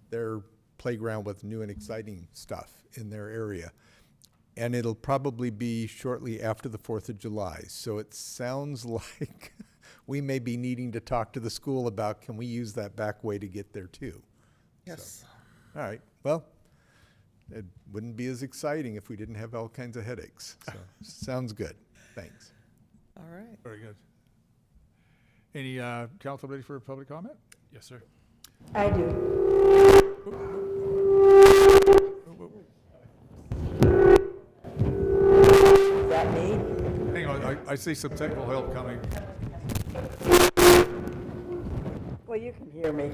their playground with new and exciting stuff in their area. And it'll probably be shortly after the 4th of July. So it sounds like we may be needing to talk to the school about, can we use that back way to get there too? Yes. So, all right. Well, it wouldn't be as exciting if we didn't have all kinds of headaches. So sounds good. Thanks. All right. Very good. Any council ready for public comment? Yes, sir. I do. Is that me? Hang on, I see some technical help coming. Well, you can hear me.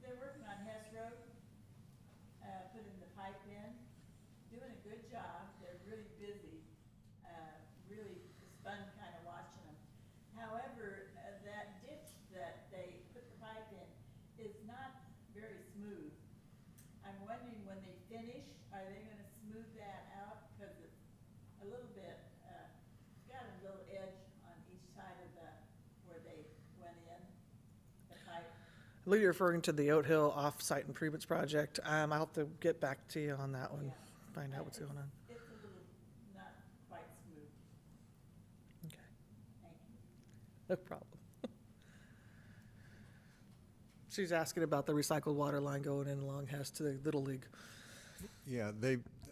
They're working on Hess Road, putting the pipe in, doing a good job. They're really busy. Really, it's fun kind of watching them. However, that ditch that they put the pipe in is not very smooth. I'm wondering when they finish, are they going to smooth that out? Because it's a little bit, it's got a little edge on each side of where they went in, the pipe. I believe you're referring to the Oat Hill Off-Site Improvements Project. I'll have to get back to you on that one, find out what's going on. It's a little not quite smooth. Okay. Thank you. No problem. She's asking about the recycled water line going in along Hess to the Little League. Yeah,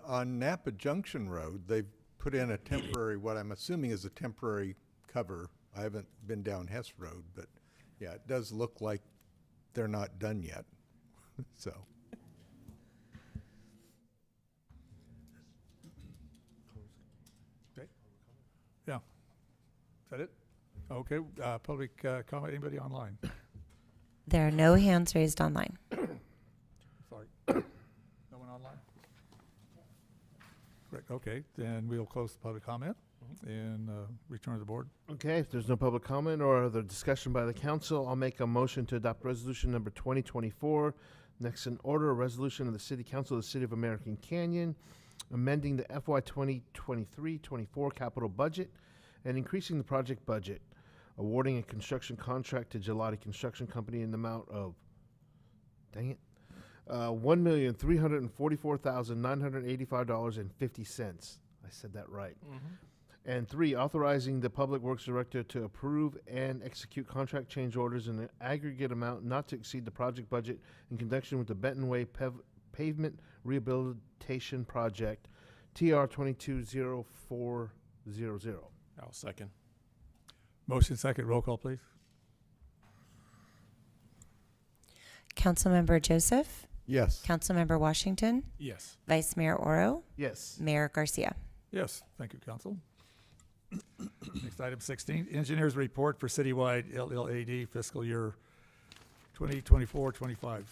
on Napa Junction Road, they've put in a temporary, what I'm assuming is a temporary cover. I haven't been down Hess Road, but yeah, it does look like they're not done yet. So. Okay. Yeah. Is that it? Okay. Public comment. Anybody online? There are no hands raised online. Sorry. Correct. Okay, then we'll close the public comment and return to the board. Okay, if there's no public comment or other discussion by the council, I'll make a motion to adopt resolution number 2024. Next in order, a resolution of the City Council of the City of American Canyon, amending the FY 2023-24 capital budget and increasing the project budget, awarding a construction contract to Gelati Construction Company in the amount of, $1,344,985.50. I said that right. And 3, authorizing the Public Works Director to approve and execute contract change orders in an aggregate amount not to exceed the project budget in connection with the Benton Way Pavement Rehabilitation Project, TR 220400. I'll second. Motion second, roll call, please. Councilmember Joseph? Yes. Councilmember Washington? Yes. Vice Mayor Oro? Yes. Mayor Garcia? Yes, thank you, council. Next, item 16, engineers report for citywide LLAD fiscal year 2024-25.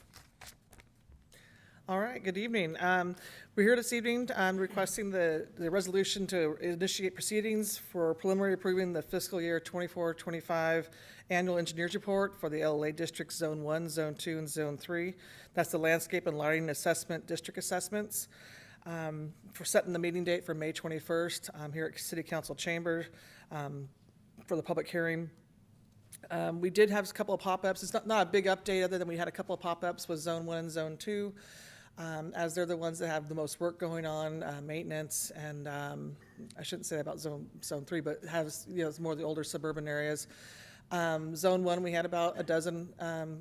All right, good evening. We're here this evening requesting the resolution to initiate proceedings for preliminary approving the fiscal year 24-25 annual engineers report for the LLA District Zone 1, Zone 2, and Zone 3. That's the landscape and lighting assessment district assessments. For setting the meeting date for May 21st here at City Council Chamber for the public hearing. We did have a couple of pop-ups. It's not a big update other than we had a couple of pop-ups with Zone 1 and Zone 2, as they're the ones that have the most work going on, maintenance, and I shouldn't say that about Zone 3, but it has, it's more the older suburban areas. Zone 1, we had about a dozen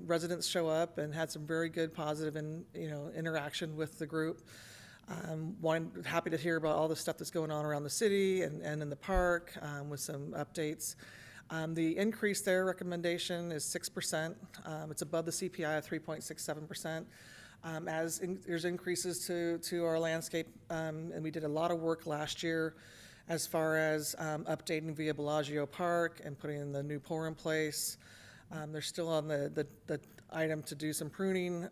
residents show up and had some very good positive interaction with the group. Happy to hear about all the stuff that's going on around the city and in the park with some updates. The increase there recommendation is 6%. It's above the CPI of 3.67%. There's increases to our landscape, and we did a lot of work last year as far as updating Via Bellagio Park and putting in the new pour in place. They're still on the item to do some pruning.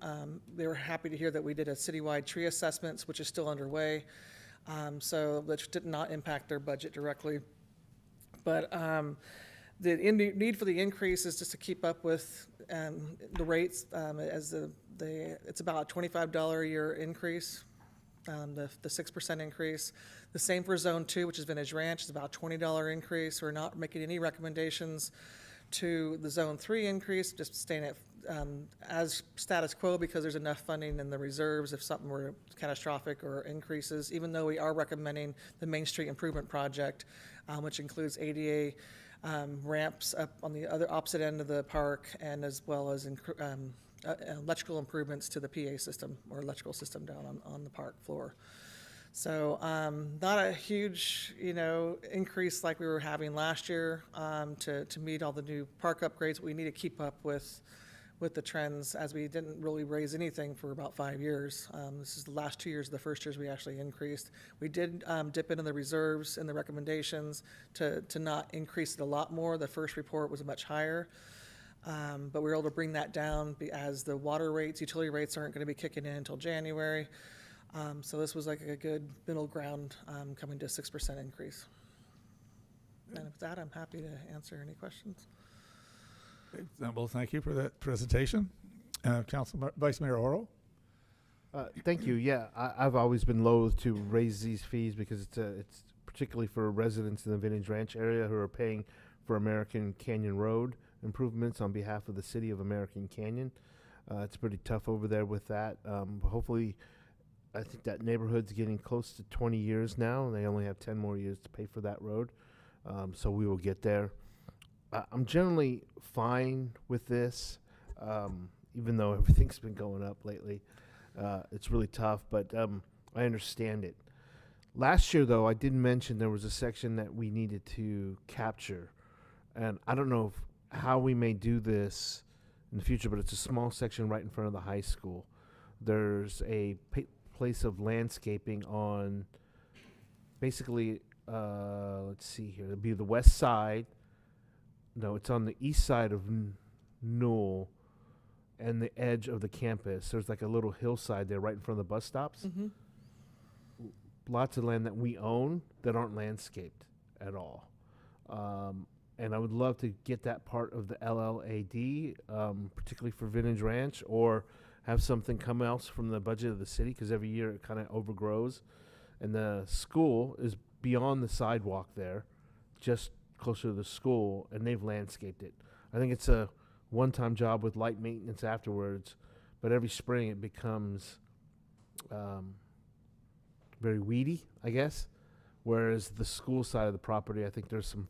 They were happy to hear that we did a citywide tree assessments, which is still underway. So which did not impact their budget directly. But the need for the increase is just to keep up with the rates as it's about a $25 a year increase, the 6% increase. The same for Zone 2, which is Vintage Ranch, is about a $20 increase. We're not making any recommendations to the Zone 3 increase, just staying at as status quo because there's enough funding in the reserves if something were catastrophic or increases, even though we are recommending the Main Street Improvement Project, which includes ADA ramps up on the other opposite end of the park, and as well as electrical improvements to the PA system or electrical system down on the park floor. So not a huge, increase like we were having last year to meet all the new park upgrades. We need to keep up with the trends, as we didn't really raise anything for about 5 years. This is the last 2 years, the first years we actually increased. We did dip into the reserves and the recommendations to not increase it a lot more. The first report was much higher. But we were able to bring that down as the water rates, utility rates aren't going to be kicking in until January. So this was like a good middle ground coming to a 6% increase. And with that, I'm happy to answer any questions. Okay, well, thank you for that presentation. Vice Mayor Oro? Thank you. Yeah, I've always been loath to raise these fees because it's particularly for residents in the Vintage Ranch area who are paying for American Canyon Road improvements on behalf of the city of American Canyon. It's pretty tough over there with that. Hopefully, I think that neighborhood's getting close to 20 years now, and they only have 10 more years to pay for that road. So we will get there. I'm generally fine with this, even though everything's been going up lately. It's really tough, but I understand it. Last year, though, I did mention there was a section that we needed to capture, and I don't know how we may do this in the future, but it's a small section right in front of the high school. There's a place of landscaping on basically, let's see here, it'd be the west side. No, it's on the east side of Newell and the edge of the campus. There's like a little hillside there right in front of the bus stops. Mm-hmm. lots of land that we own that aren't landscaped at all. And I would love to get that part of the LLAD, particularly for Vintage Ranch, or have something come else from the budget of the city, because every year it kind of overgrows. And the school is beyond the sidewalk there, just closer to the school, and they've landscaped it. I think it's a one-time job with light maintenance afterwards, but every spring it becomes very weedy, I guess. Whereas the school side of the property, I think there's some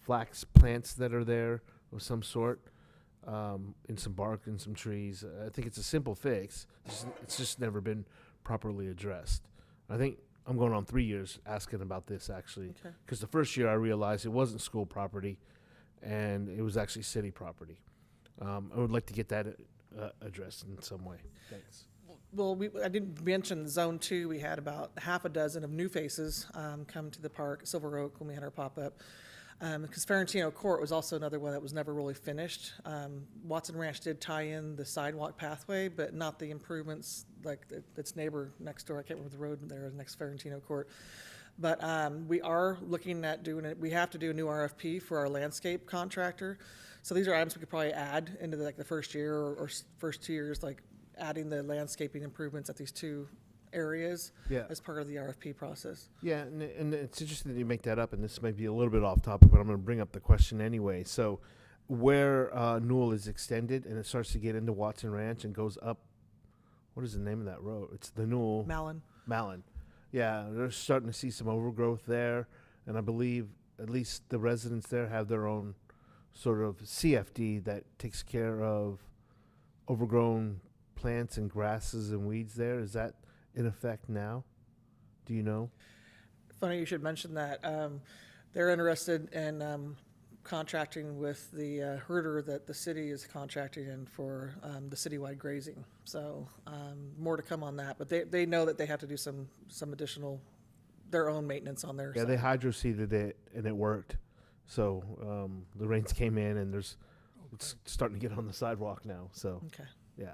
flax plants that are there of some sort, and some bark and some trees. I think it's a simple fix. It's just never been properly addressed. I think I'm going on 3 years asking about this, actually, because the first year I realized it wasn't school property and it was actually city property. I would like to get that addressed in some way. Thanks. Well, I didn't mention Zone 2. We had about half a dozen of new faces come to the park, Silver Oak, when we had our pop-up. Because Ferentino Court was also another one that was never really finished. Watson Ranch did tie in the sidewalk pathway, but not the improvements like its neighbor next door. I can't remember the road there, next Ferentino Court. But we are looking at doing it. We have to do a new RFP for our landscape contractor. So these are items we could probably add into the first year or first 2 years, like adding the landscaping improvements at these two areas as part of the RFP process. Yeah, and it's interesting that you make that up, and this might be a little bit off topic, but I'm going to bring up the question anyway. So where Newell is extended and it starts to get into Watson Ranch and goes up, what is the name of that road? It's the Newell. Malin. Yeah, they're starting to see some overgrowth there, and I believe at least the residents there have their own sort of CFD that takes care of overgrown plants and grasses and weeds there. Is that in effect now? Do you know? Funny you should mention that. They're interested in contracting with the herder that the city is contracting in for the citywide grazing. So more to come on that. But they know that they have to do some additional, their own maintenance on their side. They hydro-seeded it and it worked. So the rains came in and it's starting to get on the sidewalk now. So yeah.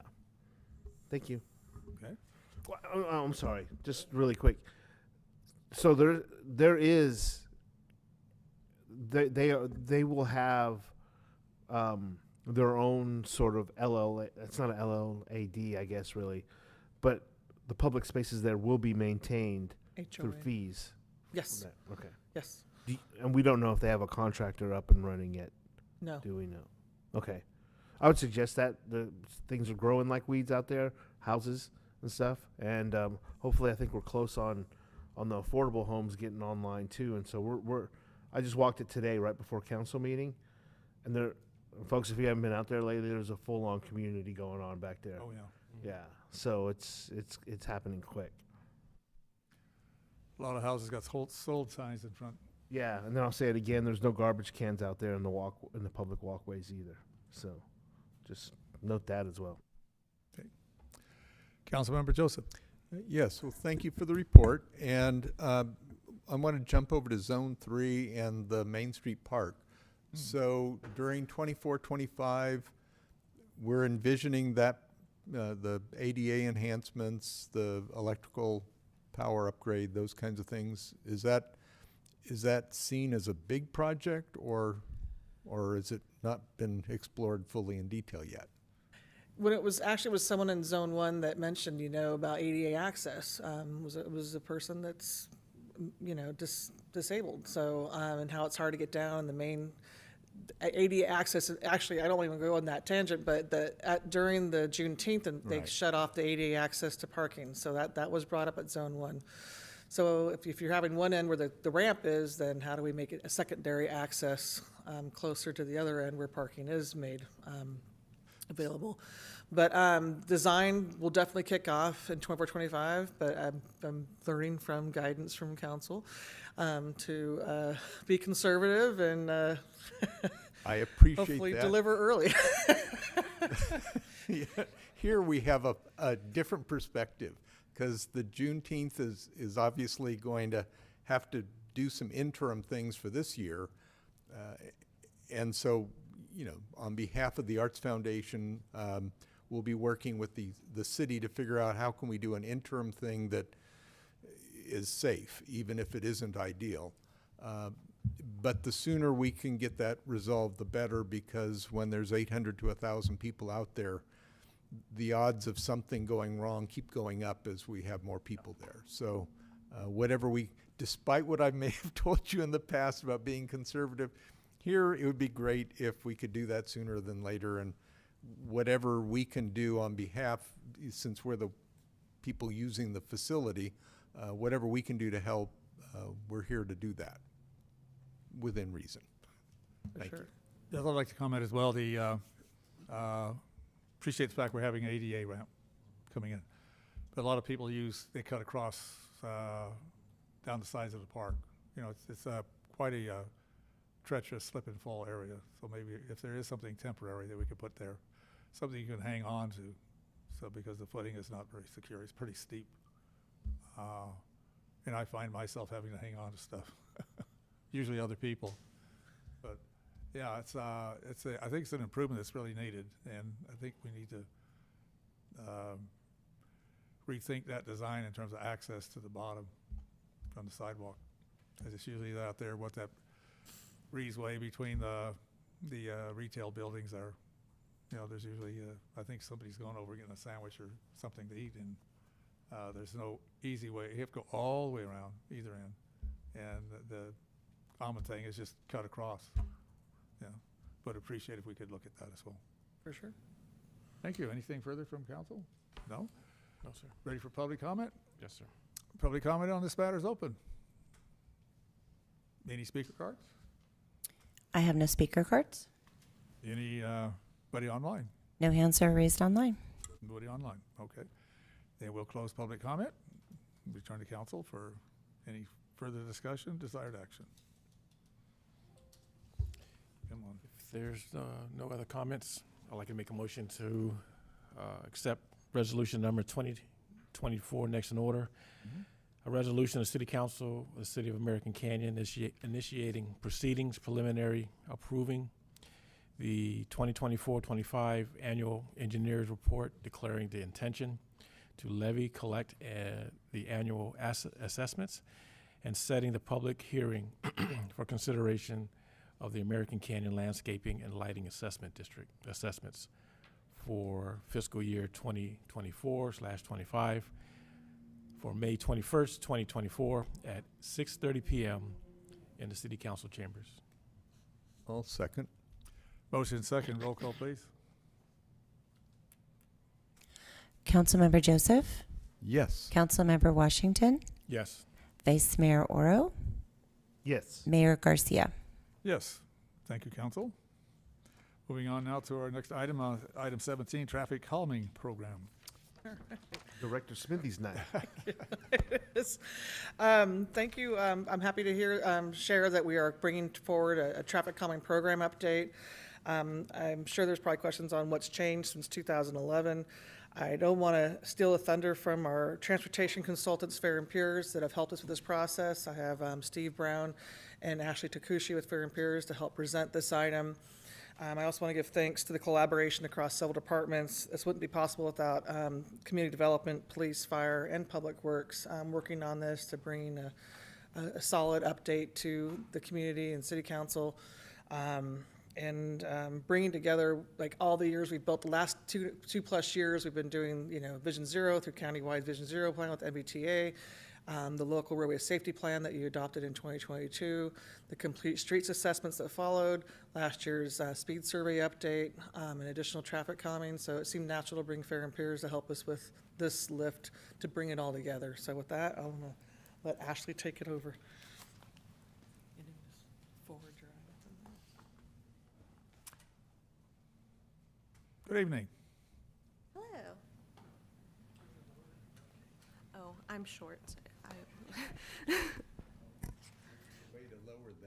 Thank you. Okay. Well, I'm sorry. Just really quick. So there is. They will have their own sort of LLA. It's not an LLAD, I guess, really, but the public spaces there will be maintained through fees. Yes. Okay. Yes. And we don't know if they have a contractor up and running yet. No. Do we know? Okay. I would suggest that the things are growing like weeds out there, houses and stuff, and hopefully I think we're close on the affordable homes getting online too. And so I just walked it today right before council meeting, and there, folks, if you haven't been out there lately, there's a full-on community going on back there. Oh, yeah. Yeah. So it's happening quick. A lot of houses got sold signs in front. Yeah, and then I'll say it again. There's no garbage cans out there in the public walkways either. So just note that as well. Okay. Councilmember Joseph. Yes, well, thank you for the report. And I want to jump over to Zone 3 and the Main Street Park. So during 24-25, we're envisioning that the ADA enhancements, the electrical power upgrade, those kinds of things. Is that seen as a big project, or has it not been explored fully in detail yet? When it was someone in Zone 1 that mentioned, about ADA access. It was a person that's, disabled. So, and how it's hard to get down. The main ADA access, actually, I don't even go on that tangent, but during the Juneteenth, and they shut off the ADA access to parking. So that was brought up at Zone 1. So if you're having one end where the ramp is, then how do we make it a secondary access closer to the other end where parking is made available? But design will definitely kick off in 24-25, but I'm learning from guidance from council to be conservative and I appreciate hopefully that. deliver early. Yeah. Here we have a different perspective, because the Juneteenth is obviously going to have to do some interim things for this year. And so, on behalf of the Arts Foundation, we'll be working with the city to figure out how can we do an interim thing that is safe, even if it isn't ideal. But the sooner we can get that resolved, the better, because when there's 800 to 1,000 people out there, the odds of something going wrong keep going up as we have more people there. So despite what I may have told you in the past about being conservative, here it would be great if we could do that sooner than later, and whatever we can do on behalf, since we're the people using the facility, whatever we can do to help, we're here to do that within reason. Thank you. Yes, I'd like to comment as well. Appreciate the fact we're having an ADA ramp coming in. But a lot of people they cut across down the sides of the park. You know, it's quite a treacherous slip and fall area. So maybe if there is something temporary that we could put there, something you can hang on to. So because the footing is not very secure, it's pretty steep. And I find myself having to hang on to stuff, usually other people. But yeah, I think it's an improvement that's really needed, and I think we need to rethink that design in terms of access to the bottom from the sidewalk. As it's usually out there, what that breezeway between the retail buildings are. You know, there's usually, I think somebody's going over getting a sandwich or something to eat, and there's no easy way. You have to go all the way around either end. And the common thing is just cut across. Yeah, but appreciate if we could look at that as well. For sure. Thank you. Anything further from council? No? No, sir. Ready for public comment? Yes, sir. Public comment on this matter is open. Any speaker cards? I have no speaker cards. Anybody online? No hands are raised online. Nobody online. Okay. Then we'll close public comment. Return to council for any further discussion, desired action. Come on. If there's no other comments, I'd like to make a motion to accept resolution number 2024 next in order. A resolution of the City Council of the City of American Canyon initiating proceedings preliminary approving the 2024-25 annual engineers report, declaring the intention to levy, collect the annual assessments, and setting the public hearing for consideration of the American Canyon Landscaping and Lighting Assessment District assessments for fiscal year 2024/25 for May 21st, 2024 at 6:30 p.m. in the City Council chambers. I'll second. Motion second. Roll call, please. Councilmember Joseph? Yes. Councilmember Washington? Yes. Vice Mayor Oro? Yes. Mayor Garcia? Yes. Thank you, council. Moving on now to our next item, item 17, traffic calming program. Director Smithy's night. Thank you. I'm happy to share that we are bringing forward a traffic calming program update. I'm sure there's probably questions on what's changed since 2011. I don't want to steal the thunder from our transportation consultants, Fair and Pures, that have helped us with this process. I have Steve Brown and Ashley Takushi with Fair and Pures to help present this item. I also want to give thanks to the collaboration across several departments. This wouldn't be possible without community development, police, fire, and public works working on this to bring a solid update to the community and city council. And bringing together, like, all the years we've built, the last two plus years, we've been doing, Vision Zero through countywide Vision Zero plan with MBTA, the local roadway safety plan that you adopted in 2022, the complete streets assessments that followed, last year's speed survey update, and additional traffic calming. So it seemed natural to bring Fair and Pures to help us with this lift to bring it all together. So with that, I'm going to let Ashley take it over. Good evening. Hello. Oh, I'm short.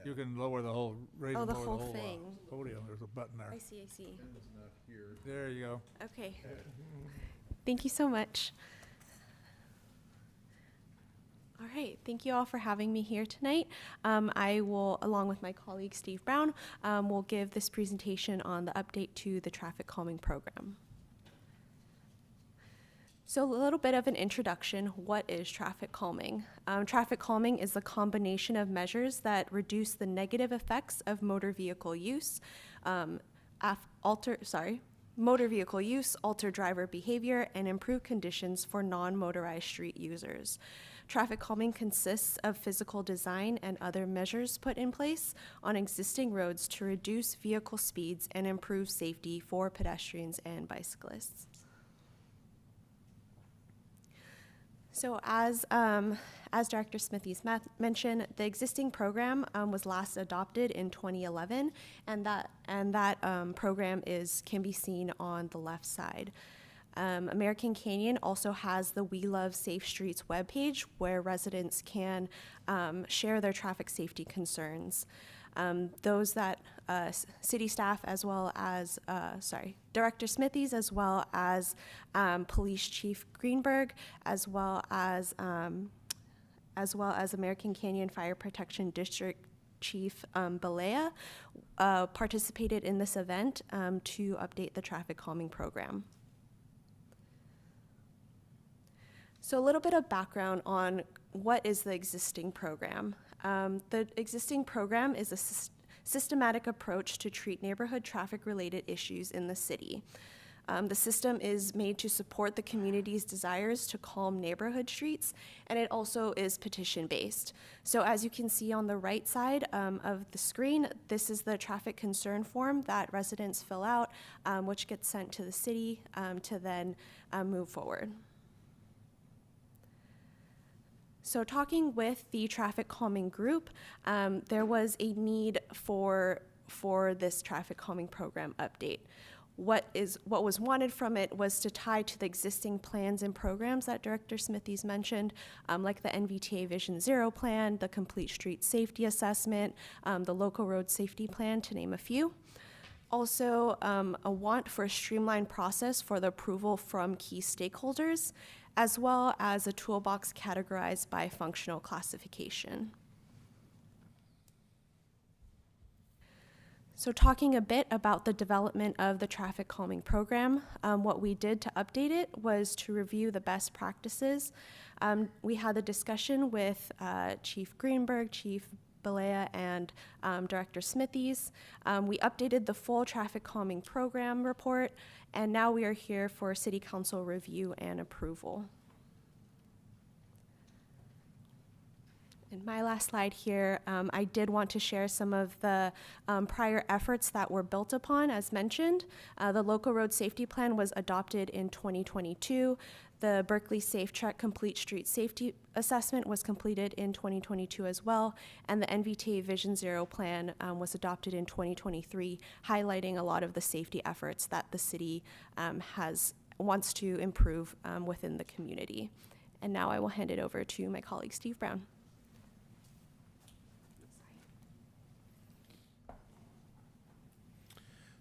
You can lower the whole, raise Oh, and the lower whole the whole thing. podium. There's a button there. I see, I see. There you go. Okay. Thank you so much. All right, thank you all for having me here tonight. I will, along with my colleague Steve Brown, will give this presentation on the update to the traffic calming program. So a little bit of an introduction. What is traffic calming? Traffic calming is the combination of measures that reduce the negative effects of motor vehicle use, alter driver behavior, and improve conditions for non-motorized street users. Traffic calming consists of physical design and other measures put in place on existing roads to reduce vehicle speeds and improve safety for pedestrians and bicyclists. So as Director Smithies mentioned, the existing program was last adopted in 2011, and that program can be seen on the left side. American Canyon also has the We Love Safe Streets webpage, where residents can share their traffic safety concerns. Those that city staff, as well as Director Smithies, as well as Police Chief Greenberg, as well as American Canyon Fire Protection District Chief Balea, participated in this event to update the traffic calming program. So a little bit of background on what is the existing program. The existing program is a systematic approach to treat neighborhood traffic-related issues in the city. The system is made to support the community's desires to calm neighborhood streets, and it also is petition-based. So as you can see on the right side of the screen, this is the traffic concern form that residents fill out, which gets sent to the city to then move forward. So talking with the traffic calming group, there was a need for this traffic calming program update. What was wanted from it was to tie to the existing plans and programs that Director Smithies mentioned, like the NVTA Vision Zero plan, the Complete Street Safety Assessment, the Local Road Safety Plan, to name a few. Also, a want for a streamlined process for the approval from key stakeholders, as well as a toolbox categorized by functional classification. So talking a bit about the development of the traffic calming program, what we did to update it was to review the best practices. We had a discussion with Chief Greenberg, Chief Balea, and Director Smithies. We updated the full traffic calming program report, and now we are here for City Council review and approval. In my last slide here, I did want to share some of the prior efforts that were built upon, as mentioned. The Local Road Safety Plan was adopted in 2022. The Berkeley Safe Trek Complete Street Safety Assessment was completed in 2022 as well, and the NVTA Vision Zero Plan was adopted in 2023, highlighting a lot of the safety efforts that the city wants to improve within the community. And now I will hand it over to my colleague, Steve Brown.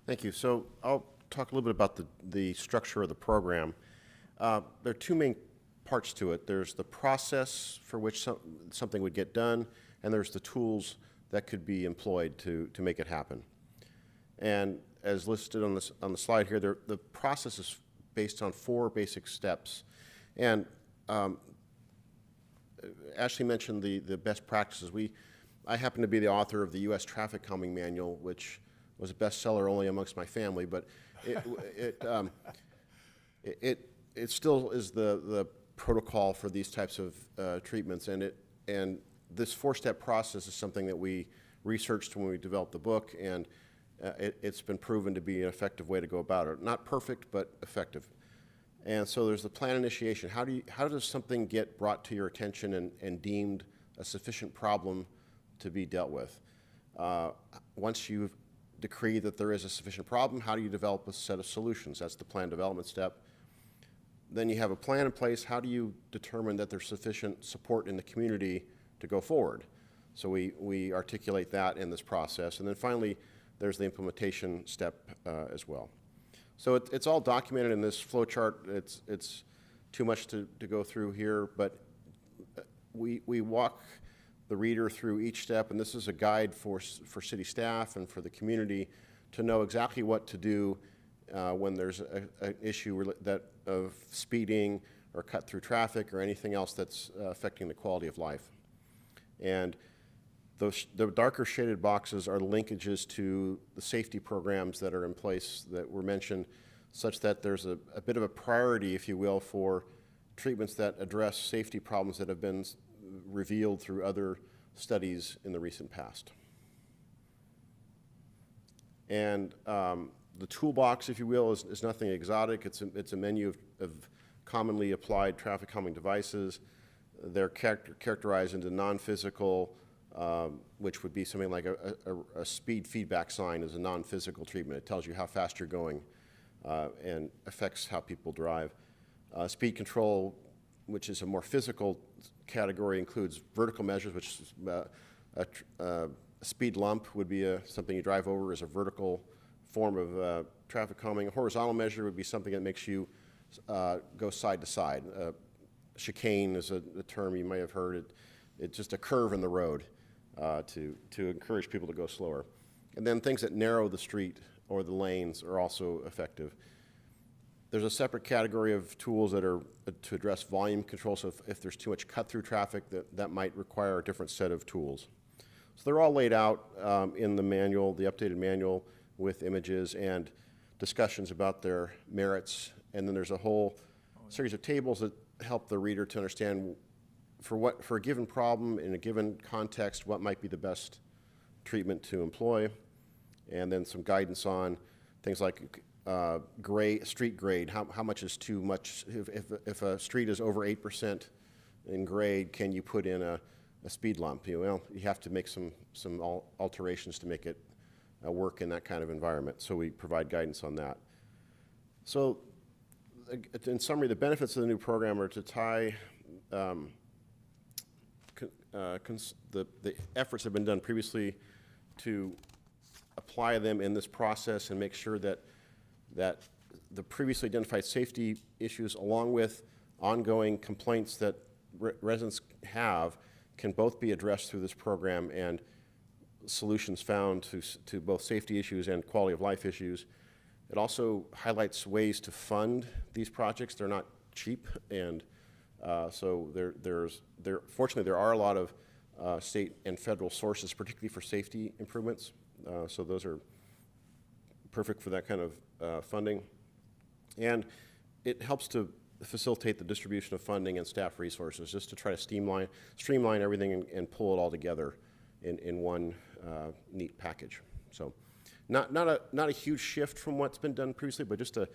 Thank you. So I'll talk a little bit about the structure of the program. There are two main parts to it. There's the process for which something would get done, and there's the tools that could be employed to make it happen. And as listed on the slide here, the process is based on 4 basic steps. And Ashley mentioned the best practices. I happen to be the author of the U.S. Traffic Calming Manual, which was a bestseller only amongst my family, but it still is the protocol for these types of treatments, and this 4-step process is something that we researched when we developed the book, and it's been proven to be an effective way to go about it. Not perfect, but effective. And so there's the plan initiation. How does something get brought to your attention and deemed a sufficient problem to be dealt with? Once you've decree that there is a sufficient problem, how do you develop a set of solutions? That's the plan development step. Then you have a plan in place. How do you determine that there's sufficient support in the community to go forward? So we articulate that in this process. And then finally, there's the implementation step as well. So it's all documented in this flow chart. It's too much to go through here, but we walk the reader through each step, and this is a guide for city staff and for the community to know exactly what to do when there's an issue of speeding or cut through traffic or anything else that's affecting the quality of life. And the darker shaded boxes are linkages to the safety programs that are in place that were mentioned, such that there's a bit of a priority, if you will, for treatments that address safety problems that have been revealed through other studies in the recent past. And the toolbox, if you will, is nothing exotic. It's a menu of commonly applied traffic calming devices. They're characterized into non-physical, which would be something like a speed feedback sign is a non-physical treatment. It tells you how fast you're going and affects how people drive. Speed control, which is a more physical category, includes vertical measures, which is a speed lump would be something you drive over as a vertical form of traffic calming. A horizontal measure would be something that makes you go side to side. Chicane is a term you may have heard. It's just a curve in the road to encourage people to go slower. And then things that narrow the street or the lanes are also effective. There's a separate category of tools that are to address volume control. So if there's too much cut-through traffic, that might require a different set of tools. So they're all laid out in the manual, the updated manual, with images and discussions about their merits. And then there's a whole series of tables that help the reader to understand for a given problem in a given context, what might be the best treatment to employ. And then some guidance on things like street grade, how much is too much? If a street is over 8% in grade, can you put in a speed lump? You have to make some alterations to make it work in that kind of environment. So we provide guidance on that. So in summary, the benefits of the new program are to tie the efforts that have been done previously to apply them in this process and make sure that the previously identified safety issues, along with ongoing complaints that residents have, can both be addressed through this program, and solutions found to both safety issues and quality of life issues. It also highlights ways to fund these projects. They're not cheap, and so fortunately there are a lot of state and federal sources, particularly for safety improvements. So those are perfect for that kind of funding. And it helps to facilitate the distribution of funding and staff resources, just to try to streamline everything and pull it all together in one neat package. So not a huge shift from what's been done previously, but just a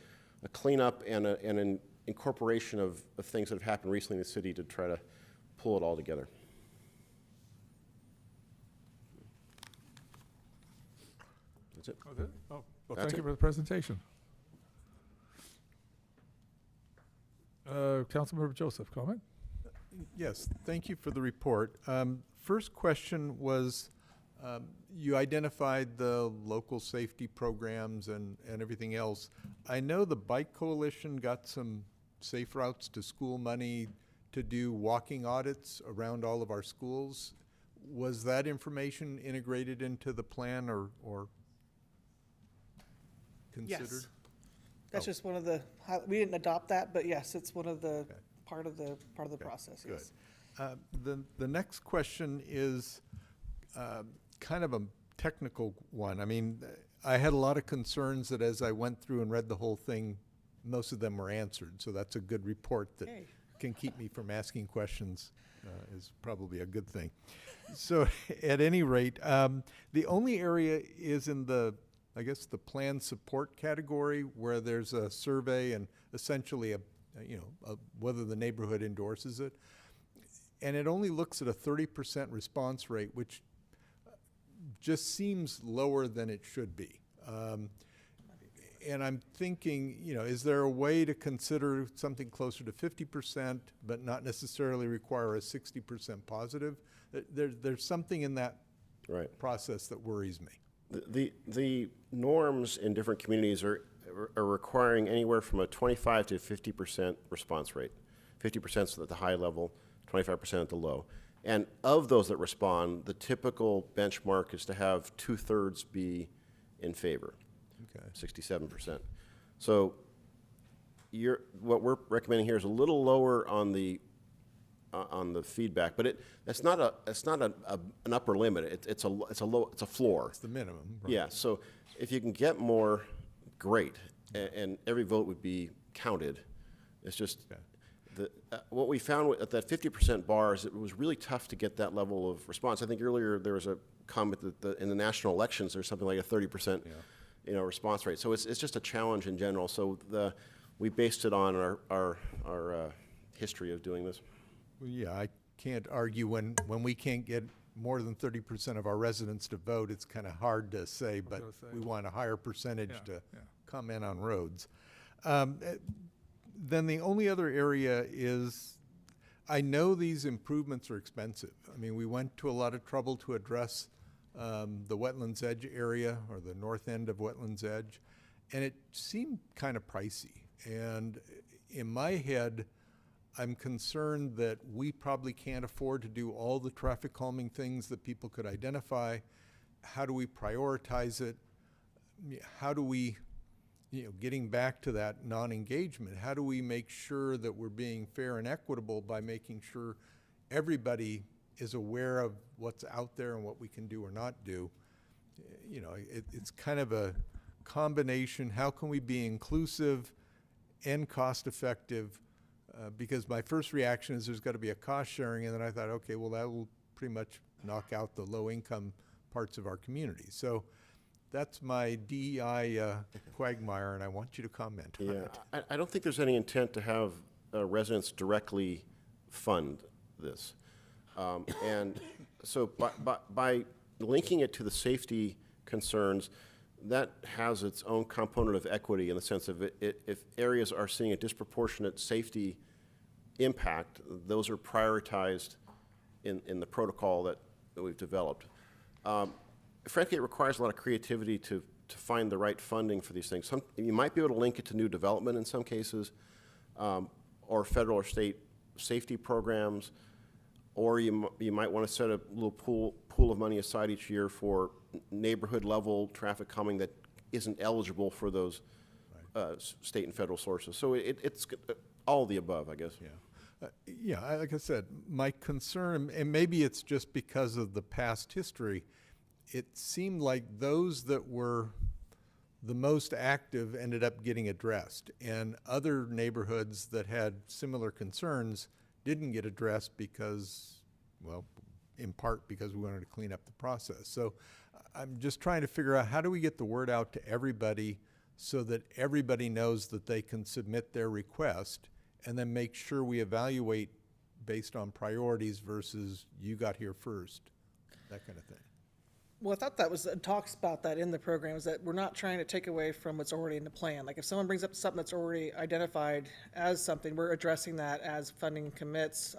cleanup and an incorporation of things that have happened recently in the city to try to pull it all together. That's it. Oh, well, That's thank you it. for the presentation. Councilmember Joseph, comment? Yes, thank you for the report. First question was, you identified the local safety programs and everything else. I know the Bike Coalition got some safe routes to school money to do walking audits around all of our schools. Was that information integrated into the plan or considered? Yes. That's just one of the, we didn't adopt that, but yes, it's one of the, part of the process, Good. yes. The next question is kind of a technical one. I mean, I had a lot of concerns that as I went through and read the whole thing, most of them were answered. So that's a good report that can keep me from asking questions, is probably a good thing. So at any rate, the only area is in the, I guess, the plan support category, where there's a survey and essentially whether the neighborhood endorses it. And it only looks at a 30% response rate, which just seems lower than it should be. And I'm thinking, is there a way to consider something closer to 50%, but not necessarily require a 60% positive? There's something in that process that worries me. The norms in different communities are requiring anywhere from a 25 to 50% response rate. 50% at the high level, 25% at the low. And of those that respond, the typical benchmark is to have 2/3 be in favor. Okay. 67%. So what we're recommending here is a little lower on the feedback, but that's not an upper limit. It's a floor. It's the minimum. Right? Yeah. So if you can get more, great, and every vote would be counted. It's just what we found at that 50% bar is it was really tough to get that level of response. I think earlier there was a comment that in the national elections there's something like a 30% response rate. So it's just a challenge in general. So we based it on our history of doing this. Well, yeah, I can't argue when we can't get more than 30% of our residents to vote. It's kind of hard to say, but we want a higher percentage to comment on roads. Then the only other area is, I know these improvements are expensive. I mean, we went to a lot of trouble to address the Wetlands Edge area, or the north end of Wetlands Edge, and it seemed kind of pricey. And in my head, I'm concerned that we probably can't afford to do all the traffic calming things that people could identify. How do we prioritize it? How do we, getting back to that non-engagement, how do we make sure that we're being fair and equitable by making sure everybody is aware of what's out there and what we can do or not do? It's kind of a combination. How can we be inclusive and cost effective? Because my first reaction is there's got to be a cost sharing, and then I thought, okay, well, that will pretty much knock out the low income parts of our community. So that's my DEI quagmire, and I want you to comment on it. I don't think there's any intent to have residents directly fund this. And so by linking it to the safety concerns, that has its own component of equity in the sense of if areas are seeing a disproportionate safety impact, those are prioritized in the protocol that we've developed. Frankly, it requires a lot of creativity to find the right funding for these things. You might be able to link it to new development in some cases, or federal or state safety programs, or you might want to set a little pool of money aside each year for neighborhood level traffic calming that isn't eligible for those state and federal sources. So it's all of the above, I guess. Like I said, my concern, and maybe it's just because of the past history, it seemed like those that were the most active ended up getting addressed, and other neighborhoods that had similar concerns didn't get addressed because, well, in part because we wanted to clean up the process. So I'm just trying to figure out, how do we get the word out to everybody so that everybody knows that they can submit their request, and then make sure we evaluate based on priorities versus you got here first, that kind of thing. Well, I thought that was, talks about that in the program, is that we're not trying to take away from what's already in the plan. Like if someone brings up something that's already identified as something, we're addressing that as funding commits,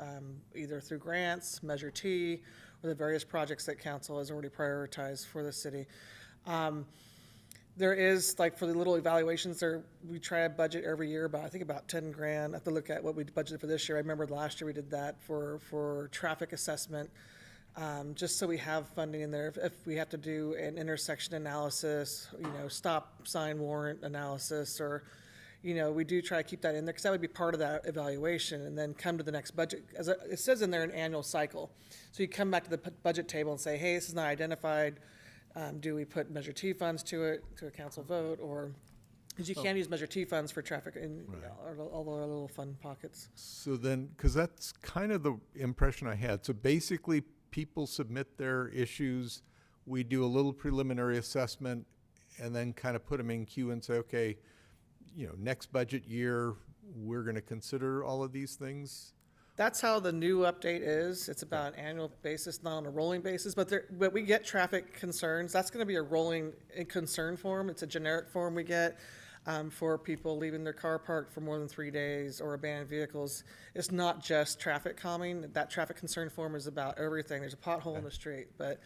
either through grants, Measure T, or the various projects that council has already prioritized for the city. There is, like for the little evaluations there, we try to budget every year about, I think about 10 grand. I have to look at what we budgeted for this year. I remember last year we did that for traffic assessment. Just so we have funding in there. If we have to do an intersection analysis, stop sign warrant analysis, or, we do try to keep that in there because that would be part of that evaluation, and then come to the next budget. As it says in there, an annual cycle. So you come back to the budget table and say, hey, this is not identified. Do we put Measure T funds to it, to a council vote, or, because you can use Measure T funds for traffic in all our little fund pockets. So then, because that's kind of the impression I had. So basically, people submit their issues, we do a little preliminary assessment, and then kind of put them in queue and say, okay, next budget year, we're going to consider all of these things. That's how the new update is. It's about an annual basis, not on a rolling basis, but we get traffic concerns. That's going to be a rolling concern form. It's a generic form we get. For people leaving their car parked for more than 3 days, or abandoned vehicles. It's not just traffic calming. That traffic concern form is about everything. There's a pothole in the street, but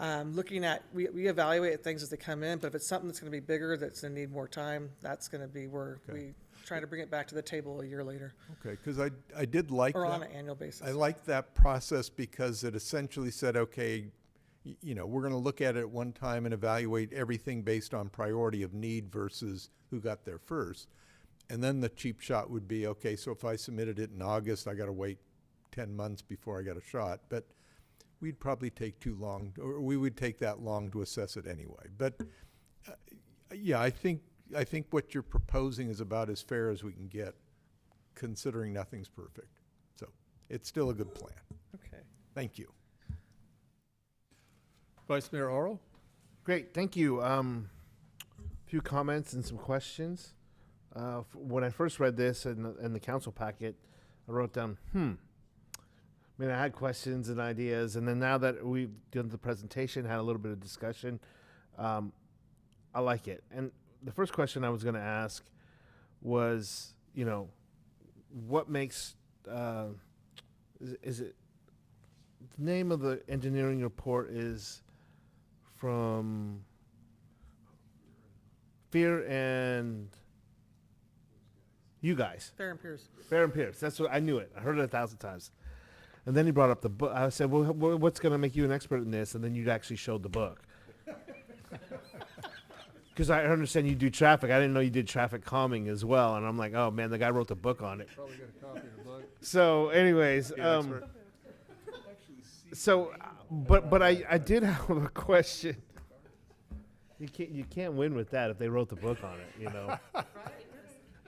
looking at, we evaluate things as they come in, but if it's something that's going to be bigger, that's going to need more time, that's going to be where we try to bring it back to the table a year later. Okay, because I did like that. Or on an annual basis. I liked that process because it essentially said, okay, we're going to look at it at one time and evaluate everything based on priority of need versus who got there first. And then the cheap shot would be, okay, so if I submitted it in August, I got to wait 10 months before I got a shot. But we'd probably take too long, or we would take that long to assess it anyway. But yeah, I think what you're proposing is about as fair as we can get, considering nothing's perfect. So it's still a good plan. Okay. Thank you. Vice Mayor Oro? Great, thank you. Few comments and some questions. When I first read this in the council packet, I wrote down, I mean, I had questions and ideas, and then now that we've done the presentation, had a little bit of discussion, I like it. And the first question I was going to ask was, you know, what makes, is it, the name of the engineering report is from Fear and you guys. Fair and Pierce. Fair and Pierce. That's what I knew it. I heard it 1,000 times. And then he brought up the book. I said, well, what's going to make you an expert in this? And then you actually showed the book. Because I understand you do traffic. I didn't know you did traffic calming as well. And I'm like, oh, man, the guy wrote the book on it. Probably got a copy of the book. So anyways, but I did have a question. You can't win with that if they wrote the book on it, you know.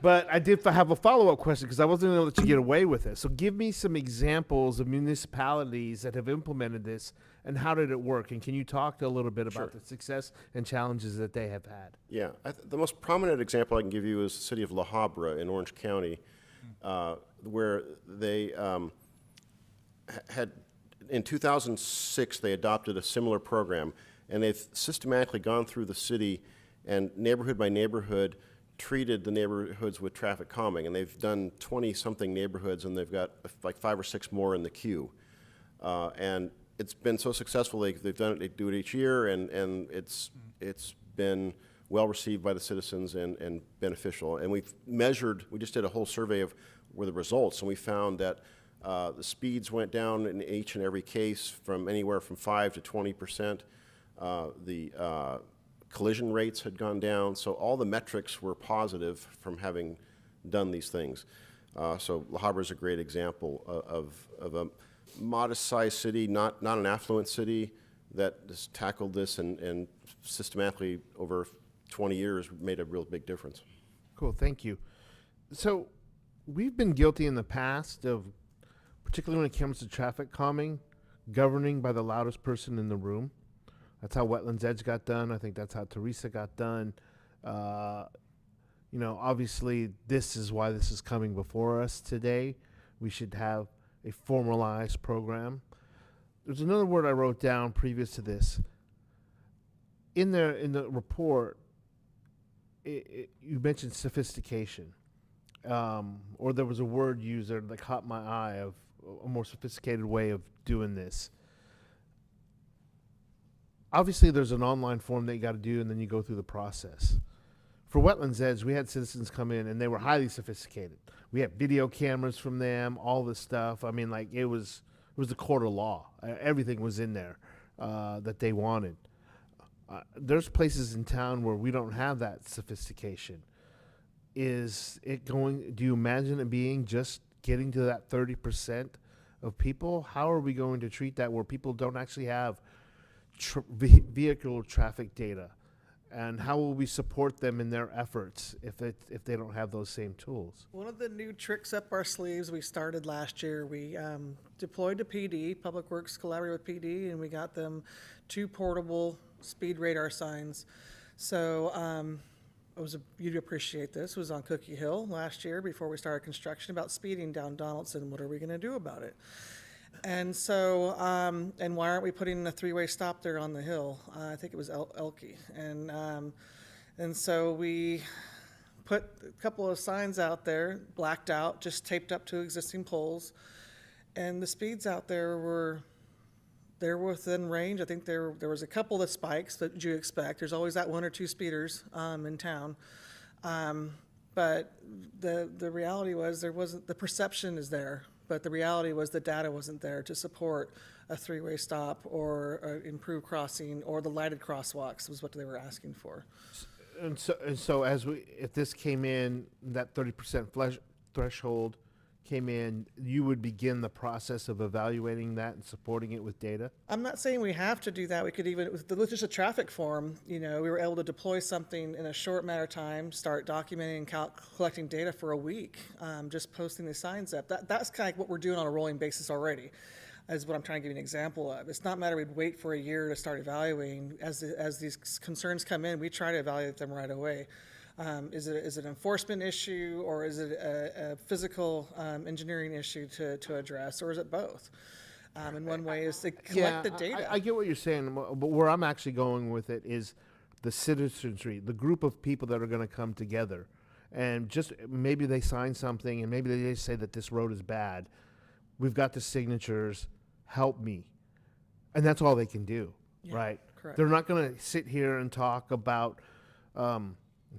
But I did have a follow-up question because I wasn't going to let you get away with it. So give me some examples of municipalities that have implemented this, and how did it work? And can you talk a little bit about the success and challenges that they have had? Yeah, the most prominent example I can give you is the city of La Habra in Orange County, where they had, in 2006, they adopted a similar program, and they've systematically gone through the city and neighborhood by neighborhood treated the neighborhoods with traffic calming, and they've done 20-something neighborhoods, and they've got like 5 or 6 more in the queue. And it's been so successful, they've done it, they do it each year, and it's been well received by the citizens and beneficial. And we've measured, we just did a whole survey of where the results, and we found that the speeds went down in each and every case from anywhere from 5 to 20%. The collision rates had gone down, so all the metrics were positive from having done these things. So La Habra is a great example of a modest-sized city, not an affluent city, that has tackled this and systematically over 20 years made a real big difference. Cool, thank you. So we've been guilty in the past of, particularly when it comes to traffic calming, governing by the loudest person in the room. That's how Wetlands Edge got done. I think that's how Teresa got done. You know, obviously, this is why this is coming before us today. We should have a formalized program. There's another word I wrote down previous to this. In the report, you mentioned sophistication, or there was a word used there that caught my eye of a more sophisticated way of doing this. Obviously, there's an online form that you got to do, and then you go through the process. For Wetlands Edge, we had citizens come in, and they were highly sophisticated. We had video cameras from them, all this stuff. I mean, like, it was the court of law. Everything was in there that they wanted. There's places in town where we don't have that sophistication. Is it going? Do you imagine it being just getting to that 30% of people? How are we going to treat that where people don't actually have vehicle traffic data, and how will we support them in their efforts if they don't have those same tools? One of the new tricks up our sleeves we started last year, we deployed to PD, Public Works collaborated with PD, and we got them 2 portable speed radar signs. So you'd appreciate this. It was on Cookie Hill last year before we started construction about speeding down Donaldson. What are we going to do about it? And so, and why aren't we putting a 3-way stop there on the hill? I think it was Elke. And so we put a couple of signs out there, blacked out, just taped up to existing poles. And the speeds out there they're within range. I think there was a couple of spikes that you expect. There's always that 1 or 2 speeders in town. But the reality was the perception is there. But the reality was the data wasn't there to support a 3-way stop or improved crossing or the lighted crosswalks was what they were asking for. And so if this came in, that 30% threshold came in, you would begin the process of evaluating that and supporting it with data? I'm not saying we have to do that. We could even, with just a traffic form, we were able to deploy something in a short matter of time, start documenting and collecting data for a week, just posting the signs up. That's kind of what we're doing on a rolling basis already, is what I'm trying to give you an example of. It's not a matter we'd wait for a year to start evaluating. As these concerns come in, we try to evaluate them right away. Is it an enforcement issue, or is it a physical engineering issue to address, or is it both? And one way is to collect the data. I get what you're saying, but where I'm actually going with it is the citizenry, the group of people that are going to come together, and just maybe they sign something, and maybe they say that this road is bad. We've got the signatures. Help me, and that's all they can do, right? Correct. They're not going to sit here and talk about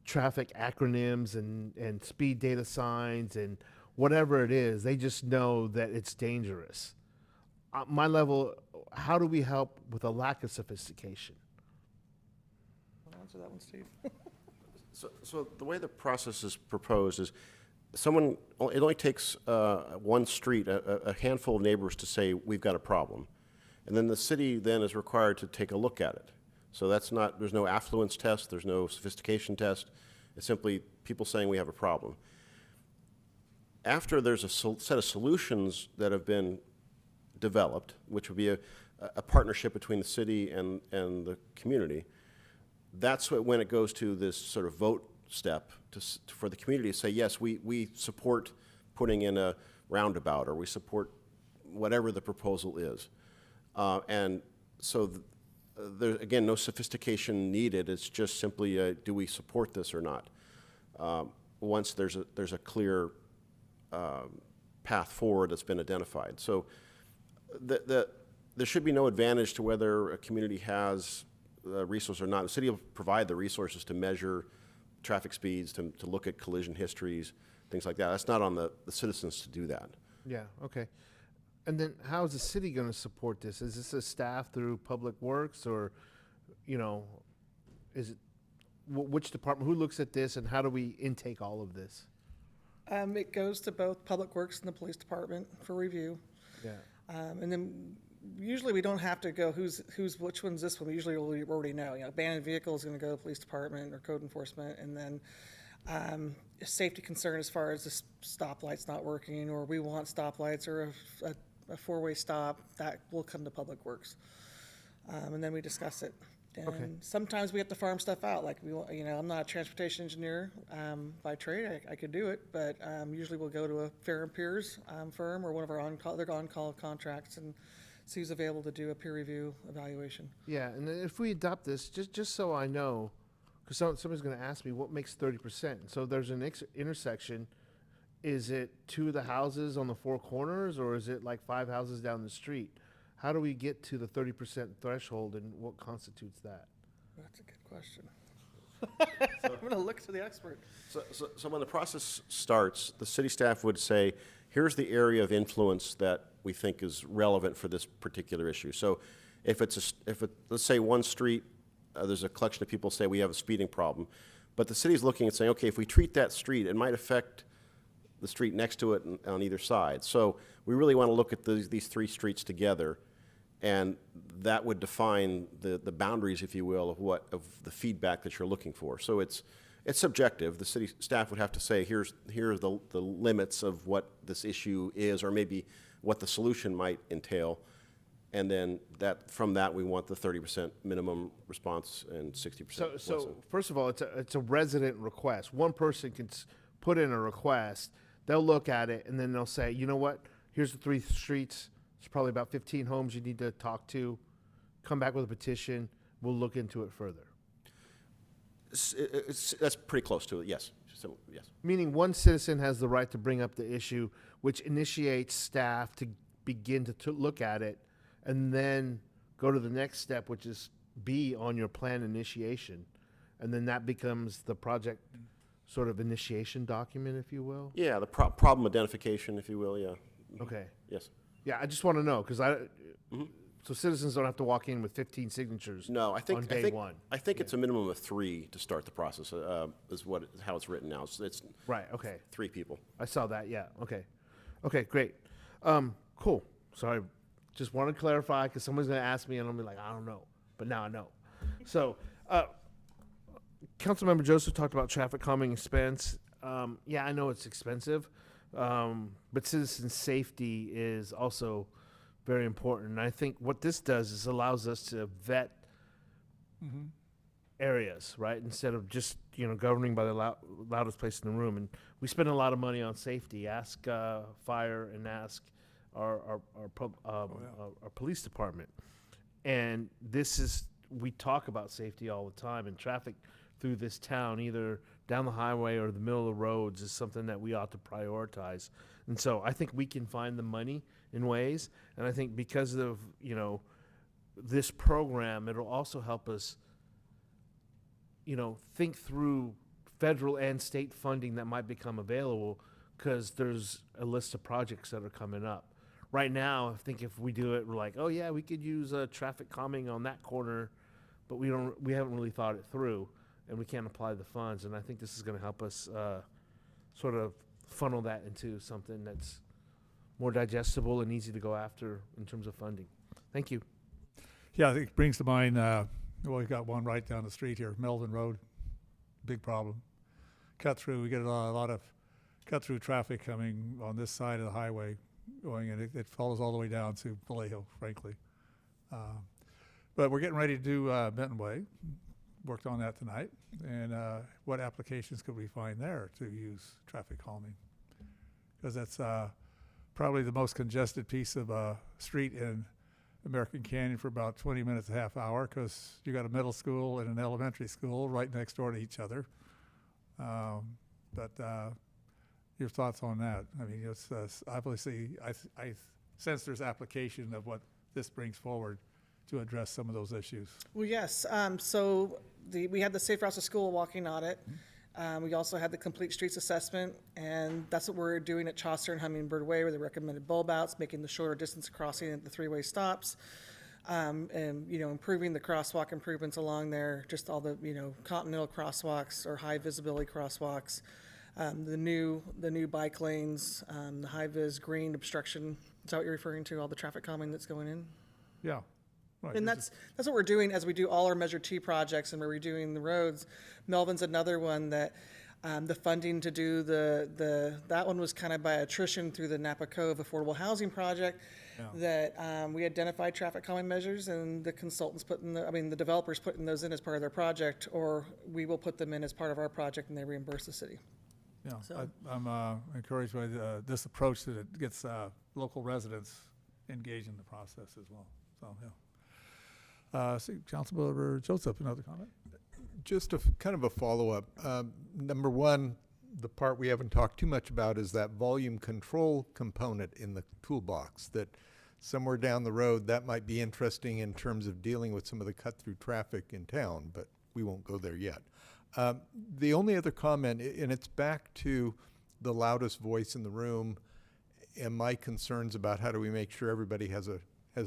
traffic acronyms and speed data signs and whatever it is. They just know that it's dangerous. My level, how do we help with a lack of sophistication? I'll answer that one, Steve. So the way the process is proposed is it only takes one street, a handful of neighbors to say, we've got a problem. And then the city then is required to take a look at it. So there's no affluence test, there's no sophistication test. It's simply people saying we have a problem. After there's a set of solutions that have been developed, which would be a partnership between the city and the community, that's when it goes to this sort of vote step for the community to say, yes, we support putting in a roundabout, or we support whatever the proposal is. And so there's, again, no sophistication needed. It's just simply, do we support this or not? Once there's a clear path forward that's been identified. So there should be no advantage to whether a community has resources or not. The city will provide the resources to measure traffic speeds, to look at collision histories, things like that. That's not on the citizens to do that. Yeah, okay. And then how is the city going to support this? Is this a staff through Public Works, or, is it, which department, who looks at this, and how do we intake all of this? It goes to both Public Works and the Police Department for review. Yeah. And then usually we don't have to go, which one's this one? We usually already know. Abandoned vehicle is going to go to the Police Department or Code Enforcement, and then a safety concern as far as the stoplight's not working, or we want stoplights, or a four-way stop, that will come to Public Works. And then we discuss it. And Okay. sometimes we have to farm stuff out. Like I'm not a transportation engineer by trade. I could do it, but usually we'll go to a Fair and Peers firm, or one of our on-call contracts, and see who's available to do a peer review evaluation. Yeah, and then if we adopt this, just so I know, because somebody's going to ask me what makes 30%. So there's an intersection. Is it 2 of the houses on the 4 corners, or is it like 5 houses down the street? How do we get to the 30% threshold, and what constitutes that? That's a good question. I'm going to look to the expert. So when the process starts, the city staff would say, here's the area of influence that we think is relevant for this particular issue. So if let's say one street, there's a collection of people say we have a speeding problem, but the city's looking and saying, okay, if we treat that street, it might affect the street next to it on either side. So we really want to look at these 3 streets together, and that would define the boundaries, if you will, of the feedback that you're looking for. So it's subjective. The city staff would have to say, here are the limits of what this issue is, or maybe what the solution might entail, and then from that we want the 30% minimum response and 60%. So first of all, it's a resident request. One person can put in a request. They'll look at it, and then they'll say, you know what? Here's the 3 streets. There's probably about 15 homes you need to talk to. Come back with a petition. We'll look into it further. That's pretty close to it, yes. So, yes. Meaning one citizen has the right to bring up the issue, which initiates staff to begin to look at it, and then go to the next step, which is B on your plan initiation. And then that becomes the project sort of initiation document, if you will? Yeah, the problem identification, if you will, yeah. Okay. Yes. Yeah, I just want to know, because so citizens don't have to walk in with 15 signatures. No, on day one. I think it's a minimum of 3 to start the process, is how it's written now. It's Right, okay. 3 people. I saw that, yeah, okay. Okay, great. Cool. Sorry, just wanted to clarify, because someone's gonna ask me, and I'll be like, I don't know, but now I know. So, Councilmember Joseph talked about traffic calming expense. Yeah, I know it's expensive, but citizen safety is also very important. And I think what this does is allows us to vet areas, right? Instead of just, governing by the loudest place in the room. And we spend a lot of money on safety. Ask fire and ask our police department. And we talk about safety all the time, and traffic through this town, either down the highway or the middle of the roads, is something that we ought to prioritize. And so I think we can find the money in ways, and I think because of, this program, it'll also help us, think through federal and state funding that might become available, because there's a list of projects that are coming up. Right now, I think if we do it, we're like, oh yeah, we could use traffic calming on that corner, but we haven't really thought it through, and we can't apply the funds. And I think this is going to help us sort of funnel that into something that's more digestible and easy to go after in terms of funding. Thank you. Yeah, I think it brings to mind, we've got one right down the street here, Melvin Road, big problem. Cut through, we get a lot of cut through traffic coming on this side of the highway going, and it follows all the way down to Vallejo, frankly. But we're getting ready to do Benton Way. Worked on that tonight. And what applications could we find there to use traffic calming? Because that's probably the most congested piece of street in American Canyon for about 20 minutes, a half hour, because you got a middle school and an elementary school right next door to each other. But your thoughts on that? I mean, it's obviously, I sense there's application of what this brings forward to address some of those issues. Well, yes. So we had the Safe Routes to School walking audit. We also had the Complete Streets Assessment, and that's what we're doing at Chaucer and Hummingbird Way, where they recommended bulb outs, making the shorter distance crossing at the 3-way stops, and, improving the crosswalk improvements along there, just all the, continental crosswalks or high visibility crosswalks, the new bike lanes, the high-vis green obstruction. Is that what you're referring to, all the traffic calming that's going in? Yeah. Right. And that's what we're doing as we do all our Measure T projects and we're redoing the roads. Melvin's another one that the funding to do that one was kind of by attrition through the Napa Cove Affordable Housing Project. Yeah. That we identified traffic calming measures, and the consultants the developers putting those in as part of their project, or we will put them in as part of our project and they reimburse the city. Yeah, So- I'm encouraged by this approach that it gets local residents engaged in the process as well. So, yeah. See, Councilmember Joseph, another comment? Just kind of a follow-up. Number one, the part we haven't talked too much about is that volume control component in the toolbox, that somewhere down the road that might be interesting in terms of dealing with some of the cut-through traffic in town, but we won't go there yet. The only other comment, and it's back to the loudest voice in the room and my concerns about how do we make sure everybody has a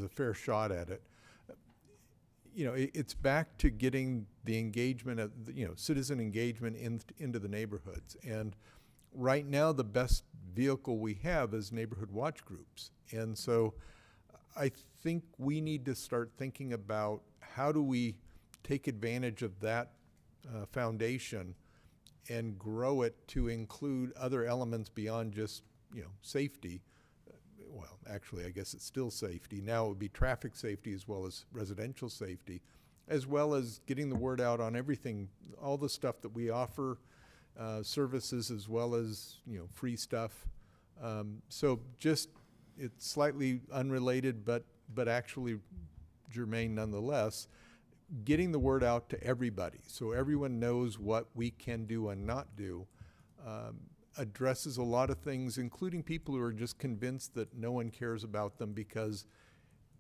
fair shot at it. It's back to getting the engagement of, citizen engagement into the neighborhoods. And right now, the best vehicle we have is neighborhood watch groups. And so I think we need to start thinking about how do we take advantage of that foundation and grow it to include other elements beyond just, safety. Well, actually, I guess it's still safety. Now it would be traffic safety as well as residential safety, as well as getting the word out on everything, all the stuff that we offer, services as well as, free stuff. So just, it's slightly unrelated, but actually germane nonetheless, getting the word out to everybody so everyone knows what we can do and not do. Addresses a lot of things, including people who are just convinced that no one cares about them because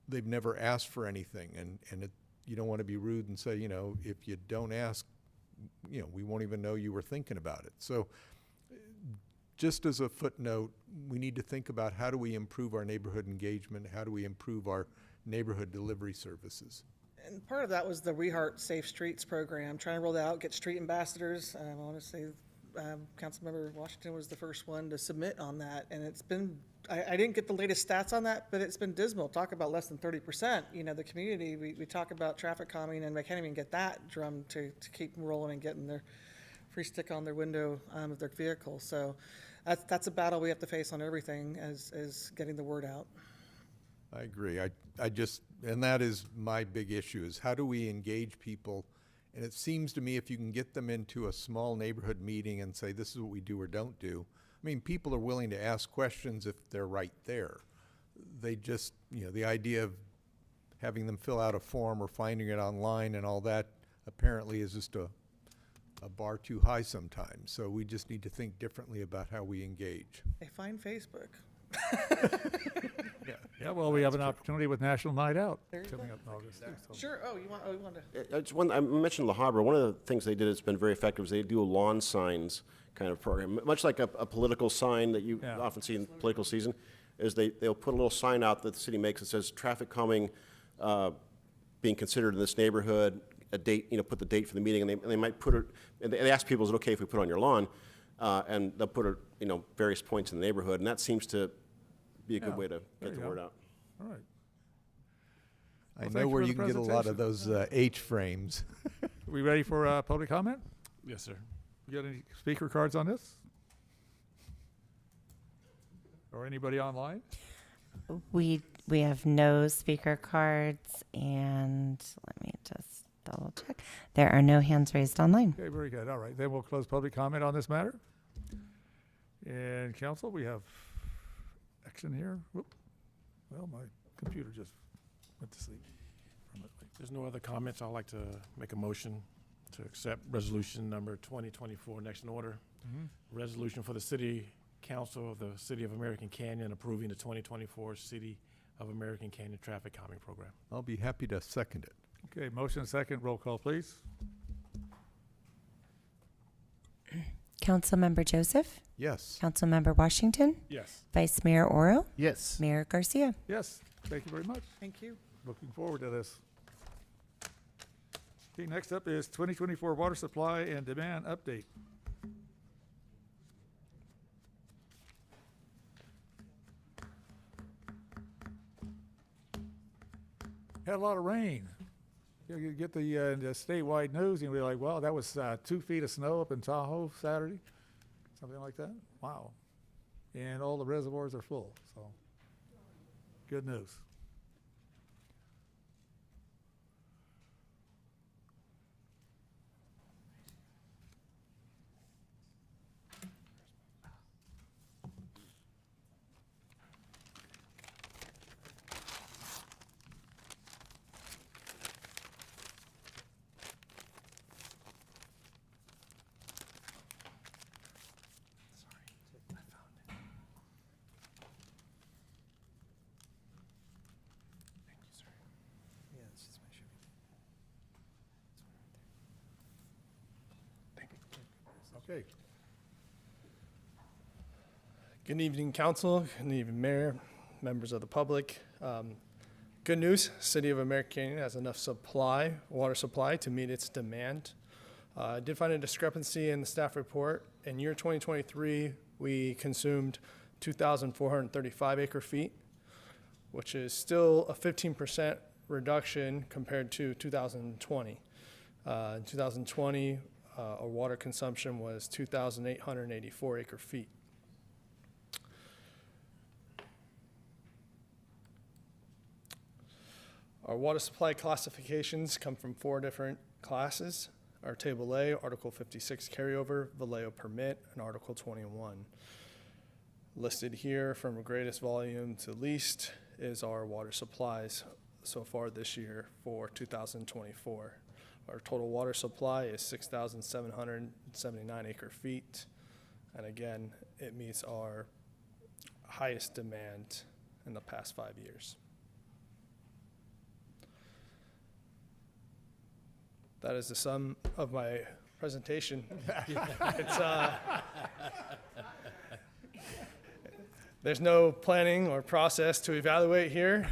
they've never asked for anything. And you don't want to be rude and say, if you don't ask, we won't even know you were thinking about it. So just as a footnote, we need to think about how do we improve our neighborhood engagement? How do we improve our neighborhood delivery services. And part of that was the Reheart Safe Streets program, trying to roll that out, get street ambassadors. I want to say Councilmember Washington was the first one to submit on that, and it's been, I didn't get the latest stats on that, but it's been dismal. Talk about less than 30%. You know, the community, we talk about traffic calming, and they can't even get that drum to keep rolling and getting their free stick on their window of their vehicle. So that's a battle we have to face on everything, as getting the word out. I agree. I just, and that is my big issue, is how do we engage people? And it seems to me if you can get them into a small neighborhood meeting and say, this is what we do or don't do, I mean, people are willing to ask questions if they're right there. They just, you know, the idea of having them fill out a form or finding it online and all that apparently is just a bar too high sometimes. So we just need to think differently about how we engage. They find Facebook. Yeah, well, we have an opportunity with National Night Out coming up in August. Sure. Oh, you want to? It's one, I mentioned La Habra. One of the things they did that's been very effective is they do a lawn signs kind of program, much like a political sign that you often see in political season. Is they'll put a little sign out that the city makes that says traffic calming being considered in this neighborhood. A date, you know, put the date for the meeting, and they might put it. And they ask people, is it okay if we put it on your lawn? And they'll put it, you know, various points in the neighborhood, and that seems to be a good way to get the word out. All right. I know where you can get a lot of those H-frames. We ready for public comment? Yes, sir. You got any speaker cards on this? Or anybody online? We have no speaker cards, and let me just double check. There are no hands raised online. Okay, very good. All right, then we'll close public comment on this matter. And council, we have action here. Whoop. Well, my computer just went to sleep. If there's no other comments, I'd like to make a motion to accept resolution number 2024 next in order. Resolution for the City Council of the City of American Canyon approving the 2024 City of American Canyon Traffic Calming Program. I'll be happy to second it. Okay, motion and second. Roll call, please. Councilmember Joseph? Yes. Councilmember Washington? Yes. Vice Mayor Oro? Yes. Mayor Garcia? Yes, thank you very much. Thank you. Looking forward to this. Okay, next up is 2024 Water Supply and Demand Update. Had a lot of rain. You get the statewide news and you'll be like, wow, that was 2 feet of snow up in Tahoe Saturday, something like that. Wow. And all the reservoirs are full, so good news. Okay. Good evening, council. Good evening, mayor, members of the public. Good news, City of American Canyon has enough water supply to meet its demand. I did find a discrepancy in the staff report. In year 2023, we consumed 2,435 acre feet, which is still a 15% reduction compared to 2020. In 2020, our water consumption was 2,884 acre feet. Our water supply classifications come from 4 different classes. Our Table A, Article 56 carryover, Vallejo permit, and Article 21. Listed here from greatest volume to least is our water supplies so far this year for 2024. Our total water supply is 6,779 acre feet. And again, it meets our highest demand in the past 5 years. That is the sum of my presentation. It's There's no planning or process to evaluate here.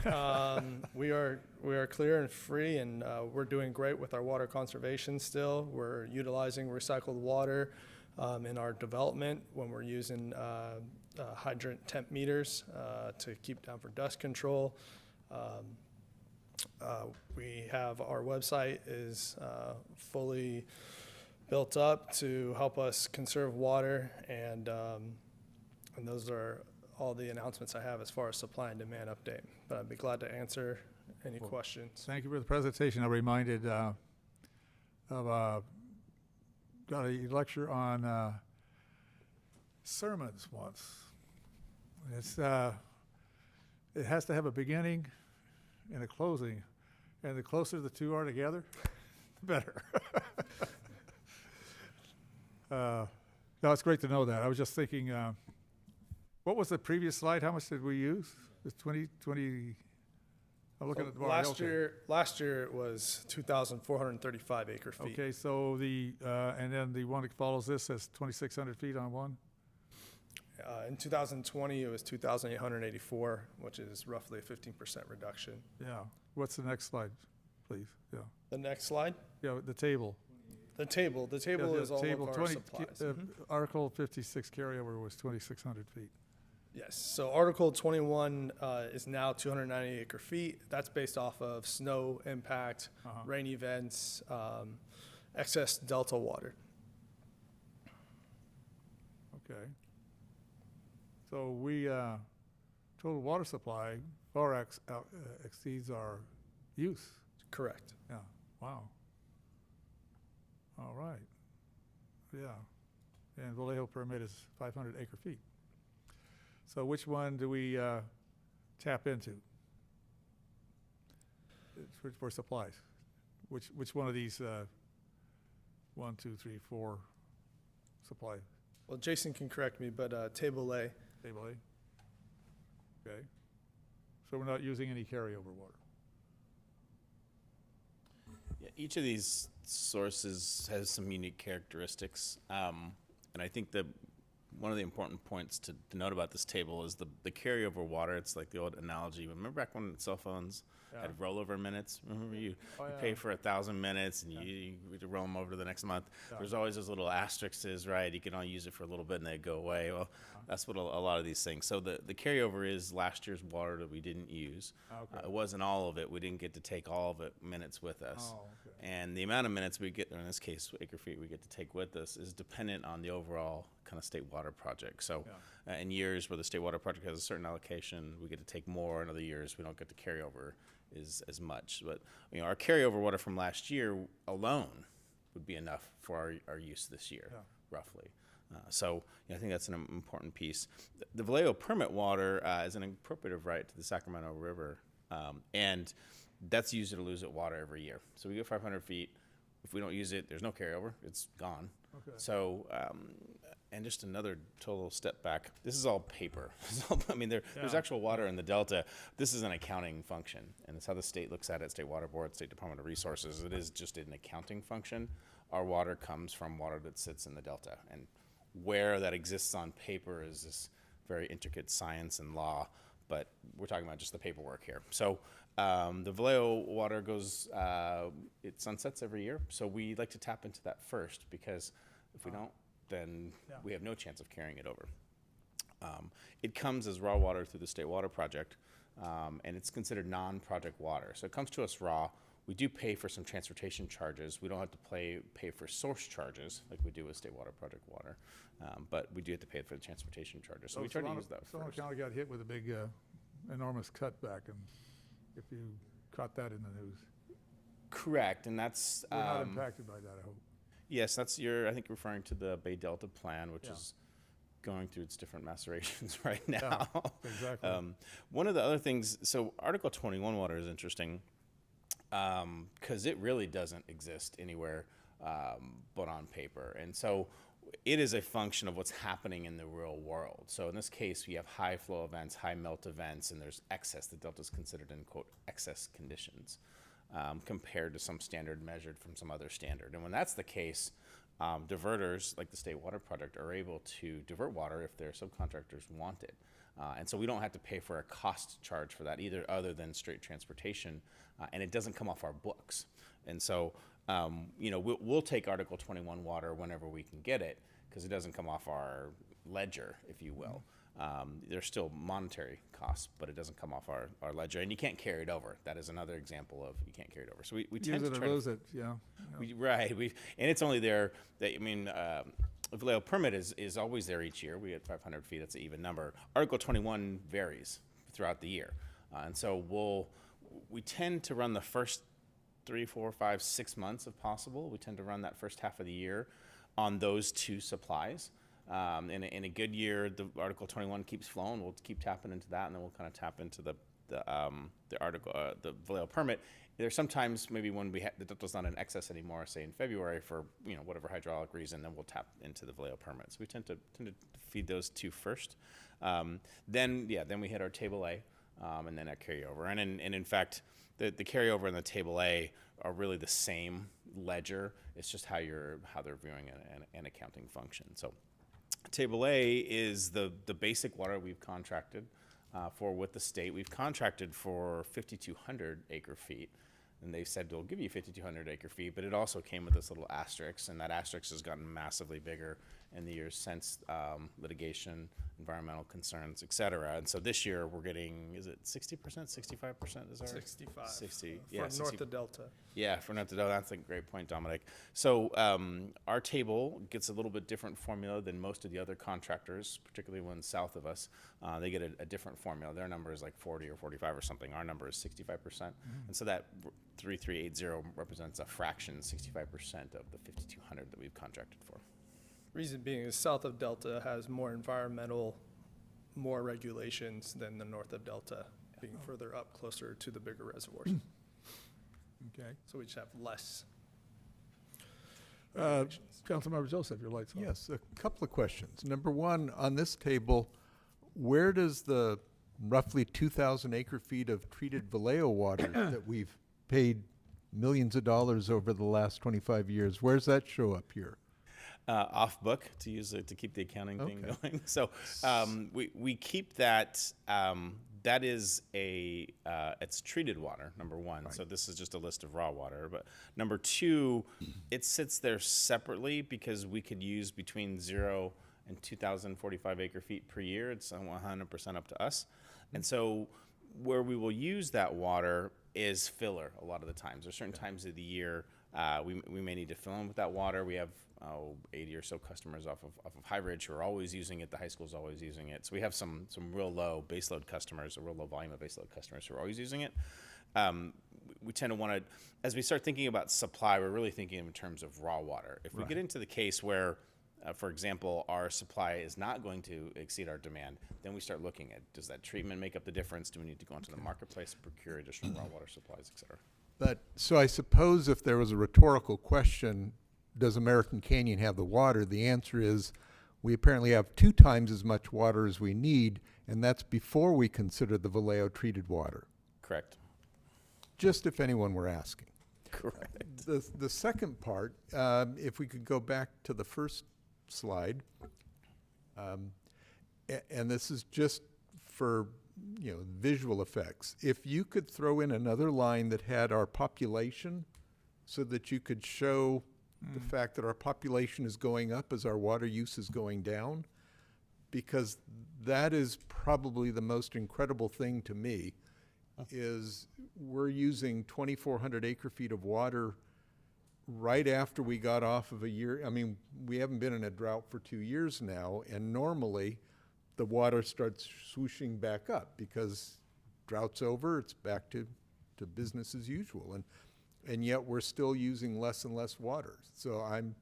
We are clear and free, and we're doing great with our water conservation still. We're utilizing recycled water in our development when we're using hydrant temp meters to keep down for dust control. We have our website is fully built up to help us conserve water, and those are all the announcements I have as far as supply and demand update. But I'd be glad to answer any questions. Thank you for the presentation. I'm reminded of got a lecture on sermons once. It's it has to have a beginning and a closing, and the closer the two are together, the better. No, it's great to know that. I was just thinking, what was the previous slide? How much did we use? It's 20. I'm looking at the bar. Last year it was 2,435 acre feet. Okay, so and then the one that follows this has 2,600 feet on one? In 2020, it was 2,884, which is roughly a 15% reduction. Yeah. What's the next slide, please? Yeah. The next slide? Yeah, the table. The table is all of our supplies. Article 56 carryover was 2,600 feet. Yes, so Article 21 is now 290 acre feet. That's based off of snow impact, rain events, excess delta water. Okay. So we, total water supply far exceeds our use. Correct. Yeah, wow. All right, yeah. And Vallejo permit is 500 acre feet. So which one do we tap into for supplies? Which one of these 1, 2, 3, 4 supply? Well, Jason can correct me, but Table A. Table A. Okay. So we're not using any carryover water. Yeah, each of these sources has some unique characteristics, and I think that one of the important points to note about this table is the carryover water. It's like the old analogy. Remember back when cell phones had rollover minutes? Remember you pay for 1,000 minutes and you roll them over to the next month. There's always those little asterisks, right? You can only use it for a little bit and they go away. Well, that's what a lot of these things. So the carryover is last year's water that we didn't use. It wasn't all of it. We didn't get to take all of it minutes with us. And the amount of minutes we get, in this case, acre feet, we get to take with us is dependent on the overall kind of state water project. So in years where the state water project has a certain allocation, we get to take more. In other years, we don't get to carry over as much. But our carryover water from last year alone would be enough for our use this year, roughly. So I think that's an important piece. The Vallejo permit water is an appropriative right to the Sacramento River, and that's use it or lose it water every year. So we get 500 feet. If we don't use it, there's no carryover. It's gone. Okay. So, and just another total step back. This is all paper. I mean, there's actual water in the Delta. This is an accounting function, and it's how the state looks at it, State Water Board, State Department of Resources. It is just an accounting function. Our water comes from water that sits in the Delta, and where that exists on paper is this very intricate science and law, but we're talking about just the paperwork here. So the Vallejo water goes, it sunsets every year, so we like to tap into that first, because if we don't, then we have no chance of carrying it over. It comes as raw water through the State Water Project, and it's considered non-project water. So it comes to us raw. We do pay for some transportation charges. We don't have to pay for source charges like we do with State Water Project water, but we do have to pay for the transportation charges. So we try to use that first. Someone kind of got hit with a big, enormous cutback, and if you caught that in the news. Correct, and that's... We're not impacted by that, I hope. Yes, that's I think referring to the Bay Delta plan, which is going through its different macerations right now. Yeah, exactly. One of the other things, so Article 21 water is interesting, because it really doesn't exist anywhere but on paper. And so it is a function of what's happening in the real world. So in this case, we have high flow events, high melt events, and there's excess. The delta is considered in, quote, excess conditions compared to some standard measured from some other standard. And when that's the case, diverters like the State Water Project are able to divert water if their subcontractors want it. And so we don't have to pay for a cost charge for that either, other than straight transportation, and it doesn't come off our books. And so, we'll take Article 21 water whenever we can get it, because it doesn't come off our ledger, if you will. There's still monetary costs, but it doesn't come off our ledger, and you can't carry it over. That is another example of you can't carry it over. So we tend Use to it or try to lose it, yeah. and it's only there that, the Vallejo permit is always there each year. We get 500 feet, that's an even number. Article 21 varies throughout the year. And so we tend to run the first 3, 4, 5, 6 months if possible. We tend to run that first half of the year on those two supplies. In a good year, the Article 21 keeps flowing. We'll keep tapping into that, and then we'll kind of tap into the Vallejo permit. There's sometimes maybe when the delta's not in excess anymore, say in February for whatever hydraulic reason, then we'll tap into the Vallejo permit. So we tend to feed those two first. Then we hit our Table A, and then our carryover. And in fact, the carryover and the Table A are really the same ledger. It's just how they're viewing an accounting function. So Table A is the basic water we've contracted for with the state. We've contracted for 5,200 acre feet, and they said we'll give you 5,200 acre feet, but it also came with this little asterisk, and that asterisk has gotten massively bigger in the years since litigation, environmental concerns, et cetera. And so this year we're getting, is it 60%, 65% is our? 65. 60, For yeah. north of Delta. Yeah, for north of Delta, that's a great point, Dominic. So our table gets a little bit different formula than most of the other contractors, particularly ones south of us. They get a different formula. Their number is like 40 or 45 or something. Our number is 65%. And so that 3380 represents a fraction, 65% of the 5,200 that we've contracted for. Reason being is south of Delta has more more regulations than the north of Delta, being further up, closer to the bigger reservoirs. Okay. So we just have less. Councilmember Joseph, your light's on. Yes, a couple of questions. Number one, on this table, where does the roughly 2,000 acre feet of treated Vallejo water that we've paid millions of dollars over the last 25 years, where's that show up here? Off book, to use it to keep the accounting thing going. So we keep that. That is it's treated water, number one. Right. So this is just a list of raw water. But number two, it sits there separately because we could use between 0 and 2,045 acre feet per year. It's 100% up to us. And so where we will use that water is filler a lot of the times. There's certain times of the year we may need to fill in with that water. We have 80 or so customers off of High Ridge who are always using it. The high school is always using it. So we have some real low baseload customers, a real low volume of baseload customers who are always using it. We tend to want to, as we start thinking about supply, we're really thinking in terms of raw water. If we get into the case where, for example, our supply is not going to exceed our demand, then we start looking at, does that treatment make up the difference? Do we need to go into the marketplace, procure additional raw water supplies, et cetera? But, so I suppose if there was a rhetorical question, does American Canyon have the water? The answer is we apparently have 2 times as much water as we need, and that's before we consider the Vallejo treated water. Correct. Just if anyone were asking. Correct. The second part, if we could go back to the first slide, and this is just for visual effects. If you could throw in another line that had our population so that you could show the fact that our population is going up as our water use is going down, because that is probably the most incredible thing to me, is we're using 2,400 acre feet of water right after we got off of a year. I mean, we haven't been in a drought for 2 years now, and normally the water starts swooshing back up because drought's over, it's back to business as usual. And yet we're still using less and less water. So I'm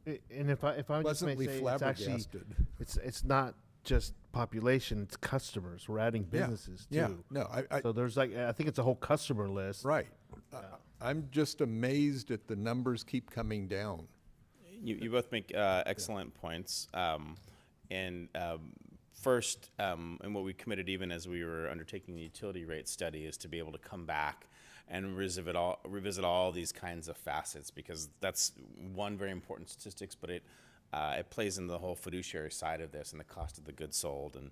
and if I just may pleasantly say, flabbergasted. It's not just population, it's customers. We're adding businesses too. Yeah, no, so there's I think it's a whole customer list. Right. I'm just amazed at the numbers keep coming down. You both make excellent points. First, and what we committed even as we were undertaking the utility rate study is to be able to come back and revisit all these kinds of facets, because that's one very important statistics, but it it plays into the whole fiduciary side of this and the cost of the goods sold. And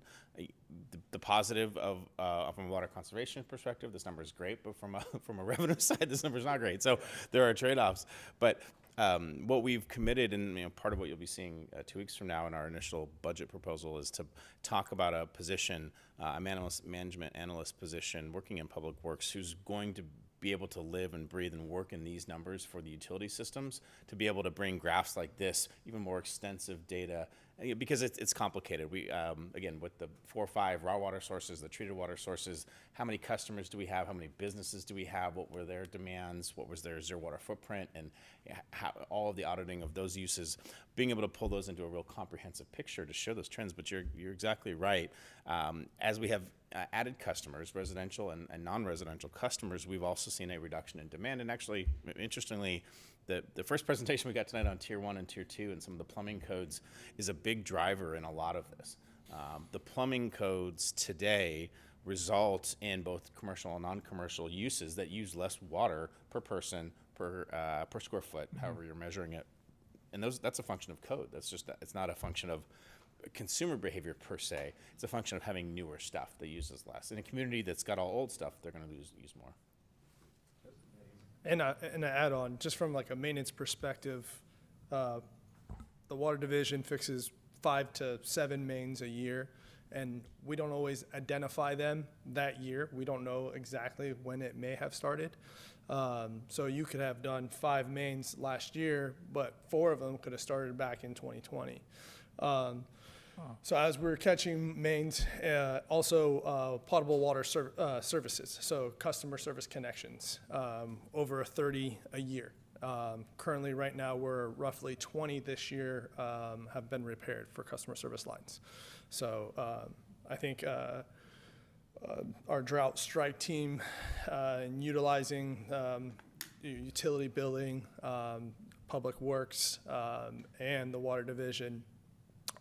the positive from a water conservation perspective, this number is great, but from a revenue side, this number is not great. So there are trade-offs. But what we've committed, and part of what you'll be seeing 2 weeks from now in our initial budget proposal, is to talk about a position, a management analyst position, working in public works, who's going to be able to live and breathe and work in these numbers for the utility systems, to be able to bring graphs like this, even more extensive data, because it's complicated. We, again, with the 4 or 5 raw water sources, the treated water sources, how many customers do we have? How many businesses do we have? What were their demands? What was their zero water footprint? And how, all of the auditing of those uses, being able to pull those into a real comprehensive picture to show those trends. But you're exactly right. As we have added customers, residential and non-residential customers, we've also seen a reduction in demand. And actually, interestingly, the first presentation we got tonight on Tier 1 and Tier 2 and some of the plumbing codes is a big driver in a lot of this. The plumbing codes today result in both commercial and non-commercial uses that use less water per person per square foot, however you're measuring it. And that's a function of code. It's not a function of consumer behavior per se. It's a function of having newer stuff that uses less. In a community that's got all old stuff, they're going to use more. And an add-on, just from like a maintenance perspective, the water division fixes 5 to 7 mains a year, and we don't always identify them that year. We don't know exactly when it may have started. So you could have done 5 mains last year, but 4 of them could have started back in 2020. So as we're catching mains, also potable water services, so customer service connections, over 30 a year. Currently, right now, we're roughly 20 this year have been repaired for customer service lines. So I think our drought strike team in utilizing utility billing, public works, and the water division,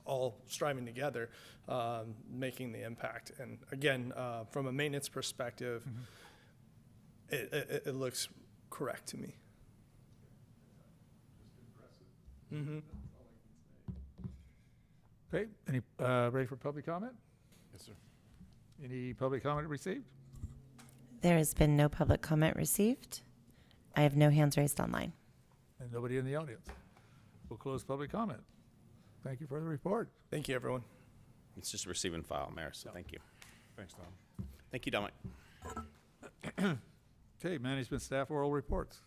all striving together, making the impact. And again, from a maintenance perspective, it looks correct to me. Okay, any, ready for public comment? Yes, sir. Any public comment received? There has been no public comment received. I have no hands raised online. And nobody in the audience? We'll close public comment. Thank you for the report. Thank you, everyone. It's just receive and file, Mayor, so thank you. Thanks, Tom. Thank you, Dominic. Okay, management staff oral reports.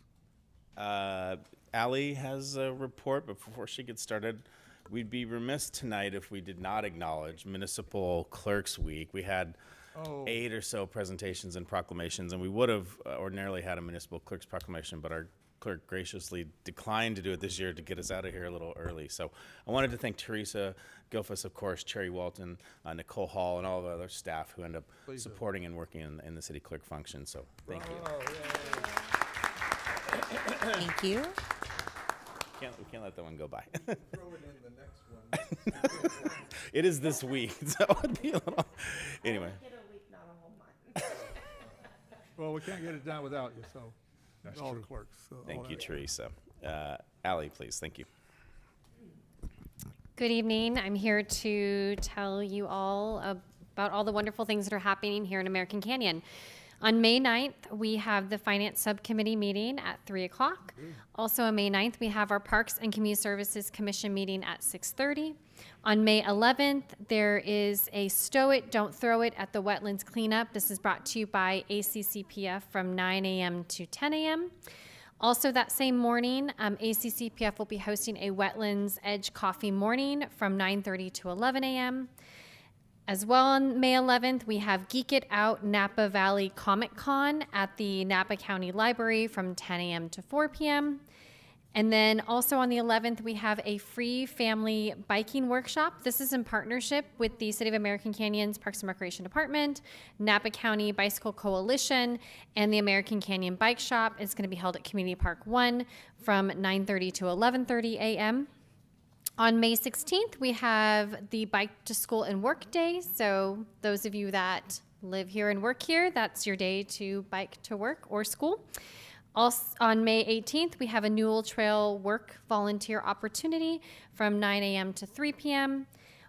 Allie has a report, but before she gets started, we'd be remiss tonight if we did not acknowledge Municipal Clerks Week. We had 8 or so presentations and proclamations, and we would have ordinarily had a Municipal Clerks Proclamation, but our clerk graciously declined to do it this year to get us out of here a little early. So I wanted to thank Teresa Gilfus, of course, Cherry Walton, Nicole Hall, and all the other staff who end up supporting and working in the city clerk function. So thank you. Thank you. We can't let that one go by. Throw it in the next one. It is this week, so it would be a little. Anyway. Well, we can't get it done without you, so. That's all true. the clerks. So Thank all you, that. Teresa. Allie, please. Thank you. Good evening. I'm here to tell you all about all the wonderful things that are happening here in American Canyon. On May 9th, we have the Finance Subcommittee meeting at 3 o'clock. Also on May 9th, we have our Parks and Community Services Commission meeting at 6:30. On May 11th, there is a Stow It, Don't Throw It at the Wetlands Cleanup. This is brought to you by ACCPF from 9 a.m. to 10 a.m. Also that same morning, ACCPF will be hosting a Wetlands Edge Coffee Morning from 9:30 to 11 a.m. As well on May 11th, we have Geek It Out Napa Valley Comic Con at the Napa County Library from 10 a.m. to 4 p.m. And then also on the 11th, we have a free family biking workshop. This is in partnership with the City of American Canyon's Parks and Recreation Department, Napa County Bicycle Coalition, and the American Canyon Bike Shop. It's going to be held at Community Park 1 from 9:30 to 11:30 a.m. On May 16th, we have the Bike to School and Work Day. So those of you that live here and work here, that's your day to bike to work or school. Also, on May 18th, we have a Newell Trail work volunteer opportunity from 9 a.m. to 3 p.m.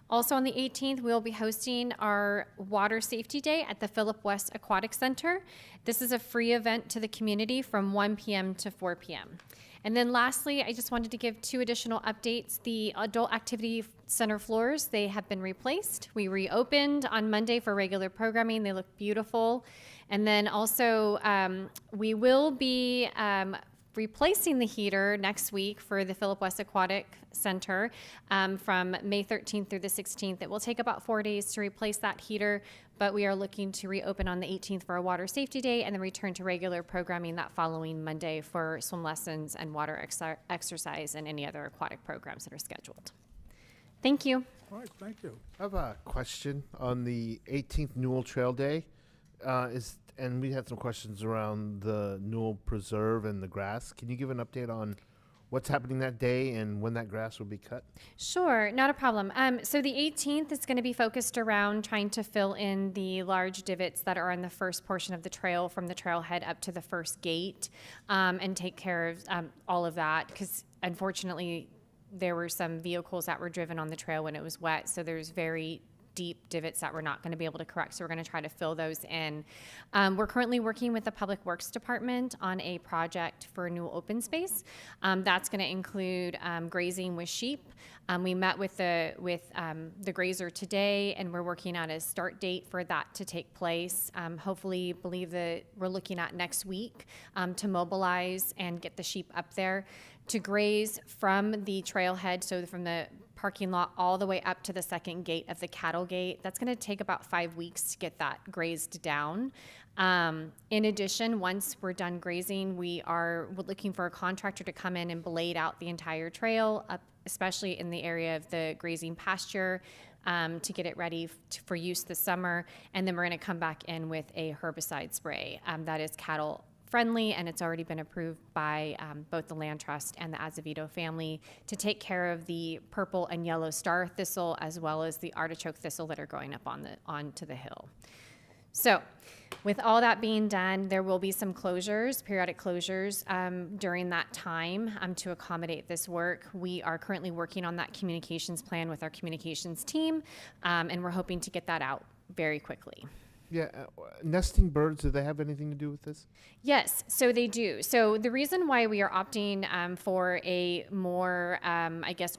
Also on the 18th, we'll be hosting our Water Safety Day at the Philip West Aquatic Center. This is a free event to the community from 1 p.m. to 4 p.m. And then lastly, I just wanted to give 2 additional updates. The Adult Activity Center floors, they have been replaced. We reopened on Monday for regular programming. They look beautiful. And then also, we will be replacing the heater next week for the Philip West Aquatic Center from May 13th through the 16th. It will take about 4 days to replace that heater, but we are looking to reopen on the 18th for a Water Safety Day and then return to regular programming that following Monday for swim lessons and water exercise and any other aquatic programs that are scheduled. Thank you. All right, thank you. I have a question on the 18th Newell Trail Day. And we had some questions around the Newell Preserve and the grass. Can you give an update on what's happening that day and when that grass will be cut? Sure, not a problem. So the 18th is going to be focused around trying to fill in the large divots that are on the first portion of the trail from the trailhead up to the first gate, and take care of all of that, because unfortunately there were some vehicles that were driven on the trail when it was wet, so there's very deep divots that we're not going to be able to correct, so we're going to try to fill those in. We're currently working with the Public Works Department on a project for Newell open space. That's going to include grazing with sheep. We met with the grazer today, and we're working on a start date for that to take place. Hopefully, believe that we're looking at next week to mobilize and get the sheep up there to graze from the trailhead, so from the parking lot all the way up to the second gate of the cattle gate. That's going to take about 5 weeks to get that grazed down. In addition, once we're done grazing, we're looking for a contractor to come in and blade out the entire trail, up, especially in the area of the grazing pasture, to get it ready for use this summer. And then we're going to come back in with a herbicide spray that is cattle friendly, and it's already been approved by both the Land Trust and the Azevedo family to take care of the purple and yellow star thistle, as well as the artichoke thistle that are growing up onto the hill. So with all that being done, there will be some closures, periodic closures during that time to accommodate this work. We are currently working on that communications plan with our communications team, and we're hoping to get that out very quickly. Yeah, nesting birds, do they have anything to do with this? Yes, so they do. So the reason why we are opting for a more,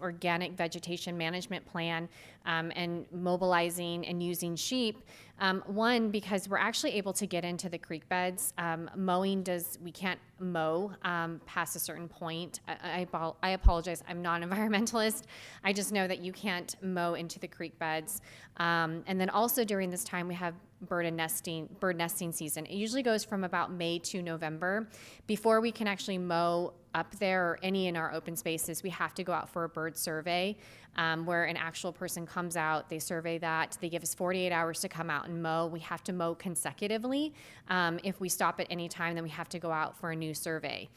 organic vegetation management plan and mobilizing and using sheep, one, because we're actually able to get into the creek beds. We can't mow past a certain point. I apologize, I'm not an environmentalist. I just know that you can't mow into the creek beds. And then also during this time, we have bird nesting season. It usually goes from about May to November. Before we can actually mow up there or any in our open spaces, we have to go out for a bird survey where an actual person comes out, they survey that, they give us 48 hours to come out and mow. We have to mow consecutively. If we stop at any time, then we have to go out for a new survey.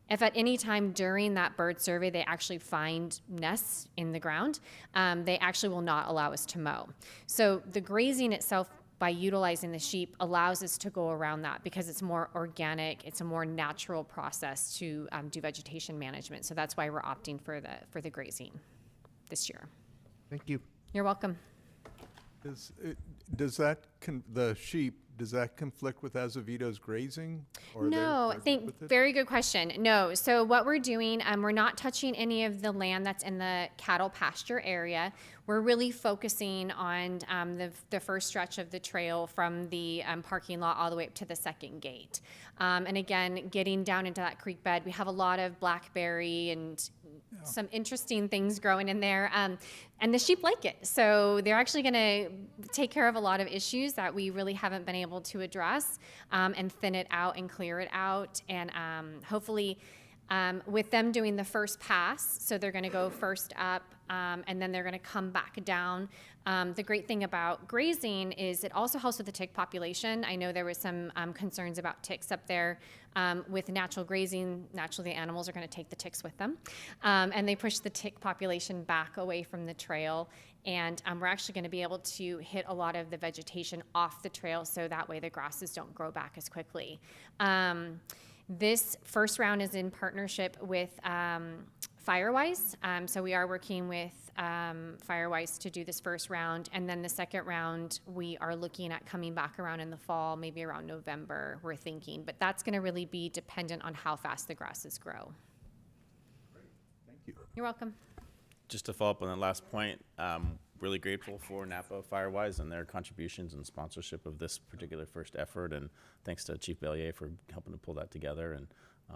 If at any time during that bird survey they actually find nests in the ground, they actually will not allow us to mow. So the grazing itself, by utilizing the sheep, allows us to go around that because it's more organic, it's a more natural process to do vegetation management. So that's why we're opting for the grazing this year. Thank you. You're welcome. Does the sheep, does that conflict with Azevedo's grazing? Or No, very good question. No, so what we're doing, we're not touching any of the land that's in the cattle pasture area. We're really focusing on the first stretch of the trail from the parking lot all the way up to the second gate. And again, getting down into that creek bed, we have a lot of blackberry and some interesting things growing in there. And the sheep like it. So they're actually going to take care of a lot of issues that we really haven't been able to address and thin it out and clear it out. And hopefully with them doing the first pass, so they're going to go first up and then they're going to come back down. The great thing about grazing is it also helps with the tick population. I know there was some concerns about ticks up there. With natural grazing, naturally the animals are going to take the ticks with them. And they push the tick population back away from the trail. And we're actually going to be able to hit a lot of the vegetation off the trail so that way the grasses don't grow back as quickly. This first round is in partnership with Firewise. So we are working with Firewise to do this first round. And then the second round, we are looking at coming back around in the fall, maybe around November, we're thinking. But that's going to really be dependent on how fast the grasses grow. Thank you. You're welcome. Just to follow up on that last point, really grateful for Napa Firewise and their contributions and sponsorship of this particular first effort, and thanks to Chief Bellier for helping to pull that together, and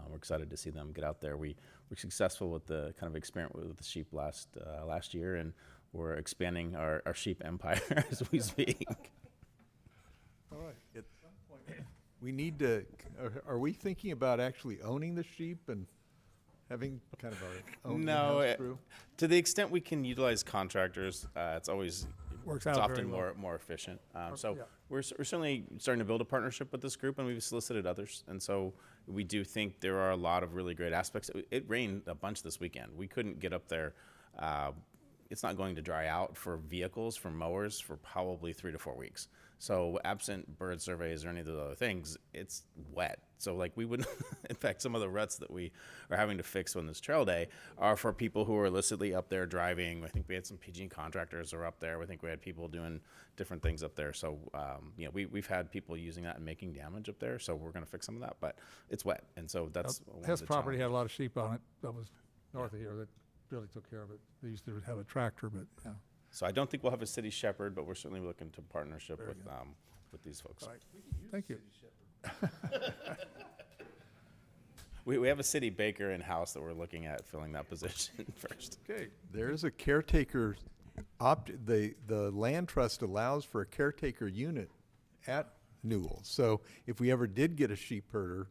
we're excited to see them get out there. We were successful with the kind of experiment with the sheep last year, and we're expanding our sheep empire as we speak. All right. At some point, we need to, are we thinking about actually owning the sheep and having kind of our own in-house crew? To the extent we can utilize contractors, it's always Works it's out often very well. more efficient. Yeah. We're certainly starting to build a partnership with this group, and we've solicited others. And so we do think there are a lot of really great aspects. It rained a bunch this weekend. We couldn't get up there. It's not going to dry out for vehicles, for mowers, for probably 3 to 4 weeks. So absent bird surveys or any of those other things, it's wet. So like we wouldn't, in fact, some of the ruts that we are having to fix on this trail day are for people who are illicitly up there driving. I think we had some PG contractors are up there. I think we had people doing different things up there. So, we've had people using that and making damage up there. So we're going to fix some of that, but it's wet. And so that's one of Hess the property had a challenges. lot of sheep on it that was north of here that really took care of it. They used to have a tractor, but yeah. So I don't think we'll have a city shepherd, but we're certainly looking to partnership Very with these folks. All right. Thank you. We have a city baker in-house that we're looking at filling that position first. Okay. There's a caretaker, the land trust allows for a caretaker unit at Newell. So if we ever did get a sheep herder,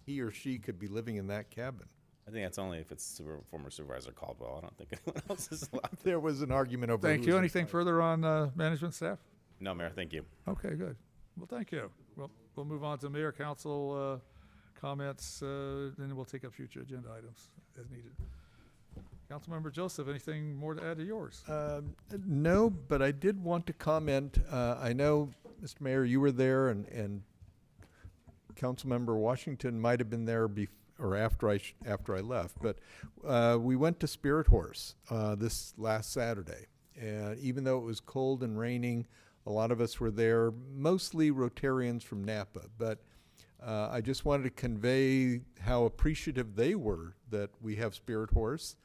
he or she could be living in that cabin. I think that's only if it's former Supervisor Caldwell. I don't think anyone else is allowed. There was an argument over. Thank who you. was Anything inside. further on management staff? No, Mayor, thank you. Okay, good. Well, thank you. Well, we'll move on to mayor council comments, then we'll take up future agenda items as needed. Councilmember Joseph, anything more to add to yours? No, but I did want to comment. I know, Mr. Mayor, you were there, and Councilmember Washington might have been there or after I left. But we went to Spirit Horse this last Saturday, and even though it was cold and raining, a lot of us were there, mostly Rotarians from Napa. But I just wanted to convey how appreciative they were that we have Spirit Horse.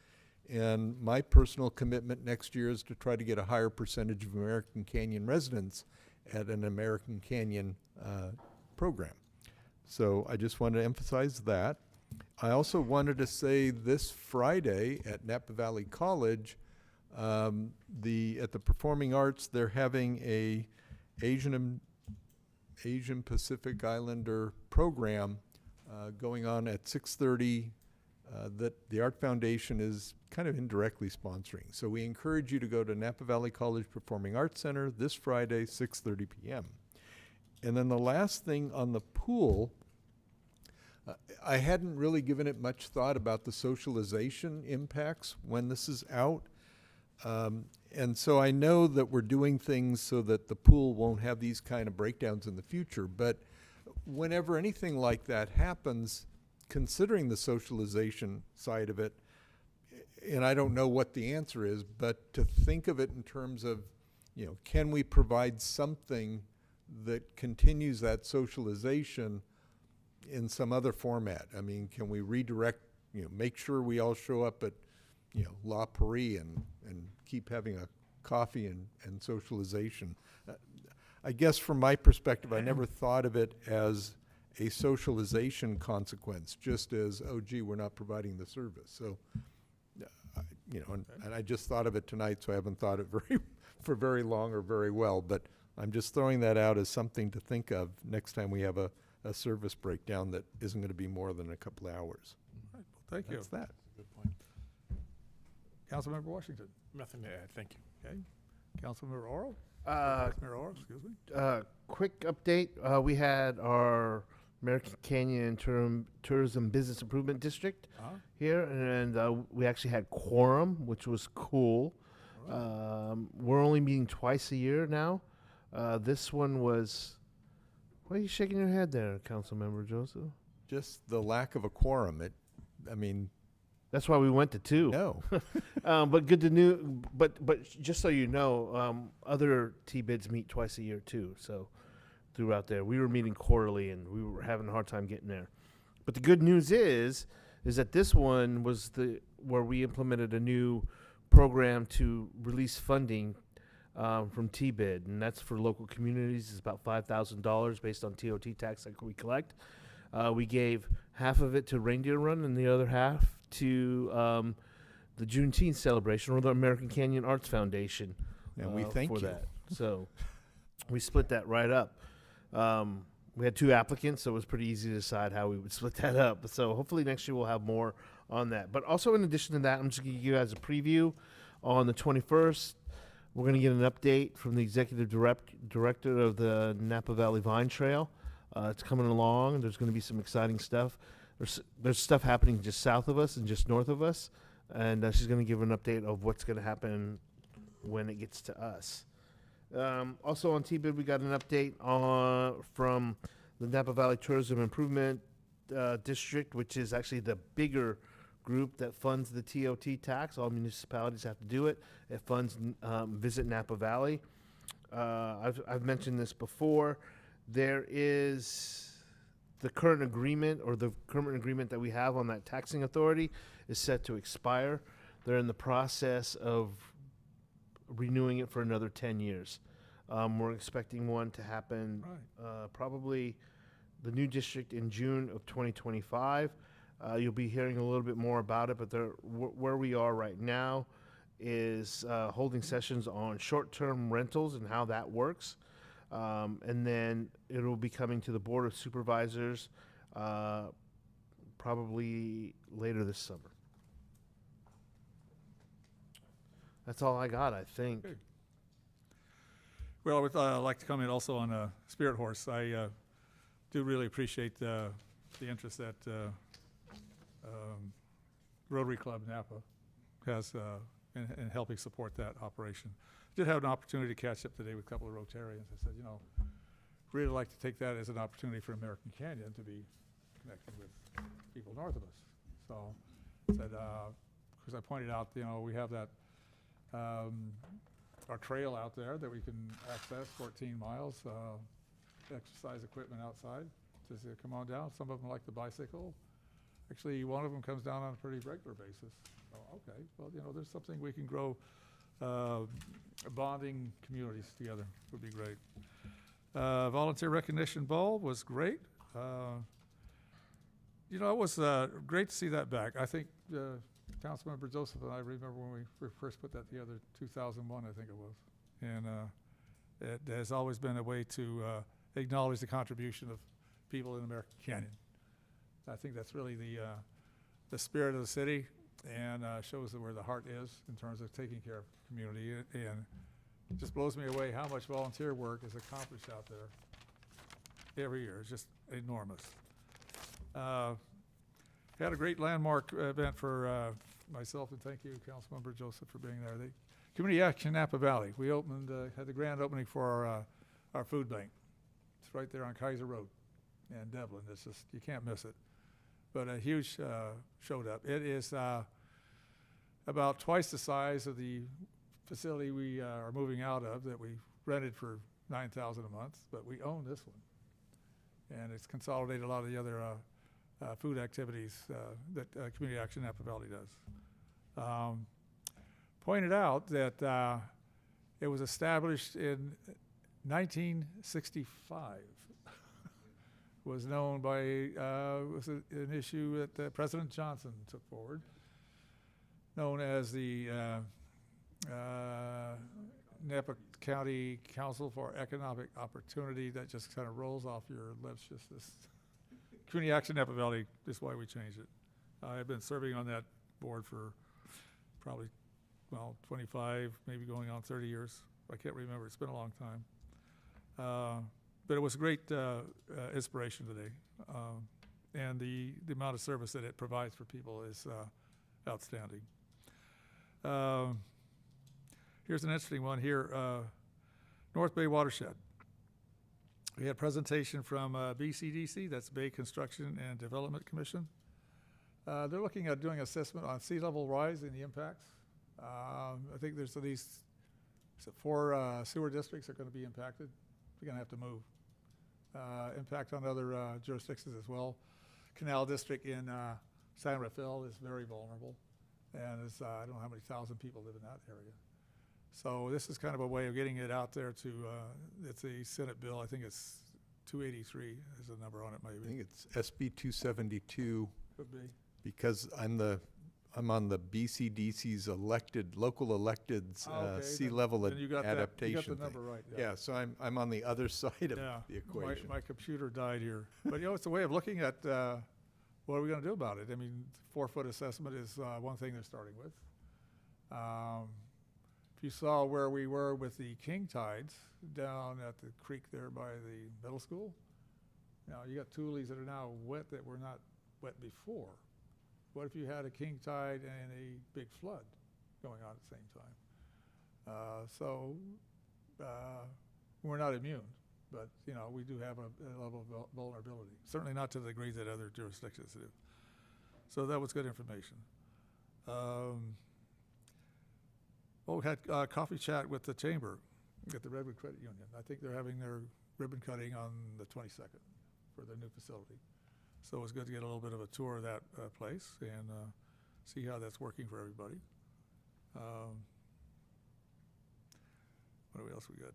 And my personal commitment next year is to try to get a higher percentage of American Canyon residents at an American Canyon program. So I just wanted to emphasize that. I also wanted to say this Friday at Napa Valley College, at the Performing Arts, they're having a Asian Pacific Islander program going on at 6:30 that the Art Foundation is kind of indirectly sponsoring. So we encourage you to go to Napa Valley College Performing Arts Center this Friday, 6:30 p.m. And then the last thing on the pool, I hadn't really given it much thought about the socialization impacts when this is out. And so I know that we're doing things so that the pool won't have these kind of breakdowns in the future. But whenever anything like that happens, considering the socialization side of it, and I don't know what the answer is, but to think of it in terms of, can we provide something that continues that socialization in some other format? I mean, can we redirect, make sure we all show up at, La Prairie and keep having a coffee and socialization? I guess from my perspective, I never thought of it as a socialization consequence, just as, oh, gee, we're not providing the service. So, and I just thought of it tonight, so I haven't thought it for very long or very well, but I'm just throwing that out as something to think of next time we have a service breakdown that isn't going to be more than a couple of hours. All right, well, thank you. That's that. Good point. Councilmember Washington. Nothing to add. Thank you. Okay. Councilmember Oral? Mayor Oral, excuse me. Quick update. We had our American Canyon Tourism Business Improvement District here, and we actually had quorum, which was cool. We're only meeting twice a year now. This one was. Why are you shaking your head there, Councilmember Joseph? just the lack of a quorum. I mean, That's why we went to 2. no. But good to know. But just so you know, other T-bids meet twice a year too. So throughout there, we were meeting quarterly, and we were having a hard time getting there. But the good news is that this one was where we implemented a new program to release funding from T-bid, and that's for local communities. It's about $5,000 based on TOT tax that we collect. We gave half of it to Reindeer Run and the other half to the Juneteenth celebration, or the American Canyon Arts Foundation. And we thank for you. that. So we split that right up. We had 2 applicants, so it was pretty easy to decide how we would split that up. So hopefully next year we'll have more on that. But also in addition to that, I'm just going to give you guys a preview. On the 21st, we're going to get an update from the executive director of the Napa Valley Vine Trail. It's coming along. There's going to be some exciting stuff. There's stuff happening just south of us and just north of us, and she's going to give an update of what's going to happen when it gets to us. Also on T-bid, we got an update from the Napa Valley Tourism Improvement District, which is actually the bigger group that funds the TOT tax. All municipalities have to do it. It funds Visit Napa Valley. I've mentioned this before. There is the current agreement that we have on that taxing authority is set to expire. They're in the process of renewing it for another 10 years. We're expecting one to happen probably the new district in June of 2025. You'll be hearing a little bit more about it, but where we are right now is holding sessions on short-term rentals and how that works. And then it will be coming to the Board of Supervisors probably later this summer. That's all I got, I think. Okay. Well, I would like to comment also on Spirit Horse. I do really appreciate the interest that Rotary Club Napa has in helping support that operation. Did have an opportunity to catch up today with a couple of Rotarians. I said, really like to take that as an opportunity for American Canyon to be connecting with people north of us. So I said, because I pointed out, we have that our trail out there that we can access 14 miles, exercise equipment outside. Just come on down. Some of them like the bicycle. Actually, one of them comes down on a pretty regular basis. So, okay, well, there's something we can grow. Bonding communities together would be great. Volunteer Recognition Ball was great. It was great to see that back. I think Councilmember Joseph and I remember when we first put that together, 2001, I think it was. And it has always been a way to acknowledge the contribution of people in American Canyon. I think that's really the spirit of the city, and shows where the heart is in terms of taking care of the community. And it just blows me away how much volunteer work is accomplished out there every year. It's just enormous. Had a great landmark event for myself, and thank you, Councilmember Joseph, for being there. The Community Action Napa Valley. We opened, had the grand opening for our food bank. It's right there on Kaiser Road in Devlin. It's just, you can't miss it. But a huge showed up. It is about twice the size of the facility we are moving out of that we rented for $9,000 a month, but we own this one. And it's consolidated a lot of the other food activities that Community Action Napa Valley does. Pointed out that it was established in 1965. Was known by was an issue that President Johnson took forward, known as the Napa County Council for Economic Opportunity. That just kind of rolls off your lips. Just this Community Action Napa Valley is why we changed it. I've been serving on that board for probably 25, maybe going on 30 years. I can't remember. It's been a long time. But it was a great inspiration today. And the amount of service that it provides for people is outstanding. Here's an interesting one here. North Bay Watershed. We had a presentation from BCDC, that's Bay Construction and Development Commission. They're looking at doing assessment on sea level rise and the impacts. I think there's at least 4 sewer districts are going to be impacted. We're going to have to move. Impact on other jurisdictions as well. Canal District in San Rafael is very vulnerable, and it's, I don't know how many thousand people live in that area. So this is kind of a way of getting it out there to, it's a Senate bill, I think it's 283 is the number on it maybe. I think it's SB 272. Could be. Because I'm on the BCDC's local electeds Okay, sea then- level then you got that- adaptation you got the number thing. right, yeah. Yeah, so I'm on the other side of Yeah, the equation. My computer died here. But, it's a way of looking at what are we going to do about it? I mean, 4-foot assessment is one thing they're starting with. If you saw where we were with the king tides down at the creek there by the middle school, you got tules that are now wet that were not wet before. What if you had a king tide and a big flood going on at the same time? We're not immune, but, we do have a level of vulnerability. Certainly not to the degree that other jurisdictions do. So that was good information. We had a coffee chat with the chamber at the Redwood Credit Union. I think they're having their ribbon cutting on the 22nd for their new facility. So it was good to get a little bit of a tour of that place and see how that's working for everybody. What else we got?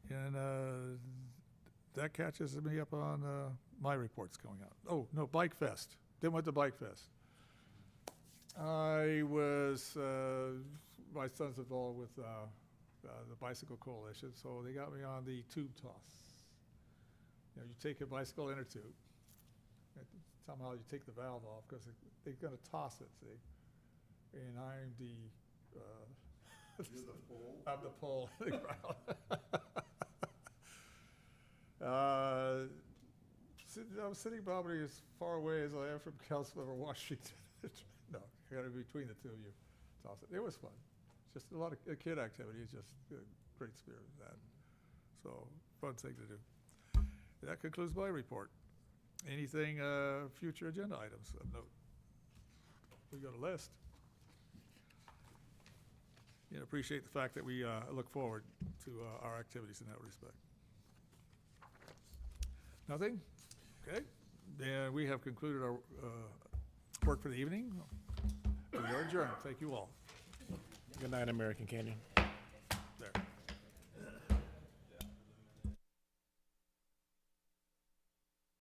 And that catches me up on my reports going out. Oh, no, Bike Fest. Then went to Bike Fest. I was, my son's involved with the Bicycle Coalition, so they got me on the tube toss. You take a bicycle inner tube, and somehow you take the valve off because they're going to toss it, see? And I'm the... You're the pole? I'm the pole. I'm sitting probably as far away as I am from Councilmember Washington. No, I got to be between the two of you. Toss it. It was fun. Just a lot of kid activity. It's just a great spirit of that. So, fun thing to do. That concludes my report. Anything, future agenda items of note? We got a list. Appreciate the fact that we look forward to our activities in that respect. Nothing? Okay. Then we have concluded our work for the evening. We are adjourned. Thank you all. Good night, American Canyon.